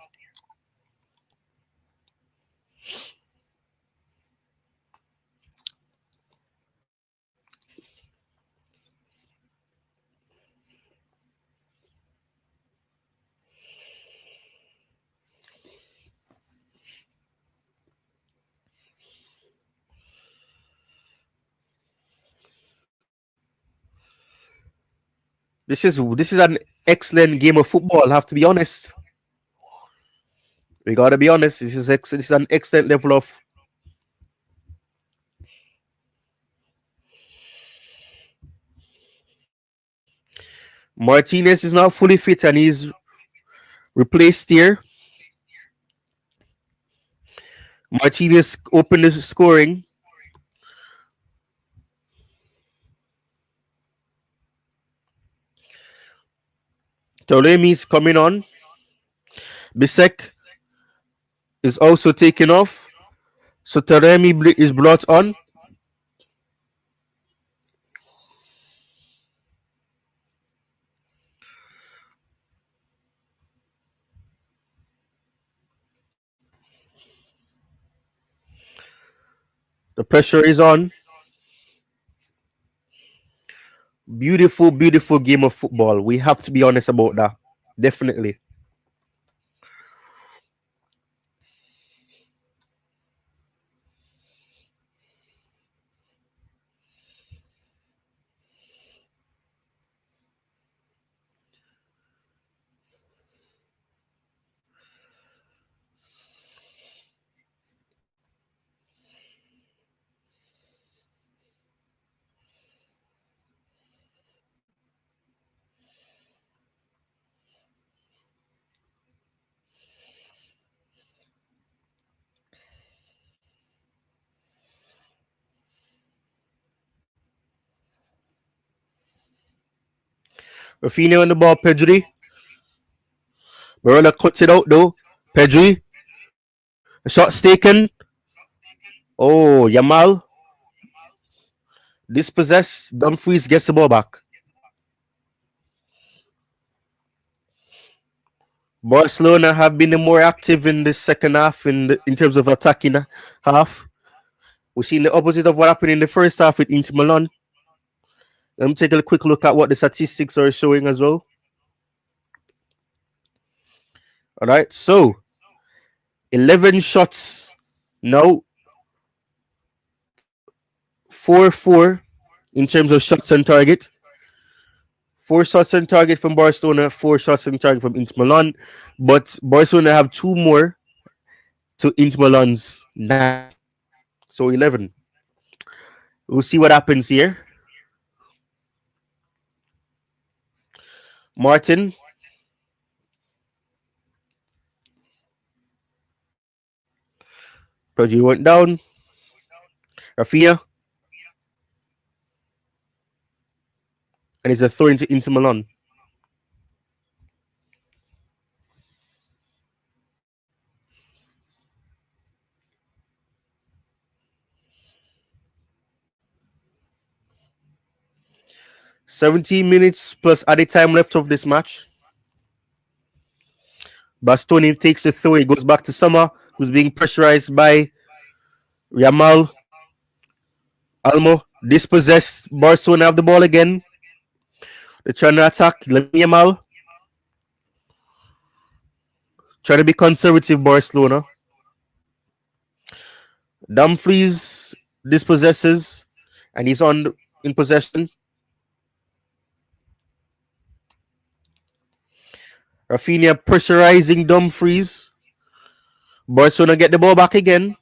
This is an excellent game of football. I have to be honest. We gotta be honest. This is an excellent level of. Martinez is now fully fit and he's replaced here. Martinez opened the scoring. Tyrone is coming on. Bisek is also taken off. So Taremi is brought on. The pressure is on. Beautiful, beautiful game of football. We have to be honest about that. Definitely. Rafinha on the ball, Pedri. Barella cuts it out though. Pedri. The shot's taken. Oh, Yamal. Dispossessed. Dumfries gets the ball back. Barcelona have been the more active in the second half in terms of attacking half. We've seen the opposite of what happened in the first half with Inter Milan. Let me take a quick look at what the statistics are showing as well. All right, so 11 shots. No, 4-4 in terms of shots on target. 4 shots on target from Barcelona, 4 shots on target from Inter Milan. But Barcelona have 2 more to Inter Milan's 9. So 11. We'll see what happens here. Martin. Pedri went down. Rafinha. And it's a throw into Inter Milan. "17 minutes plus added time left of this match. Bastoni takes the throw. It goes back to Summer, who's being pressurized by Yamal. Almo dispossessed. Barcelona have the ball again. They're trying to attack. Lamine Yamal. Trying to be conservative, Barcelona. Dumfries dispossesses, and he's in possession. Rafinha pressurizing Dumfries. Barcelona get the ball back again.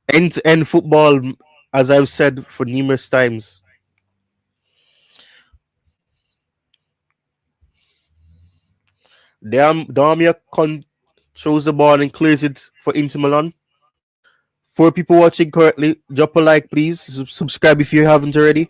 End-to-end football, as I've said for numerous times. Damia controls the ball and clears it for Inter Milan. For people watching currently, drop a like, please. Subscribe if you haven't already.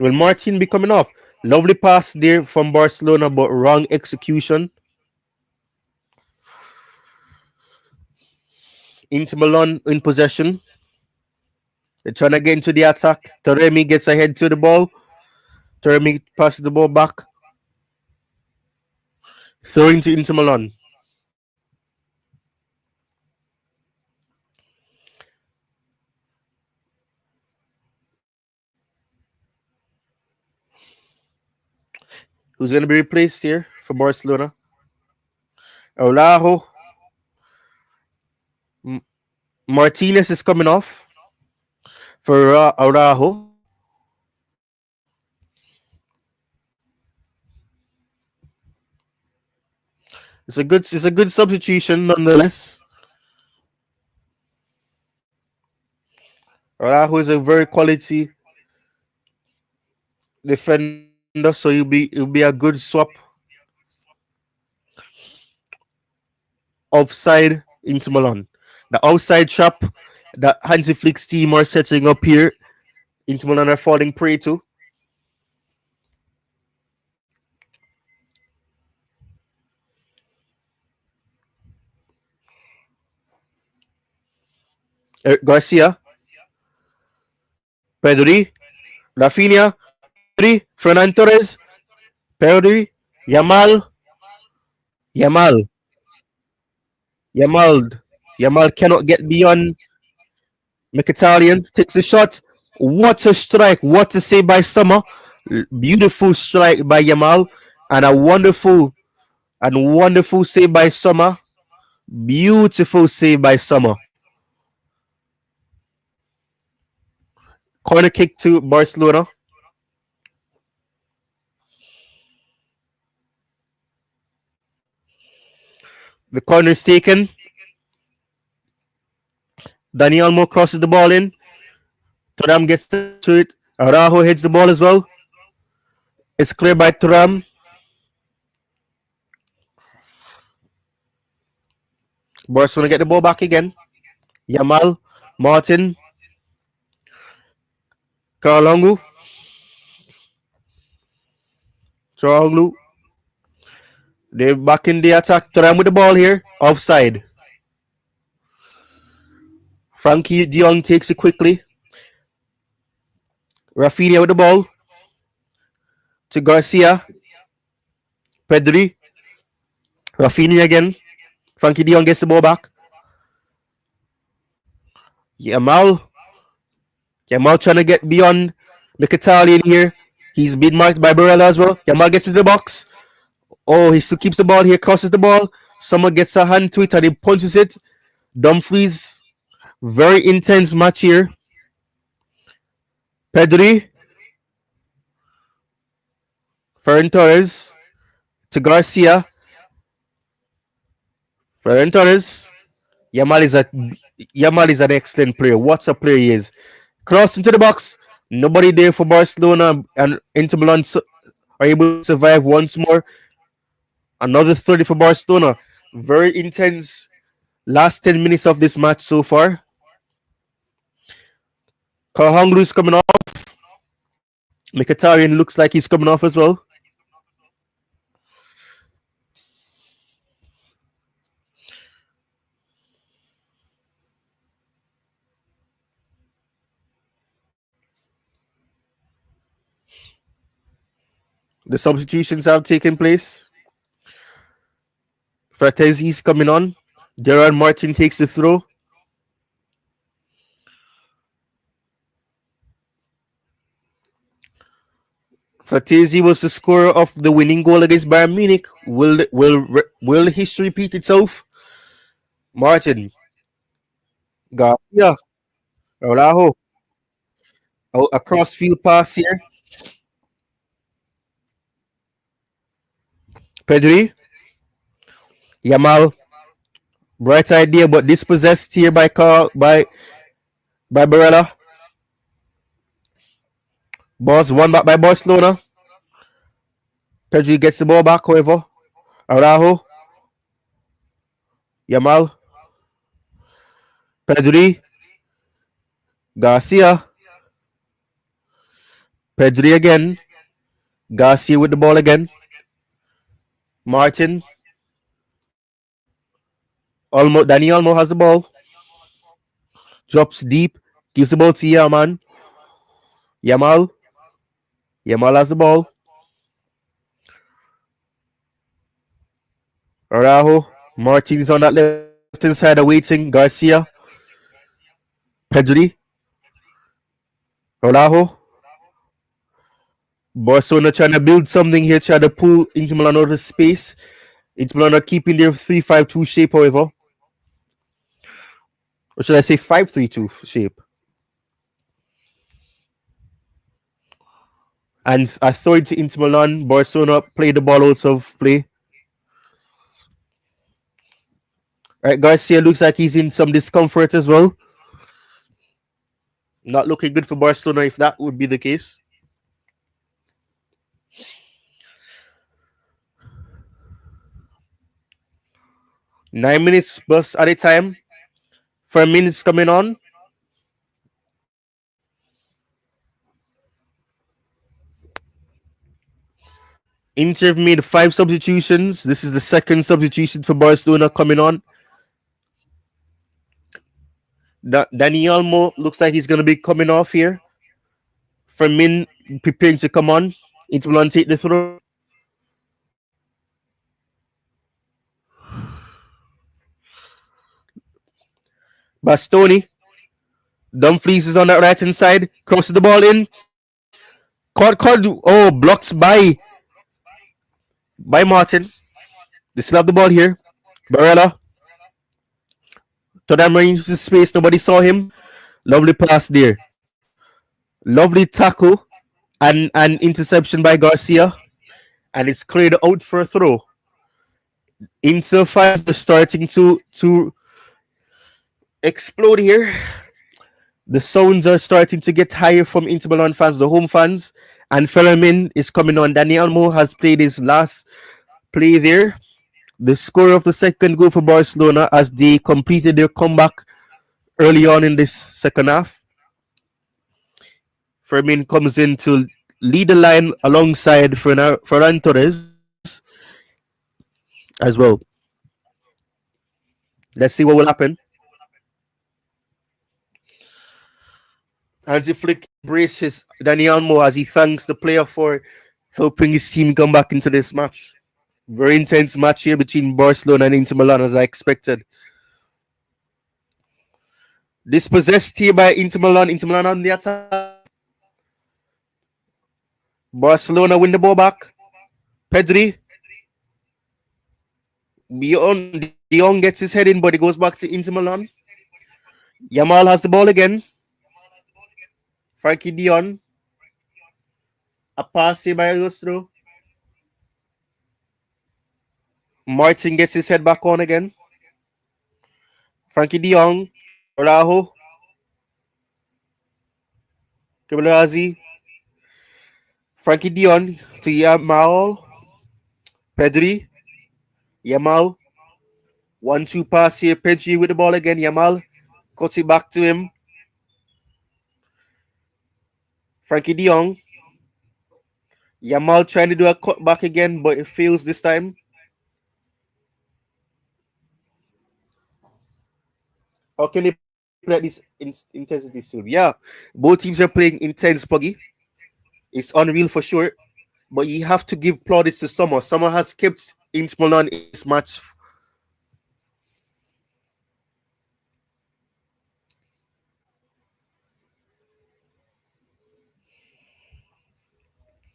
Will Martin be coming off? Lovely pass there from Barcelona, but wrong execution. Inter Milan in possession. They're trying to get into the attack. Taremi gets ahead to the ball. Taremi passes the ball back. Throwing to Inter Milan. Who's going to be replaced here for Barcelona? Araujo. Martinez is coming off for Araujo. It's a good substitution nonetheless. Araujo is a very quality defender, so it'll be a good swap. Offside into Milan. The outside trap that Hansi Flick's team are setting up here, Inter Milan are falling prey to. Garcia, Pedri, Rafinha, Pedri, Fernan Torres, Pedri, Yamal, Yamal, Yamal, Yamal cannot get beyond Mkhitaryan, takes the shot. What a strike, what a save by Summer. Beautiful strike by Yamal, and a wonderful save by Summer. Beautiful save by Summer. Corner kick to Barcelona. The corner is taken. Dani Olmo crosses the ball in. Thuram gets to it. Araujo hits the ball as well. It's cleared by Thuram. Barcelona get the ball back again. Yamal, Martin, Karlongu, Charoglu. They're back in the attack. Thuram with the ball here. Offside. Frankie de Jong takes it quickly. Rafinha with the ball. To Garcia. Pedri. Rafinha again. Frankie de Jong gets the ball back. Yamal. Yamal trying to get beyond Mkhitaryan here. He's been marked by Barella as well. Yamal gets to the box. Oh, he still keeps the ball here. Crosses the ball. Someone gets a hand to it and he punches it. Dumfries. Very intense match here. Pedri. Ferran Torres. To Garcia. Ferran Torres. Yamal is an excellent player. What a player he is. Cross into the box. Nobody there for Barcelona, and Inter Milan are able to survive once more. Another 30 for Barcelona. Very intense last 10 minutes of this match so far. Kahanglu is coming off. Mkhitaryan looks like he's coming off as well. The substitutions have taken place. Fratezi's coming on. Gerard Martin takes the throw. Fratesi was the scorer of the winning goal against Bayern Munich. Will history repeat itself? Martin, Garcia, Araujo, a crossfield pass here. Pedri, Yamal, bright idea, but dispossessed here by Barella. Ball's won back by Barcelona. Pedri gets the ball back, however. Araujo, Yamal, Pedri, Garcia, Pedri again. Garcia with the ball again. Martin. Dani Olmo has the ball. Drops deep. Gives the ball to Yaman. Yamal. Yamal has the ball. Araujo. Martin is on that left hand side awaiting Garcia. Pedri. Araujo. Barcelona trying to build something here, trying to pull Inter Milan out of space. Inter Milan are keeping their 3-5-2 shape, however. Or should I say 5-3-2 shape? And a third to Inter Milan. Barcelona play the ball out of play. Right, Garcia looks like he's in some discomfort as well. Not looking good for Barcelona if that would be the case. Nine minutes plus at a time. 4 minutes coming on. Inter made 5 substitutions. This is the second substitution for Barcelona coming on. Danny Almo looks like he's going to be coming off here. Fermin preparing to come on. Inter Milan take the throw. Bastoni. Dumfries is on that right hand side. Crosses the ball in. Caught. Oh, blocks by Martin. They still have the ball here. Barella. To that marine space. Nobody saw him. Lovely pass there. Lovely tackle and interception by Garcia. And it's cleared out for a throw. Inter fans are starting to explode here. The sounds are starting to get higher from Inter Milan fans, the home fans. And Fermin is coming on. Dani Olmo has played his last play there. The score of the second goal for Barcelona as they completed their comeback early on in this second half. Fermin comes in to lead the line alongside Ferran Torres as well. Let's see what will happen. Hansi Flick embraces Dani Olmo as he thanks the player for helping his team come back into this match. Very intense match here between Barcelona and Inter Milan, as I expected. Dispossessed here by Inter Milan. Inter Milan on the attack. Barcelona win the ball back. Pedri. De Jong gets his head in, but it goes back to Inter Milan. Yamal has the ball again. Frankie de Jong. A pass here by Agostro. Martin gets his head back on again. Frankie de Jong. Araujo. Kibelazi. Frankie de Jong to Yamal. Pedri. Yamal. 1-2 pass here. Pedri with the ball again. Yamal cuts it back to him. Frankie de Jong. Yamal trying to do a cut back again, but it fails this time. How can they play at this intensity still? Yeah, both teams are playing intense, Puggy. It's unreal for sure. But you have to give plaudits to Summer. Summer has kept Inter Milan in this match.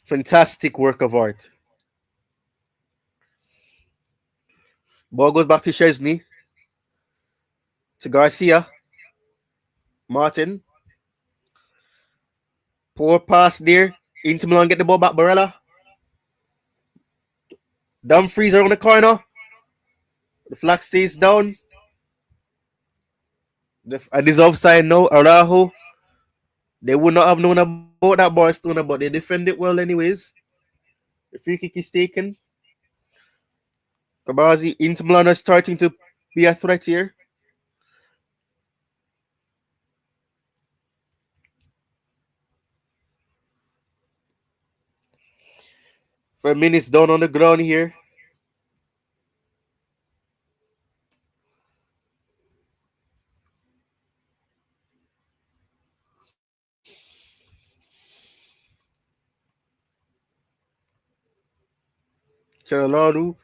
Fantastic work of art. Ball goes back to Chesney. To Garcia. Martin. Poor pass there. Inter Milan get the ball back. Barella. Dumfries around the corner. The flag stays down. And this offside now. Araujo. They would not have known about that Barcelona, but they defend it well anyways. The free kick is taken. Kabazi, Inter Milan are starting to be a threat here. For minutes down on the ground here. Chaladu.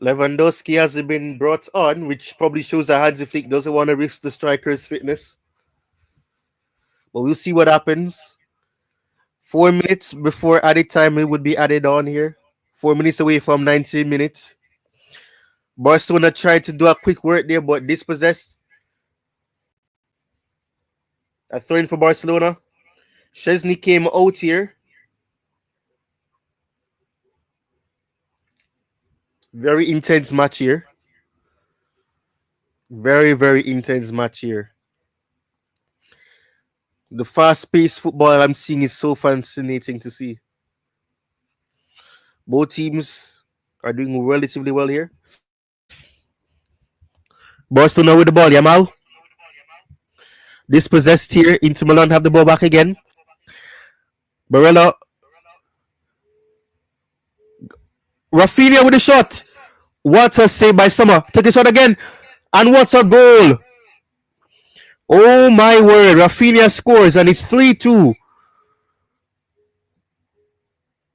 Lewandowski hasn't been brought on, which probably shows that Hansi Flick doesn't want to risk the striker's fitness. But we'll see what happens. 4 minutes before added time, it would be added on here. 4 minutes away from 19 minutes. Barcelona tried to do a quick work there, but dispossessed. A throw in for Barcelona. Chesney came out here. Very intense match here. Very, very intense match here. The fast-paced football I'm seeing is so fascinating to see. Both teams are doing relatively well here. Barcelona with the ball, Yamal. Dispossessed here. Inter Milan have the ball back again. Barella. Rafinha with a shot. What a save by Sommer. Take a shot again. And what a goal. Oh my word. Rafinha scores and it's 3-2.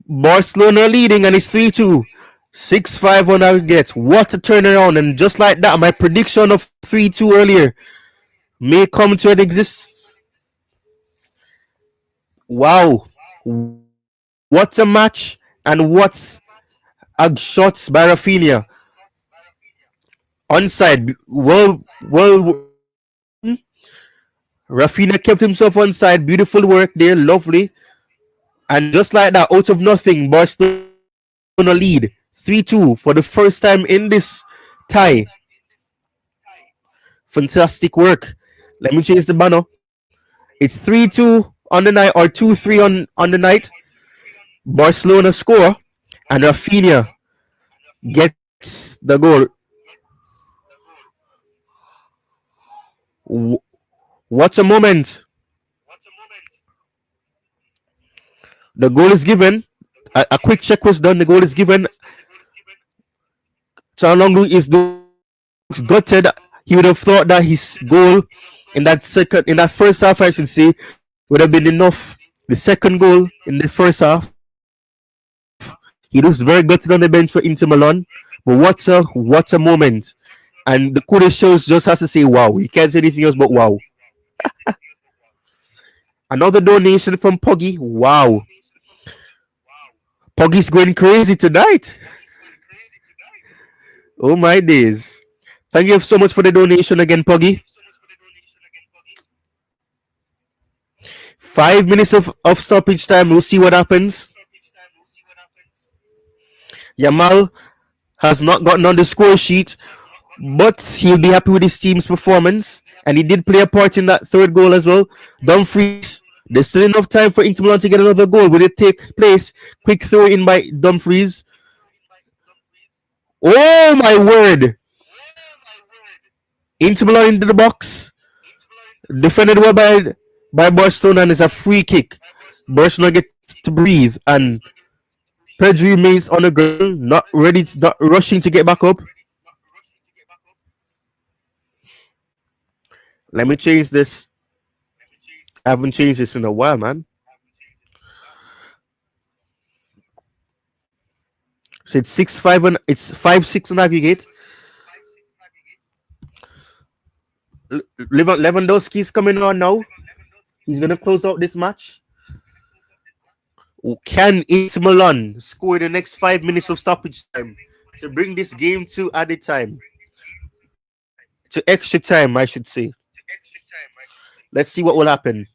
Barcelona leading and it's 3-2. 6-5 on aggregate. What a turnaround. And just like that, my prediction of 3-2 earlier may come to an existence. Wow. What a match and what a shots by Rafinha. Onside. Well. Rafinha kept himself onside. Beautiful work there. Lovely. And just like that, out of nothing, Barcelona lead 3-2 for the first time in this tie. Fantastic work. Let me change the banner. It's 3-2 on the night or 2-3 on the night. Barcelona score and Rafinha gets the goal. What a moment. The goal is given. A quick check was done. The goal is given. Chalong is gutted. He would have thought that his goal in that first half, I should say, would have been enough. The second goal in the first half. He looks very gutted on the bench for Inter Milan. But what a moment. And the Kudos shows just has to say wow. He can't say anything else but wow. Another donation from Poggy. Wow. Poggy's going crazy tonight. Oh my days. Thank you so much for the donation again, Poggy. 5 minutes of stoppage time. We'll see what happens. Yamal has not gotten on the score sheet, but he'll be happy with his team's performance. And he did play a part in that third goal as well. Dumfries. There's still enough time for Inter Milan to get another goal. Will it take place? Quick throw in by Dumfries. Oh my word! Inter Milan into the box. Defended well by Barcelona, and it's a free kick. Barcelona gets to breathe, and Pedri remains on the ground, not rushing to get back up. Let me change this. I haven't changed this in a while, man. So it's 6-5 on it's 5-6 on aggregate. Lewandowski is coming on now. He's gonna close out this match. Can Inter Milan score the next 5 minutes of stoppage time to bring this game to added time? To extra time, I should say. Let's see what will happen.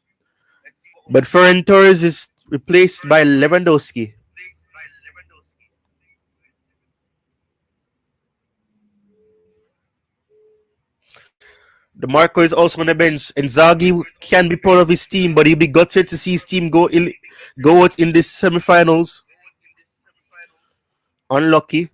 But Ferran Torres is replaced by Lewandowski. The Marco is also on the bench. Inzaghi can be proud of his team, but he'll be gutted to see his team go out in this semi-finals. Unlucky.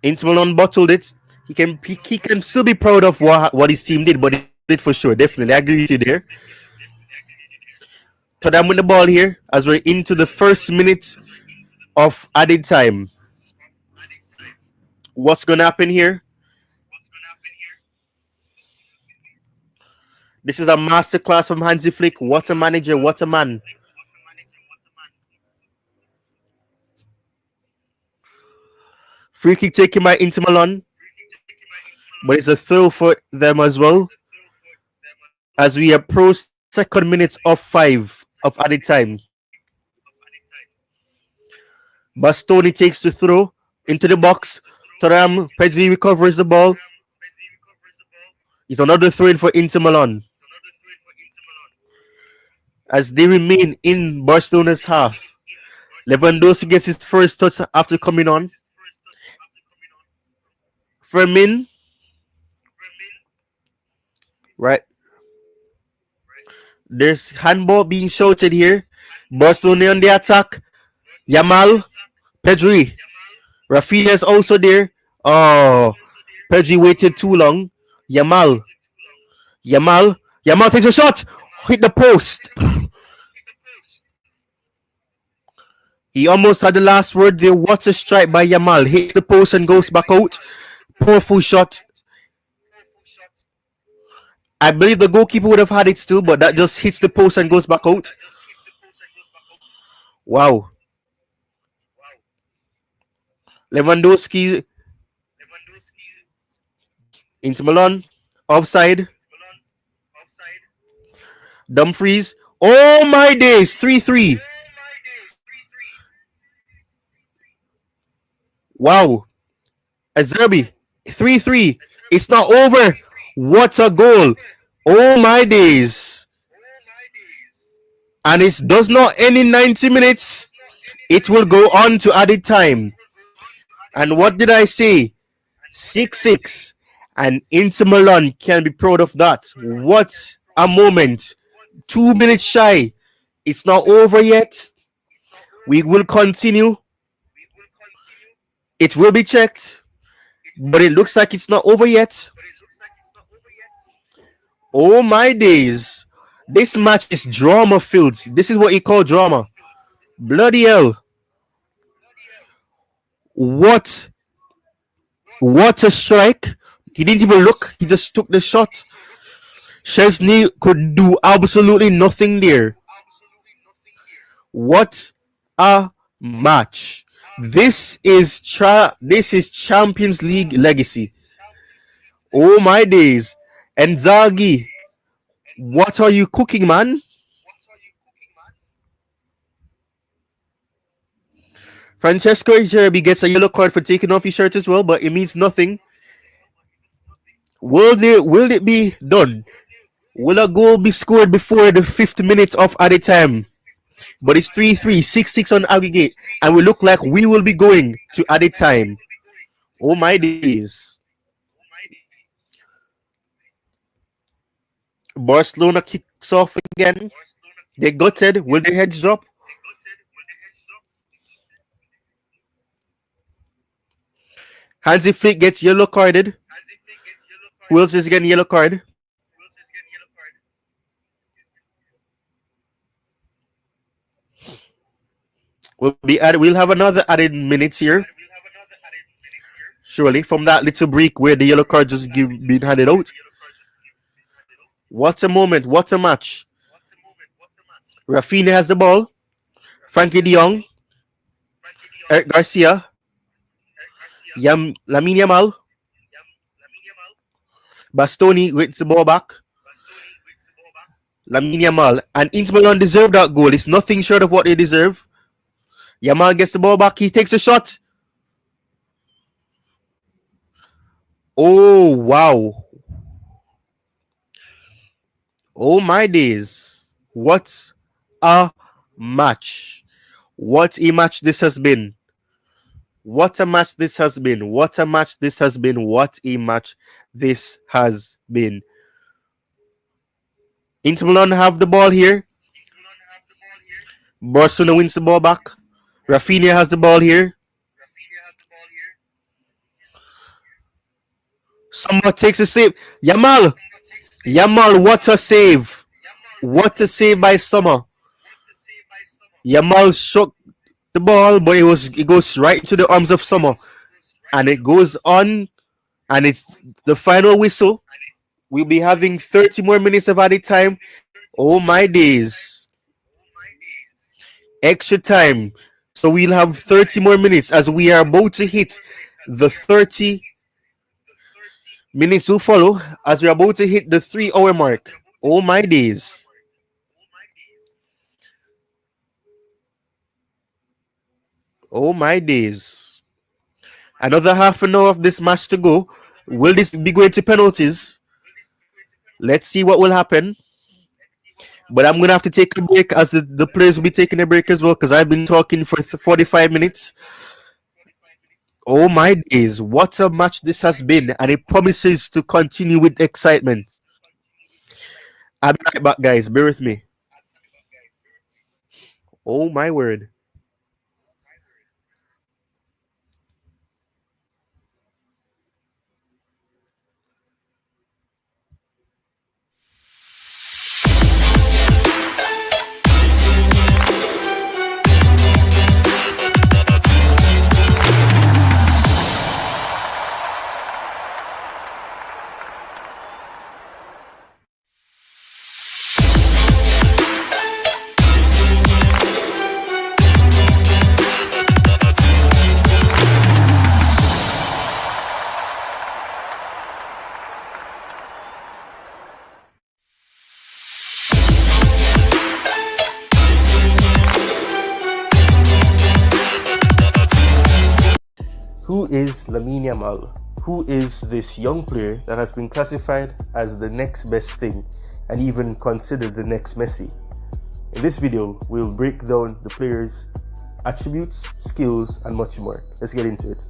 Inter Milan bottled it. He can still be proud of what his team did, but he did for sure. Definitely, I agree with you there. Tottenham with the ball here as we're into the first minute of added time. What's going to happen here? This is a masterclass from Hansi Flick. What a manager, what a man. Free kick taken by Inter Milan. But it's a throw for them as well. As we approach second minute of 5 of added time. Bastoni takes the throw into the box. Thuram, Pedri recovers the ball. It's another throw in for Inter Milan. As they remain in Barcelona's half. Lewandowski gets his first touch after coming on. Fermin. Right. There's handball being shouted here. Barcelona on the attack. Yamal. Pedri. Rafinha is also there. Oh, Pedri waited too long. Yamal takes a shot. Hit the post. He almost had the last word there. What a strike by Yamal. Hits the post and goes back out. Powerful shot. I believe the goalkeeper would have had it still, but that just hits the post and goes back out. Wow. Lewandowski. Inter Milan. Offside. Dumfries. Oh my days. 3-3. Wow. Azerbi. 3-3. It's not over. What a goal. Oh my days. And it does not end in 90 minutes. It will go on to added time. And what did I say? 6-6. And Inter Milan can be proud of that. What a moment. 2 minutes shy. It's not over yet. We will continue. It will be checked. But it looks like it's not over yet. Oh my days. This match is drama filled. This is what you call drama. Bloody hell. What a strike. He didn't even look. He just took the shot. Chesney could do absolutely nothing there. What a match. This is Champions League legacy. Oh my days. Inzaghi, what are you cooking, man? Francesco Cherby gets a yellow card for taking off his shirt as well, but it means nothing. Will it be done? Will a goal be scored before the 5th minute of added time? But it's 3-3, 6-6 on aggregate, and we look like we will be going to added time. Oh my days. Barcelona kicks off again. They gutted. Will their heads drop? Hansi Flick gets yellow carded. Who else is getting yellow card? We'll have another added minutes here. Surely from that little break where the yellow card just being handed out. What a moment. What a match. Rafinha has the ball. Frankie de Jong. Eric Garcia. Lamine Yamal. Bastoni with the ball back. Lamine Yamal. And Inter Milan deserve that goal. It's nothing short of what they deserve. Yamal gets the ball back. He takes a shot. Oh, wow. Oh, my days. What a match. What a match this has been. What a match this has been. What a match this has been. What a match this has been. Inter Milan have the ball here. Barcelona wins the ball back. Rafinha has the ball here. Someone takes a save. Yamal, what a save. What a save by Sommer. Yamal shook the ball, but it goes right into the arms of Sommer. and it goes on, and it's the final whistle. We'll be having 30 more minutes of added time. Oh my days. Extra time. So we'll have 30 more minutes as we are about to hit the 30 minutes will follow as we're about to hit the 3 hour mark. Oh my days. Oh my days. Another half an hour of this match to go. Will this be going to penalties? Let's see what will happen. But I'm going to have to take a break as the players will be taking a break as well because I've been talking for 45 minutes. Oh my days, what a match this has been, and it promises to continue with excitement. I'll be right back, guys. Bear with me. Oh my word. Who is Lamine Yamal? Who is this young player that has been classified as the next best thing and even considered the next Messi? In this video, we'll break down the player's attributes, skills, and much more. Let's get into it.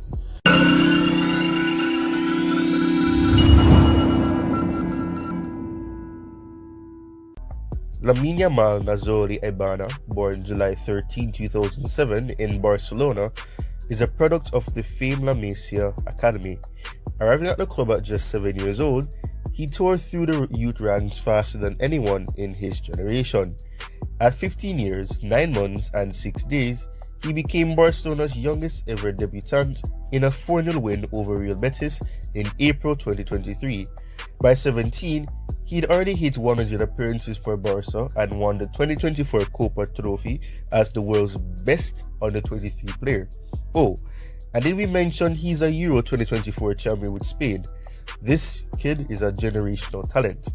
Lamine Yamal Nazori Ebana, born July 13, 2007 in Barcelona, is a product of the famed La Masia Academy. Arriving at the club at just 7 years old, he tore through the youth ranks faster than anyone in his generation. At 15 years, 9 months, and 6 days, he became Barcelona's youngest ever debutant in a 4-0 win over Real Betis in April 2023. By 17, he'd already hit 100 appearances for Barca and won the 2024 Copa Trophy as the world's best under-23 player. Oh, and did we mention he's a Euro 2024 champion with Spain? This kid is a generational talent.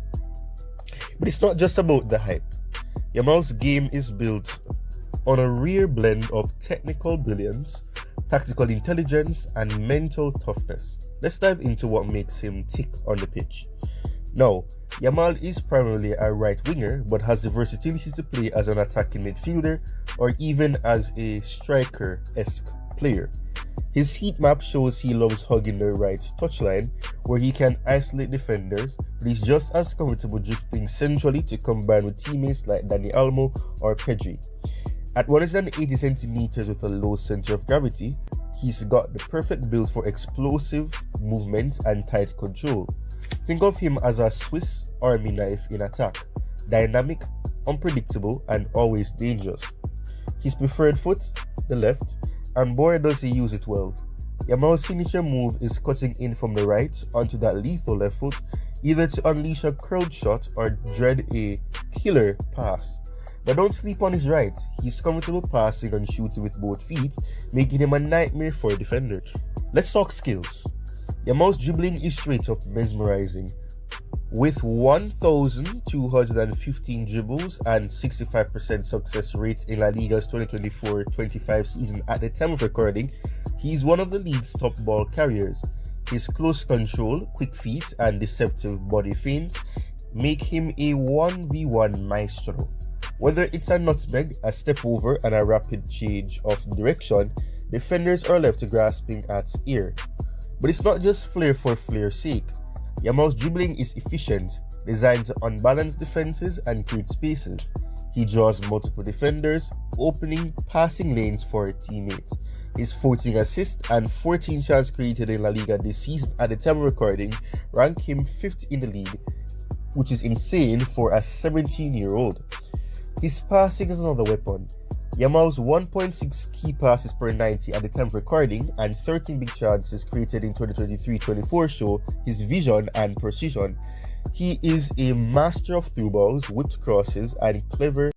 But it's not just about the hype. Yamal's game is built on a rare blend of technical brilliance, tactical intelligence, and mental toughness. Let's dive into what makes him tick on the pitch. Now, Yamal is primarily a right winger, but has the versatility to play as an attacking midfielder or even as a striker-esque player. His heat map shows he loves hugging the right touchline, where he can isolate defenders, but he's just as comfortable drifting centrally to combine with teammates like Dani Olmo or Pedri. At 180 centimeters with a low center of gravity, he's got the perfect build for explosive movements and tight control. Think of him as a Swiss army knife in attack, dynamic, unpredictable, and always dangerous. His preferred foot, the left, and boy does he use it well. Yamal's signature move is cutting in from the right onto that lethal left foot, either to unleash a crowd shot or dread a killer pass. But don't sleep on his right. He's comfortable passing and shooting with both feet, making him a nightmare for a defender. Let's talk skills. Yamal's dribbling is straight up mesmerizing. With 1,215 dribbles and 65% success rate in La Liga's 2024-25 season at the time of recording, he's one of the league's top ball carriers. His close control, quick feet, and deceptive body feints make him a 1v1 maestro. Whether it's a nutmeg, a step over, and a rapid change of direction, defenders are left grasping at ear. But it's not just flair for flair's sake. Yamal's dribbling is efficient, designed to unbalance defenses and create spaces. He draws multiple defenders, opening passing lanes for teammates. His 14 assists and 14 shots created in La Liga this season at the time of recording rank him 5th in the league, which is insane for a 17-year-old. His passing is another weapon. Yamal's 1.6 key passes per 90 at the time of recording and 13 big chances created in 2023-24 show his vision and precision. He is a master of through balls, whipped crosses, and clever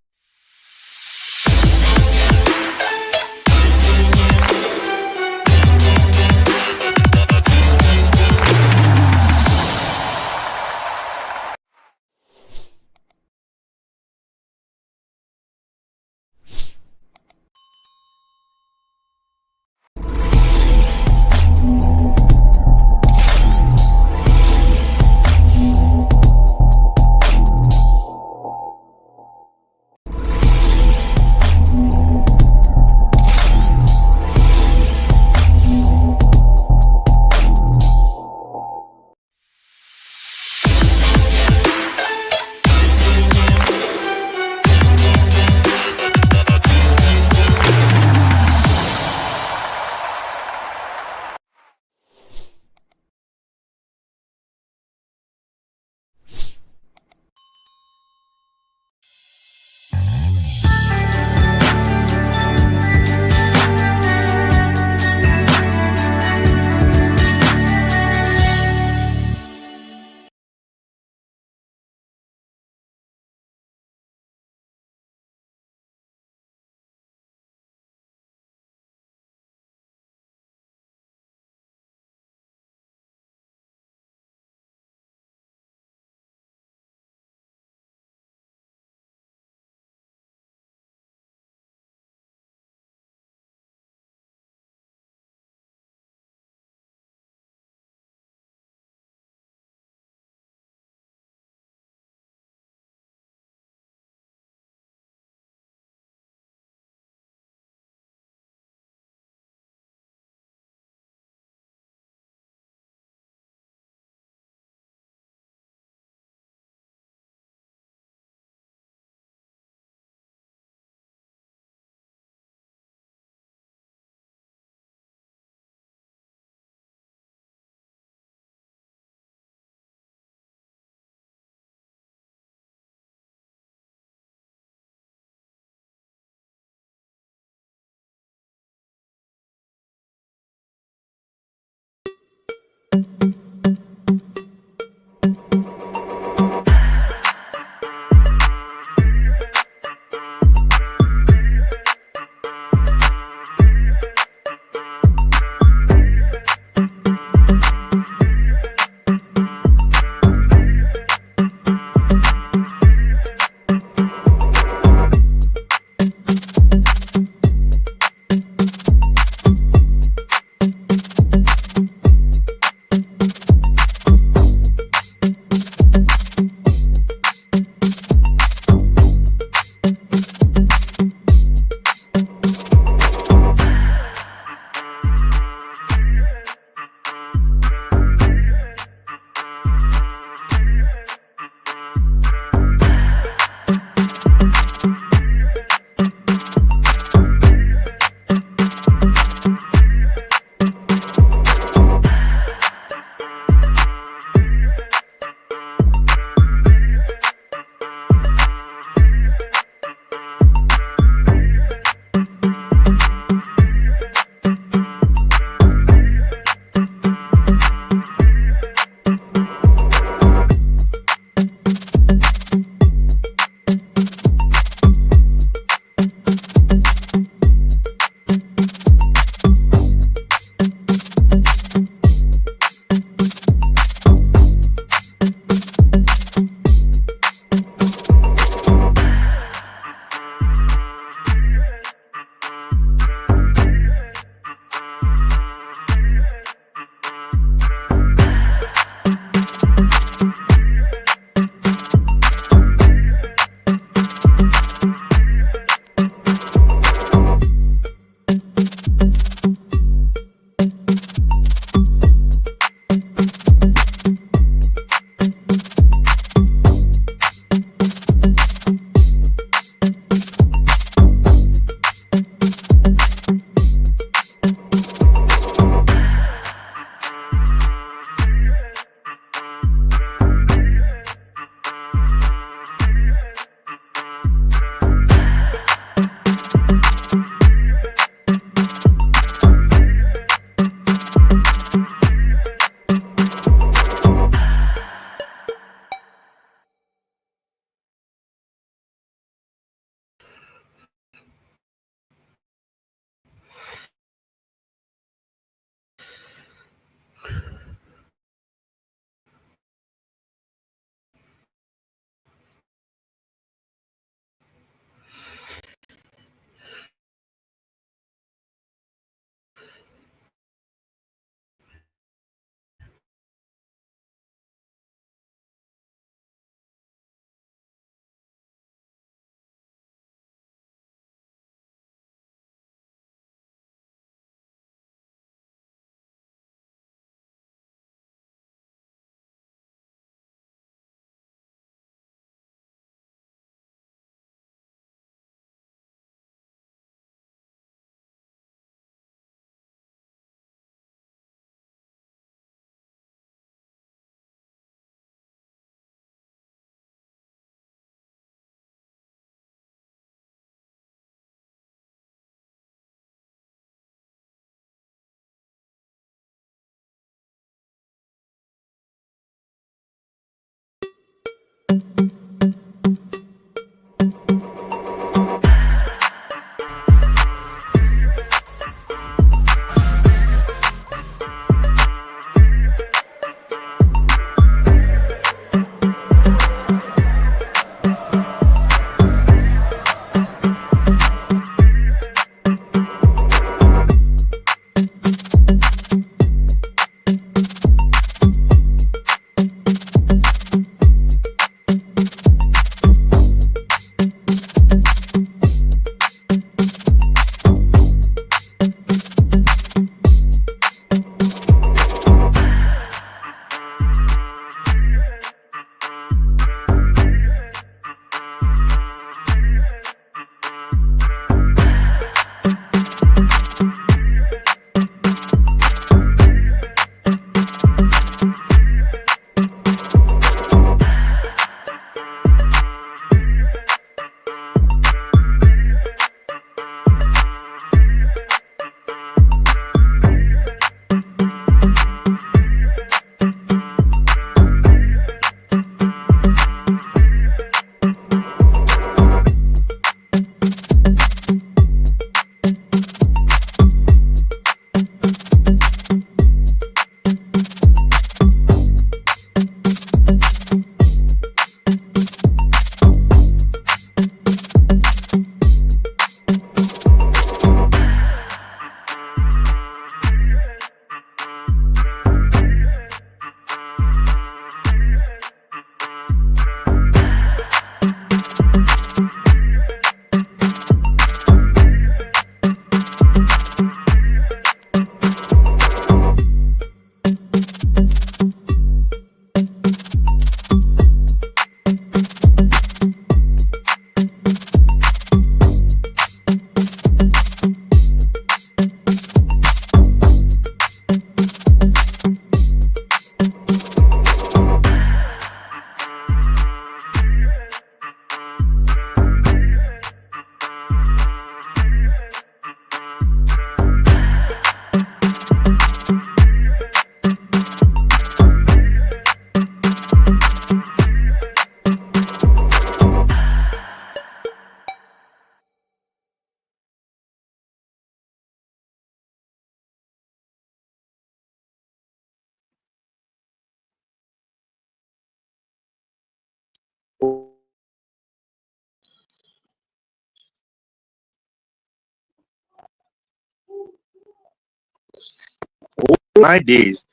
my days.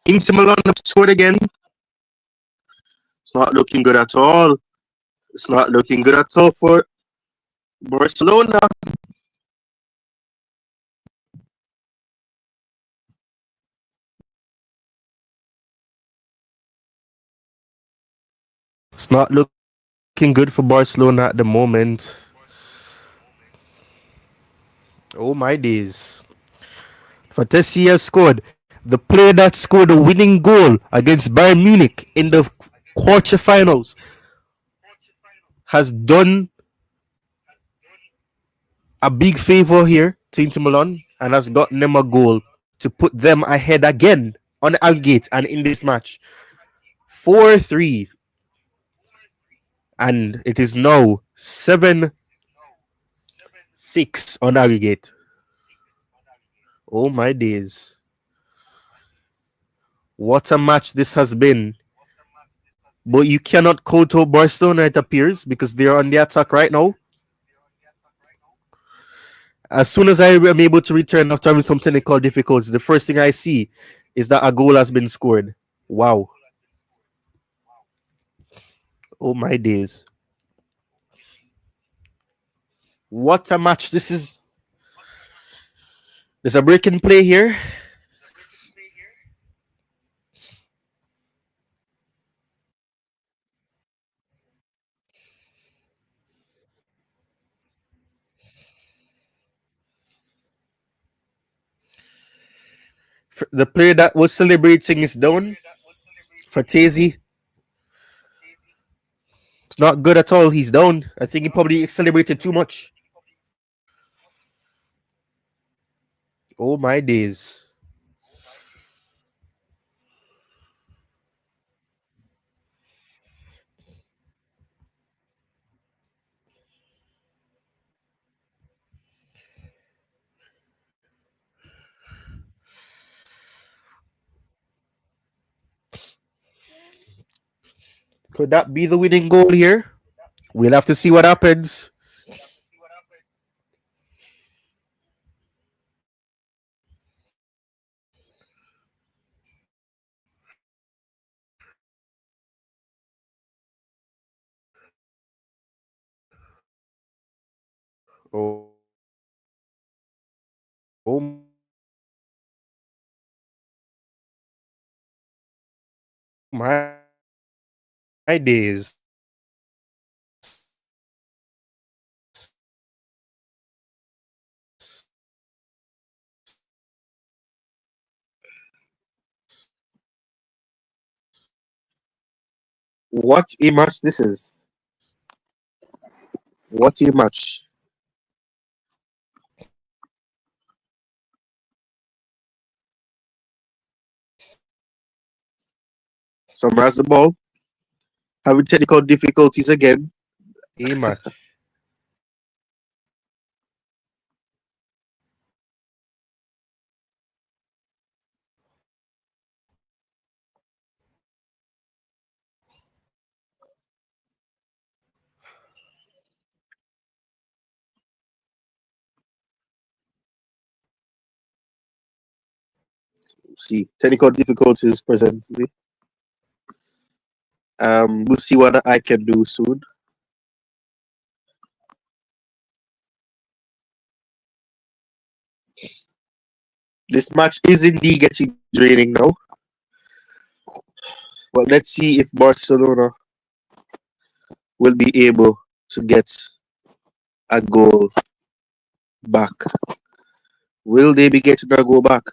Inter Milan have scored again. It's not looking good at all. It's not looking good at all for Barcelona. It's not looking good for Barcelona at the moment. Oh my days. Fatesi has scored. The player that scored the winning goal against Bayern Munich in the quarterfinals has done a big favor here to Inter Milan and has gotten them a goal to put them ahead again on the aggregate and in this match. 4-3. And it is now 7-6 on aggregate. Oh my days. What a match this has been. But you cannot count out Barcelona, it appears, because they are on the attack right now. As soon as I am able to return after having some technical difficulties, the first thing I see is that a goal has been scored. Wow. Oh my days. What a match this is. There's a break in play here. The player that was celebrating is down. Fatesi. It's not good at all. He's down. I think he probably celebrated too much. Oh my days. Could that be the winning goal here? We'll have to see what happens. Oh, oh my days. What a match this is. What a match. Some has the ball. Having technical difficulties again. A match. See, technical difficulties presently. We'll see what I can do soon. This match is indeed getting draining now. Well, let's see if Barcelona will be able to get a goal back. Will they be getting a goal back?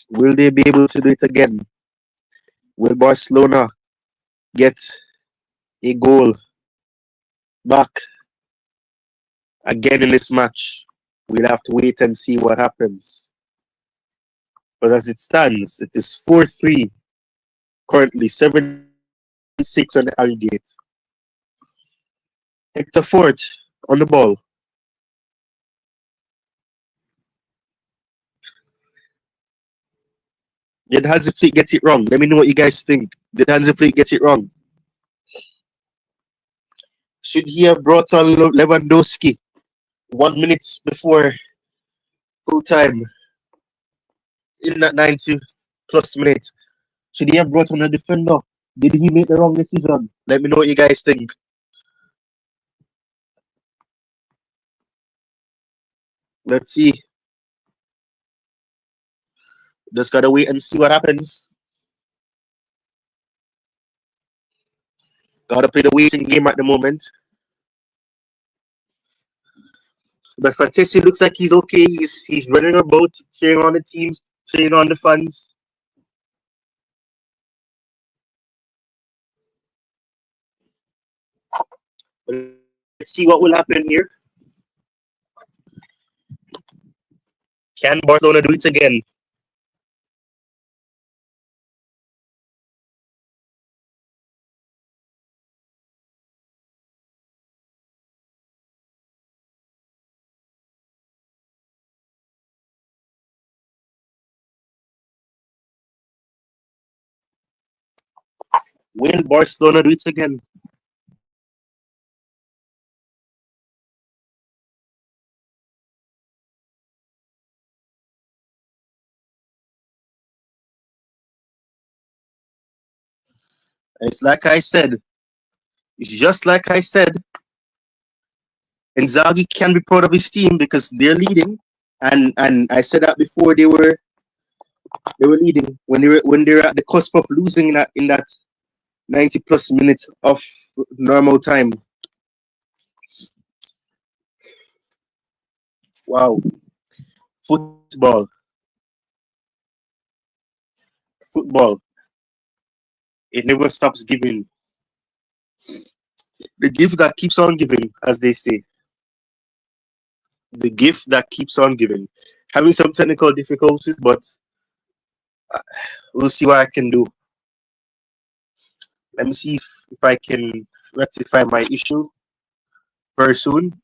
Will they be able to do it again? Will Barcelona get a goal back again in this match? We'll have to wait and see what happens. But as it stands, it is 4-3. Currently 7-6 on the aggregate. Hector Fort on the ball. Did Hansi Flick get it wrong? Let me know what you guys think. Did Hansi Flick get it wrong? Should he have brought on Lewandowski 1 minute before full time? in that 90 plus minute. Should he have brought on a defender? Did he make the wrong decision? Let me know what you guys think. Let's see. Just gotta wait and see what happens. Gotta play the waiting game at the moment. But Fatesi looks like he's okay. He's running about, cheering on the teams, cheering on the fans. Let's see what will happen here. Can Barcelona do it again? Will Barcelona do it again? And it's like I said, it's just like I said, Inzaghi can be proud of his team because they're leading. And I said that before they were leading when they were at the cusp of losing in that 90 plus minutes of normal time. Wow. Football. Football. It never stops giving. The gift that keeps on giving, as they say. The gift that keeps on giving. Having some technical difficulties, but we'll see what I can do. Let me see if I can rectify my issue very soon.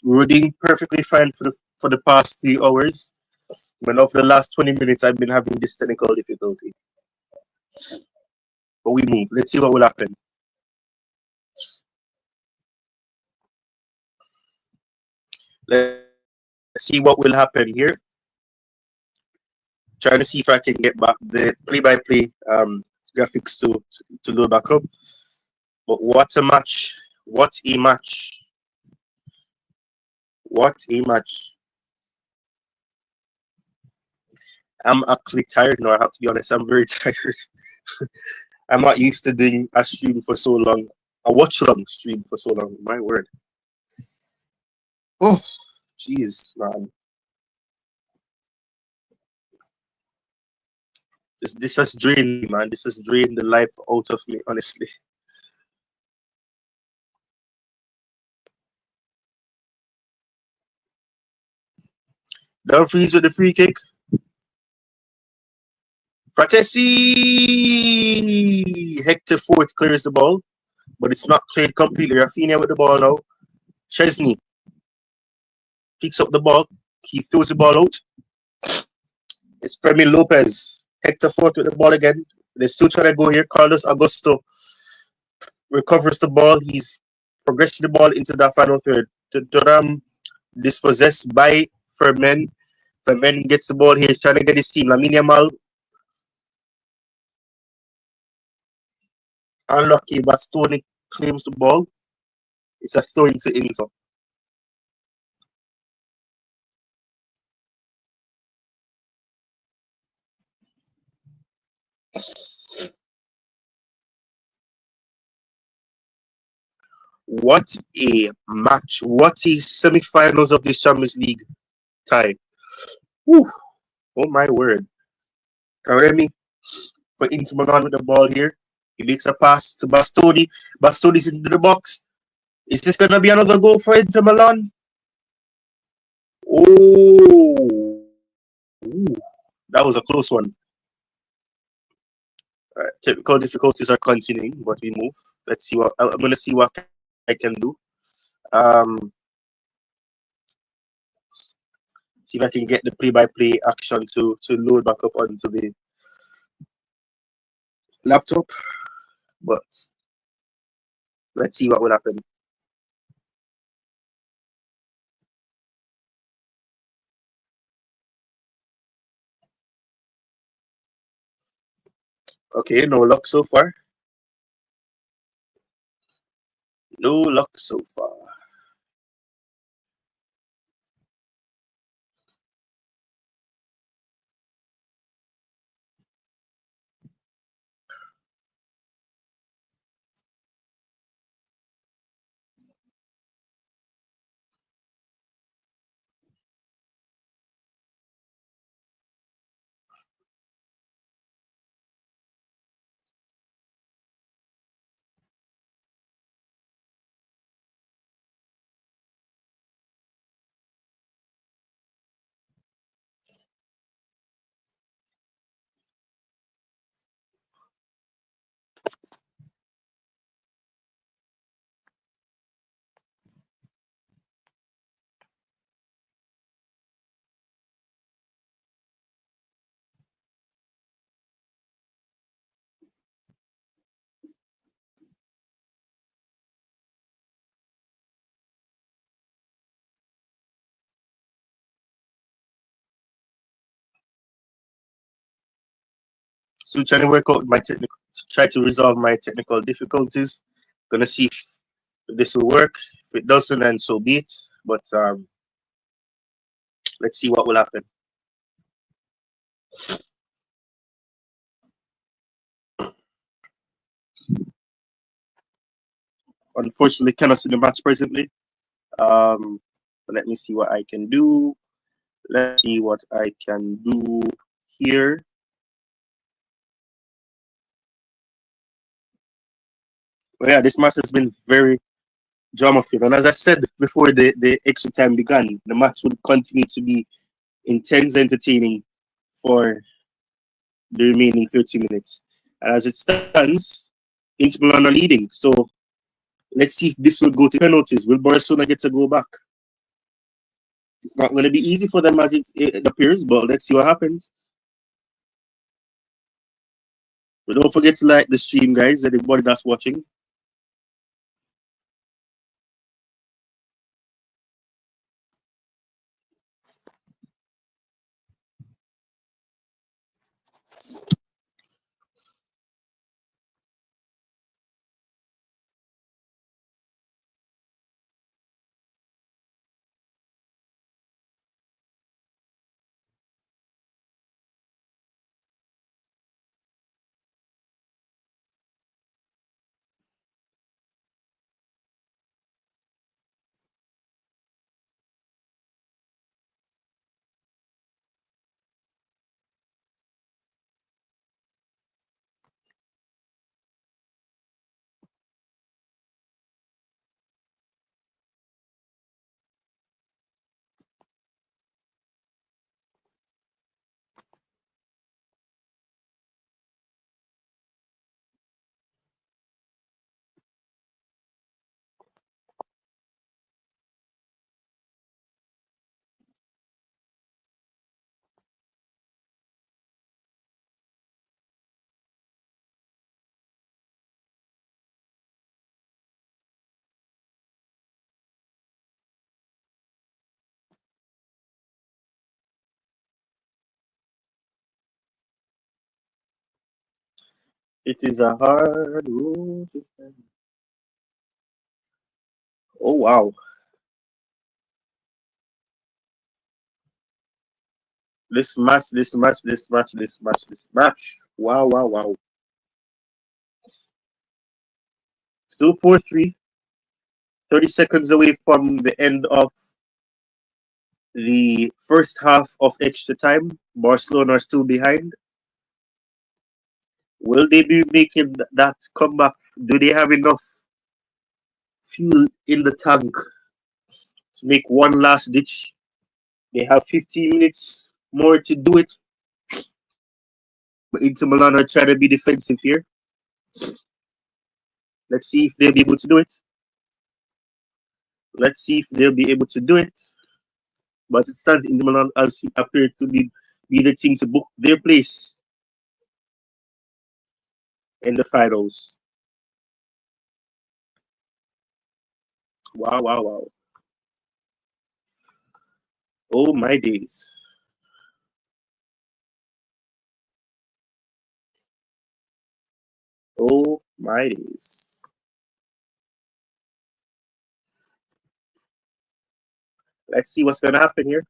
We're doing perfectly fine for the past 3 hours. But over the last 20 minutes, I've been having this technical difficulty. But we move. Let's see what will happen. Let's see what will happen here. Trying to see if I can get back the play-by-play graphics to load back up. But what a match. What a match. What a match. I'm actually tired now, I have to be honest. I'm very tired. I'm not used to doing a stream for so long. A watch-along stream for so long. My word. Oh, jeez, man. This has drained me, man. This has drained the life out of me, honestly. Dumfries with the free kick. Fratesi! Hector Fort clears the ball, but it's not cleared completely. Rafinha with the ball now. Chesney picks up the ball. He throws the ball out. It's Fermin Lopez. Hector Fort with the ball again. They're still trying to go here. Carlos Augusto recovers the ball. He's progressing the ball into the final third. Duram dispossessed by Fermin. Fermin gets the ball here. He's trying to get his team. Lamine Yamal. Unlucky. Bastoni claims the ball. It's a throw into Inter. What a match. What a semi-finals of this Champions League tie. Whew. Oh my word. Karemi for Inter Milan with the ball here. He makes a pass to Bastoni. Bastoni's into the box. Is this going to be another goal for Inter Milan? Oh. Ooh. That was a close one. Right. Technical difficulties are continuing, but we move. Let's see what I'm going to see what I can do. See if I can get the play-by-play action to load back up onto the laptop. But let's see what will happen. Okay, no luck so far. No luck so far. So trying to work out my technical, try to resolve my technical difficulties. Gonna see if this will work. If it doesn't, then so be it. But let's see what will happen. Unfortunately, cannot see the match presently. But let me see what I can do. Let's see what I can do here. Well, yeah, this match has been very drama filled. And as I said before the extra time began, the match would continue to be intense, entertaining for the remaining 30 minutes. And as it stands, Inter Milan are leading. So let's see if this will go to penalties. Will Barcelona get to go back? It's not going to be easy for them as it appears, but let's see what happens. But don't forget to like the stream, guys, everybody that's watching. It is a hard road to find. Oh, wow. This match, this match, this match, this match, this match. Wow, wow, wow. Still 4-3. 30 seconds away from the end of the first half of extra time. Barcelona are still behind. Will they be making that comeback? Do they have enough fuel in the tank to make one last ditch? They have 15 minutes more to do it. But Inter Milan are trying to be defensive here. Let's see if they'll be able to do it. Let's see if they'll be able to do it. But it stands Inter Milan as appear to be the team to book their place in the finals. Wow, wow, wow. Oh my days. Oh my days. Let's see what's going to happen here.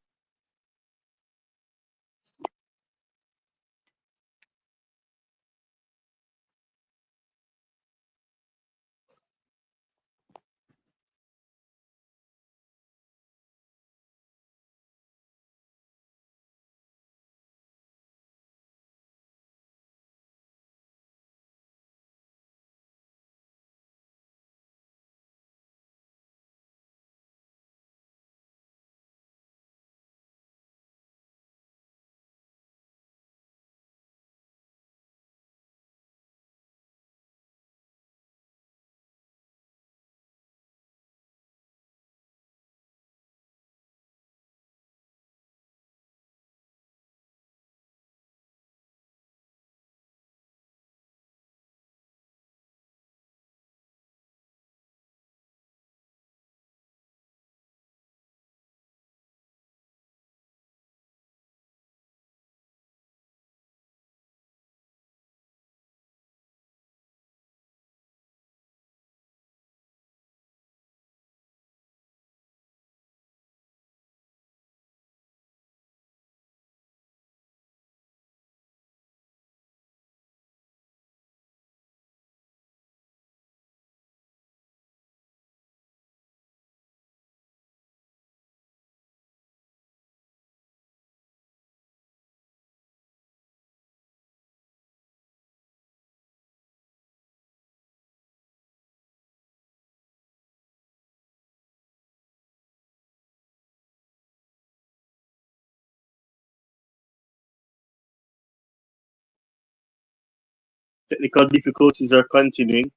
Technical difficulties are continuing.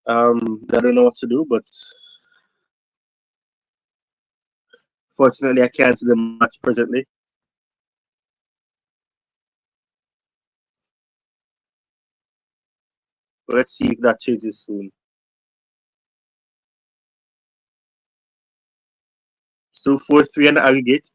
I don't know what to do, but fortunately, I can't see the match presently. But let's see if that changes soon. Still 4-3 on the aggregate.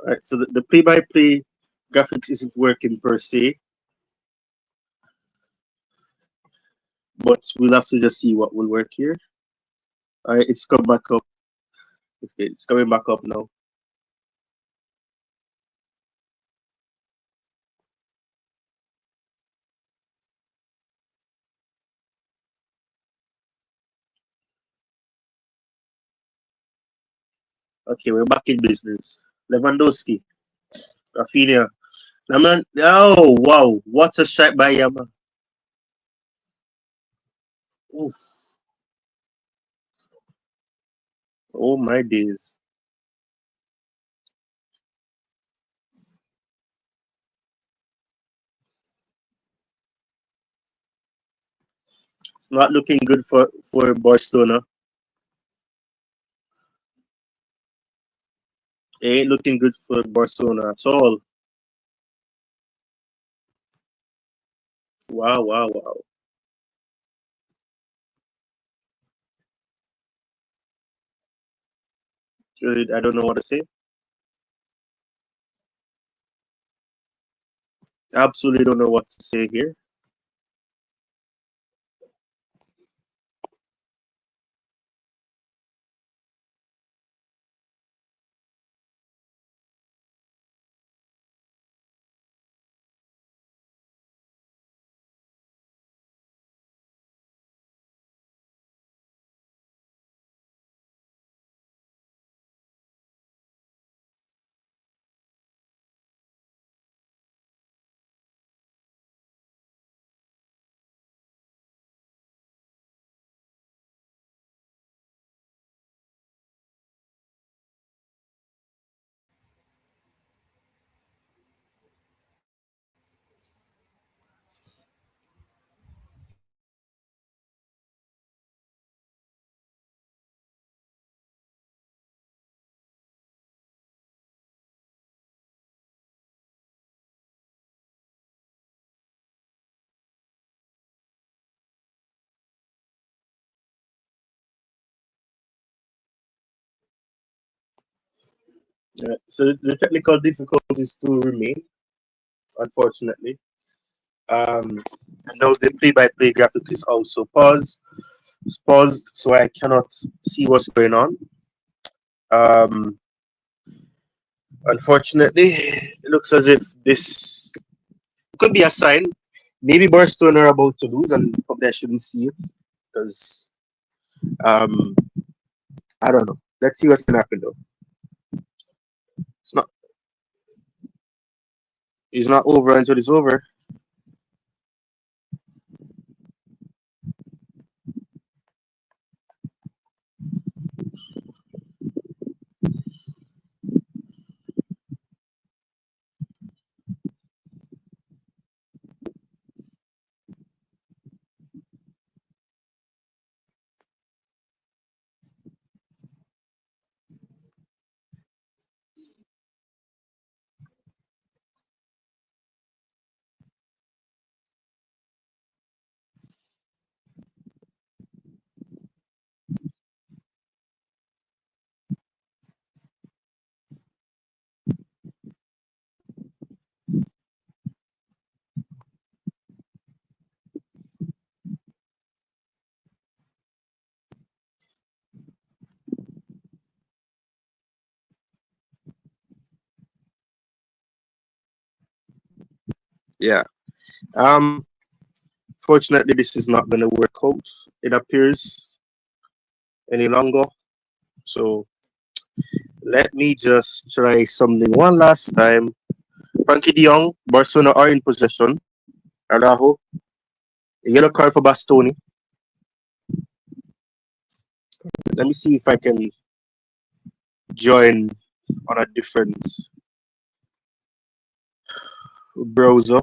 All right, so the play-by-play graphics isn't working per se, but we'll have to just see what will work here. All right, it's come back up. Okay, it's coming back up now. Okay, we're back in business. Lewandowski, Rafinha. Lamine. Oh wow! What a strike by Yamal. Oof. Oh my days! It's not looking good for Barcelona. It ain't looking good for Barcelona at all. Wow! Wow! Wow! Really, I don't know what to say. Absolutely don't know what to say here. So the technical difficulties still remain, unfortunately. I know the play-by-play graphic is also paused, so I cannot see what's going on. Um, Unfortunately, it looks as if this could be a sign. Maybe Barcelona are about to lose, and probably I shouldn't see it because um, I don't know. Let's see what's gonna happen though. It's not. It's not over until it's over. Yeah. Um. Fortunately, this is not gonna work out. It appears any longer. So let me just try something one last time. Frankie De Jong, Barcelona are in possession. Araujo, a yellow card for Bastoni. Let me see if I can join on a different browser.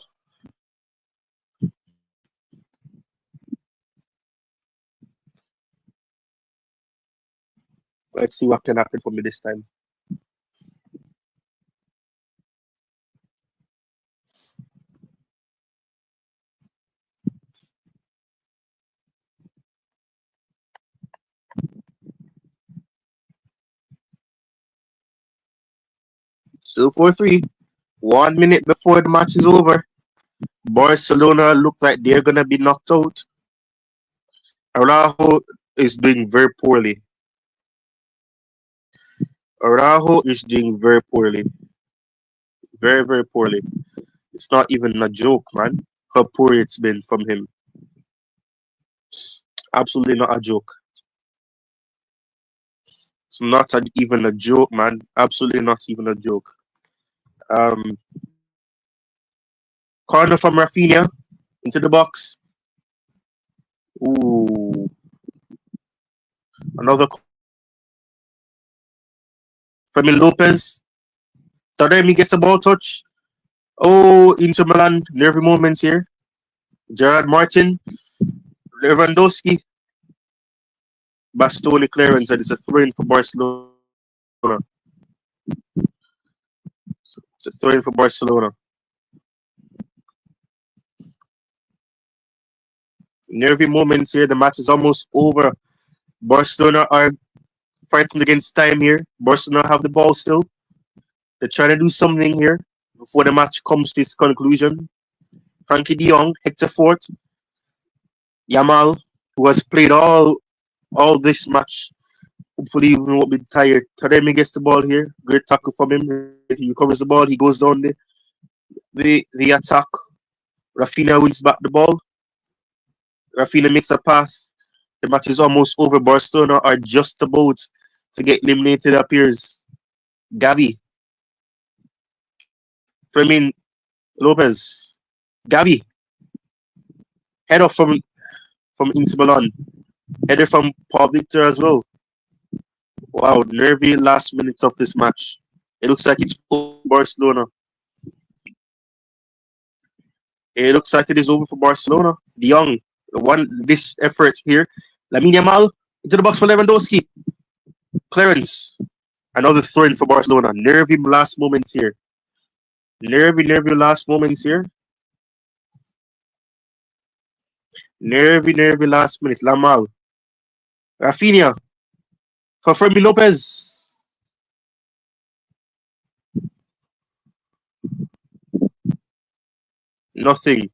Let's see what can happen for me this time. Still 4-3. 1 minute before the match is over. Barcelona look like they're gonna be knocked out. Araujo is doing very poorly. Araujo is doing very poorly. Very, very poorly. It's not even a joke, man. How poor it's been from him. Absolutely not a joke. It's not even a joke, man. Absolutely not even a joke. Um, Corner from Rafinha into the box. Ooh, another Fermin Lopez. Tyrone gets the ball touch. Oh, Inter Milan, nervy moments here. Gerard Martin, Lewandowski, Bastoni clearance, and it's a throw-in for Barcelona. It's a throw-in for Barcelona. Nervy moments here. The match is almost over. Barcelona are fighting against time here. Barcelona have the ball still. They're trying to do something here before the match comes to its conclusion. Frankie de Jong, Hector Fort, Yamal, who has played all this match. Hopefully, he won't be tired. Tyrone gets the ball here. Great tackle from him. He recovers the ball. He goes down the attack. Rafinha wins back the ball. Rafinha makes a pass. The match is almost over. Barcelona are just about to get eliminated, appears. Gavi. Fermin Lopez. Gavi. Head off from Inter Milan. Header from Paul Victor as well. Wow, nervy last minutes of this match. It looks like it's over for Barcelona. It looks like it is over for Barcelona. De Jong won this effort here. Lamine Yamal into the box for Lewandowski. Clearance. Another throw in for Barcelona. Nervy last moments here. Nervy last moments here. Nervy last minutes. Lamal. Rafinha for Fermi Lopez. Nothing.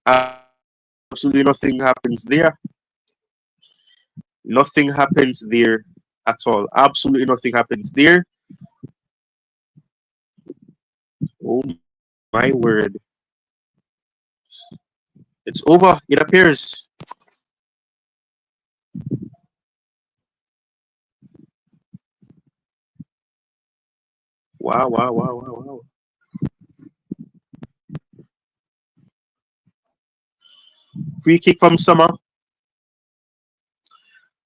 Absolutely nothing happens there. Nothing happens there at all. Absolutely nothing happens there. Oh my word. It's over, it appears. Wow. Free kick from Summer.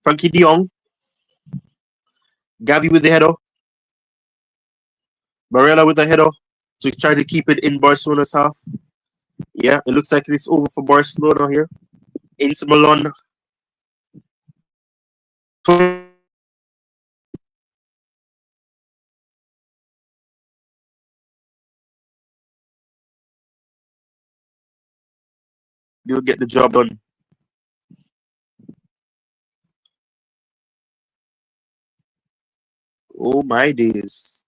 Frankie de Jong. Gavi with the header. Barella with the header to try to keep it in Barcelona's half. Yeah, it looks like it's over for Barcelona here. Inter Milan. They'll get the job done. Oh my days.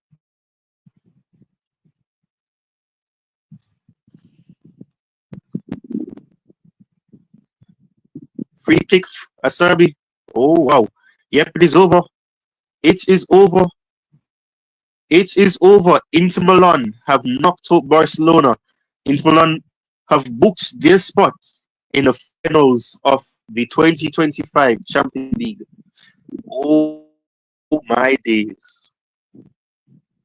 Free kick, Acerbi. Oh wow. Yep, it is over. It is over. It is over. Inter Milan have knocked out Barcelona. Inter Milan have booked their spots in the finals of the 2025 Champions League. Oh my days.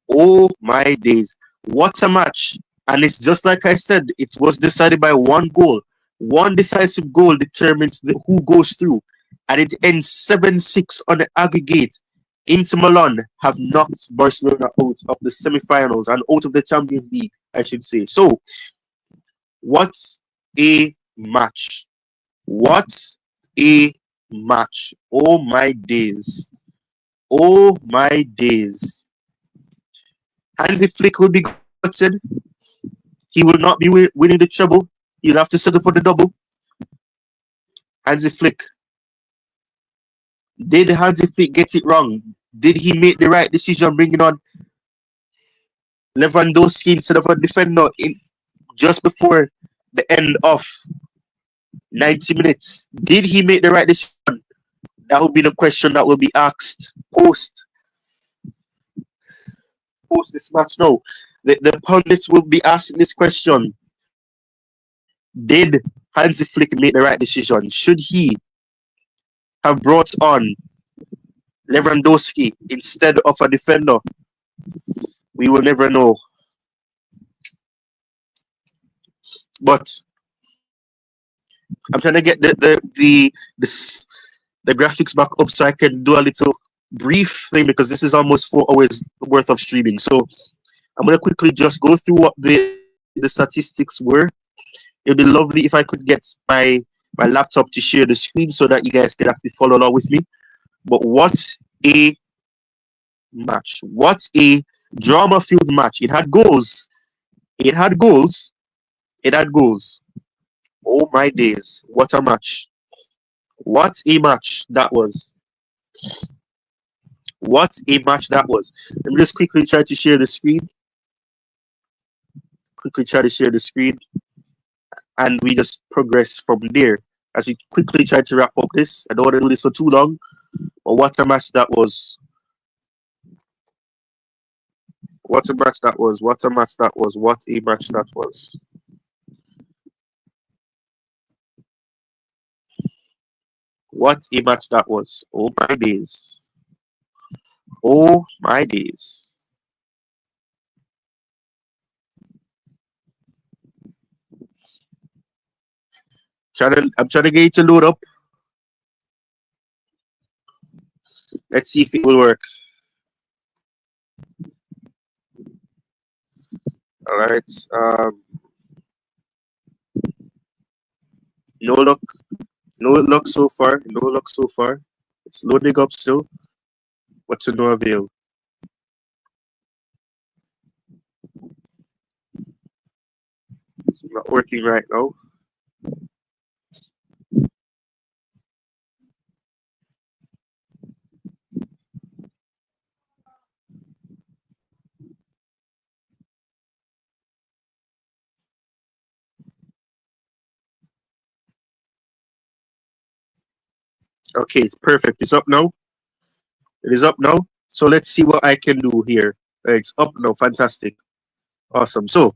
Oh my days. What a match. And it's just like I said, it was decided by one goal. One decisive goal determines who goes through. And it ends 7-6 on the aggregate. Inter Milan have knocked Barcelona out of the semi-finals and out of the Champions League, I should say. So, what a match. What a match. Oh my days. Oh my days. Hansi Flick will be gutted. He will not be winning the treble. He'll have to settle for the double. Hansi Flick. Did Hansi Flick get it wrong? Did he make the right decision bringing on Lewandowski instead of a defender just before the end of 90 minutes? Did he make the right decision? That will be the question that will be asked post this match. No, the pundits will be asking this question. Did Hansi Flick make the right decision? Should he have brought on Lewandowski instead of a defender. We will never know. But I'm trying to get the graphics back up so I can do a little brief thing because this is almost 4 hours worth of streaming. So I'm gonna quickly just go through what the statistics were. It'd be lovely if I could get my laptop to share the screen so that you guys can actually follow along with me. But what a match! What a drama-filled match! It had goals. It had goals. It had goals. Oh my days! What a match! What a match that was! What a match that was! Let me just quickly try to share the screen. Quickly try to share the screen, and we just progress from there. As we quickly try to wrap up this, I don't want to do this for too long. But what a match that was! What a match that was! What a match that was! What a match that was! What a match that was! Oh my days! Oh my days! I'm trying to get it to load up. Let's see if it will work. All right. No luck. No luck so far. No luck so far. It's loading up still, but to no avail. It's not working right now. Okay, it's perfect. It's up now. It is up now. So let's see what I can do here. It's up now. Fantastic. Awesome. So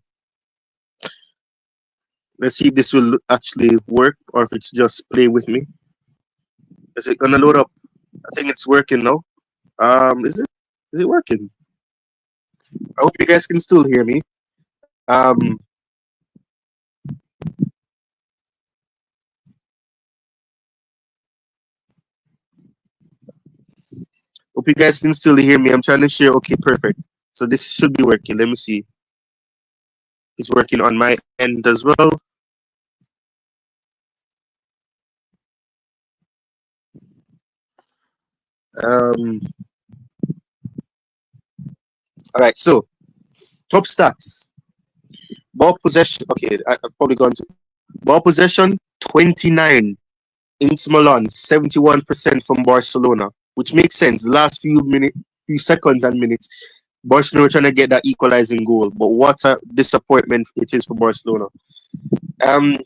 let's see if this will actually work or if it's just play with me. Is it gonna load up? I think it's working now. Is it? Is it working? I hope you guys can still hear me. Um, hope you guys can still hear me. I'm trying to share. Okay, perfect. So this should be working. Let me see. It's working on my end as well. Um, all right. So top stats. Ball possession. Okay, I've probably gone to ball possession 29. Inter Milan 71% from Barcelona, which makes sense. The last few seconds and minutes, Barcelona were trying to get that equalizing goal, but what a disappointment it is for Barcelona. Um,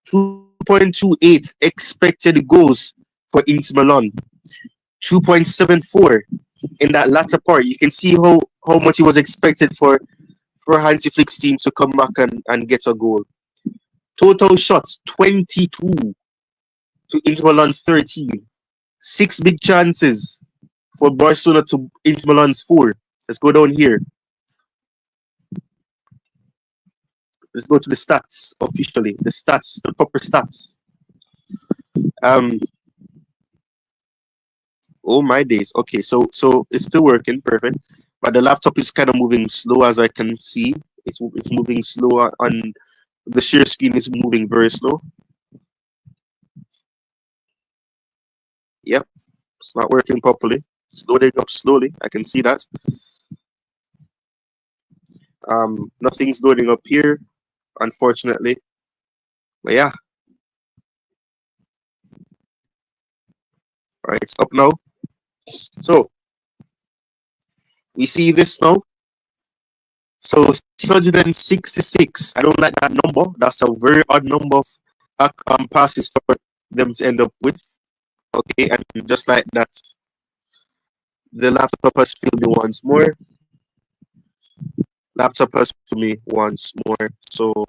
2.28 expected goals for Inter Milan, 2.74 in that latter part. You can see how much it was expected for Hansi Flick's team to come back and get a goal. Total shots 22 to Inter Milan's 13. 6 big chances for Barcelona to Inter Milan's 4. Let's go down here. Let's go to the stats officially. The stats, the proper stats. Um. Oh my days. Okay, so it's still working, perfect. But the laptop is kind of moving slow, as I can see. It's moving slow on the share screen is moving very slow. Yep, it's not working properly. It's loading up slowly. I can see that. Nothing's loading up here, unfortunately. But yeah. All right, it's up now. So we see this now. So 666. I don't like that number. That's a very odd number of passes for them to end up with. Okay, and just like that, the laptop has failed me once more. Laptop has failed me once more. So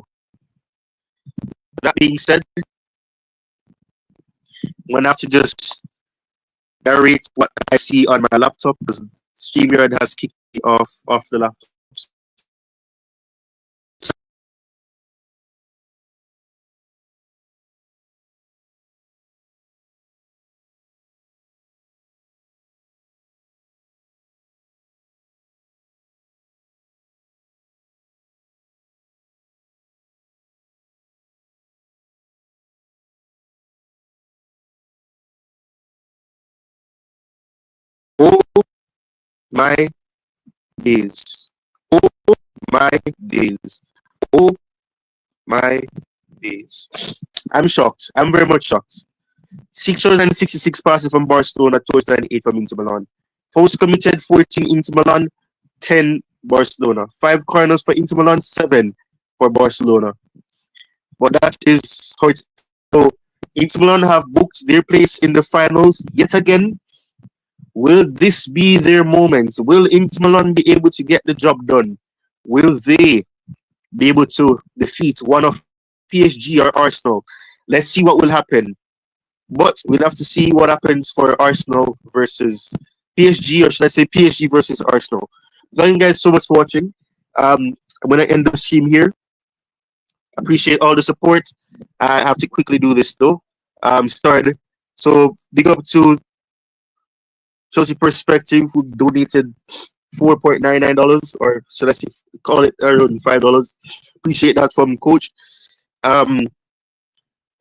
that being said, I'm gonna have to just narrate what I see on my laptop because StreamYard has kicked me off the laptop. Oh my days. Oh my days. Oh my days. I'm shocked. I'm very much shocked. 666 passes from Barcelona, 298 from Inter Milan. Fouls committed 14 Inter Milan, 10 Barcelona. 5 corners for Inter Milan, 7 for Barcelona. But that is how it's. So Inter Milan have booked their place in the finals yet again. Will this be their moment? Will Inter Milan be able to get the job done? Will they be able to defeat one of PSG or Arsenal? Let's see what will happen. But we'll have to see what happens for Arsenal versus PSG, or should I say PSG versus Arsenal. Thank you guys so much for watching. I'm going to end the stream here. Appreciate all the support. I have to quickly do this though. Started. So big up to Chelsea Perspective who donated $4.99, or should I say call it around $5. Appreciate that from Coach. Who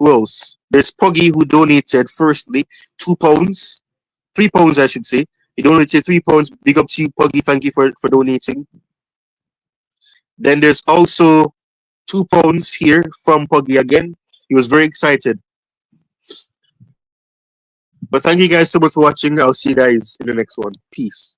else? There's Poggy who donated firstly £2, £3 I should say. He donated £3. Big up to you, Poggy. Thank you for donating. Then there's also £2 here from Poggy again. He was very excited. But thank you guys so much for watching. I'll see you guys in the next one. Peace.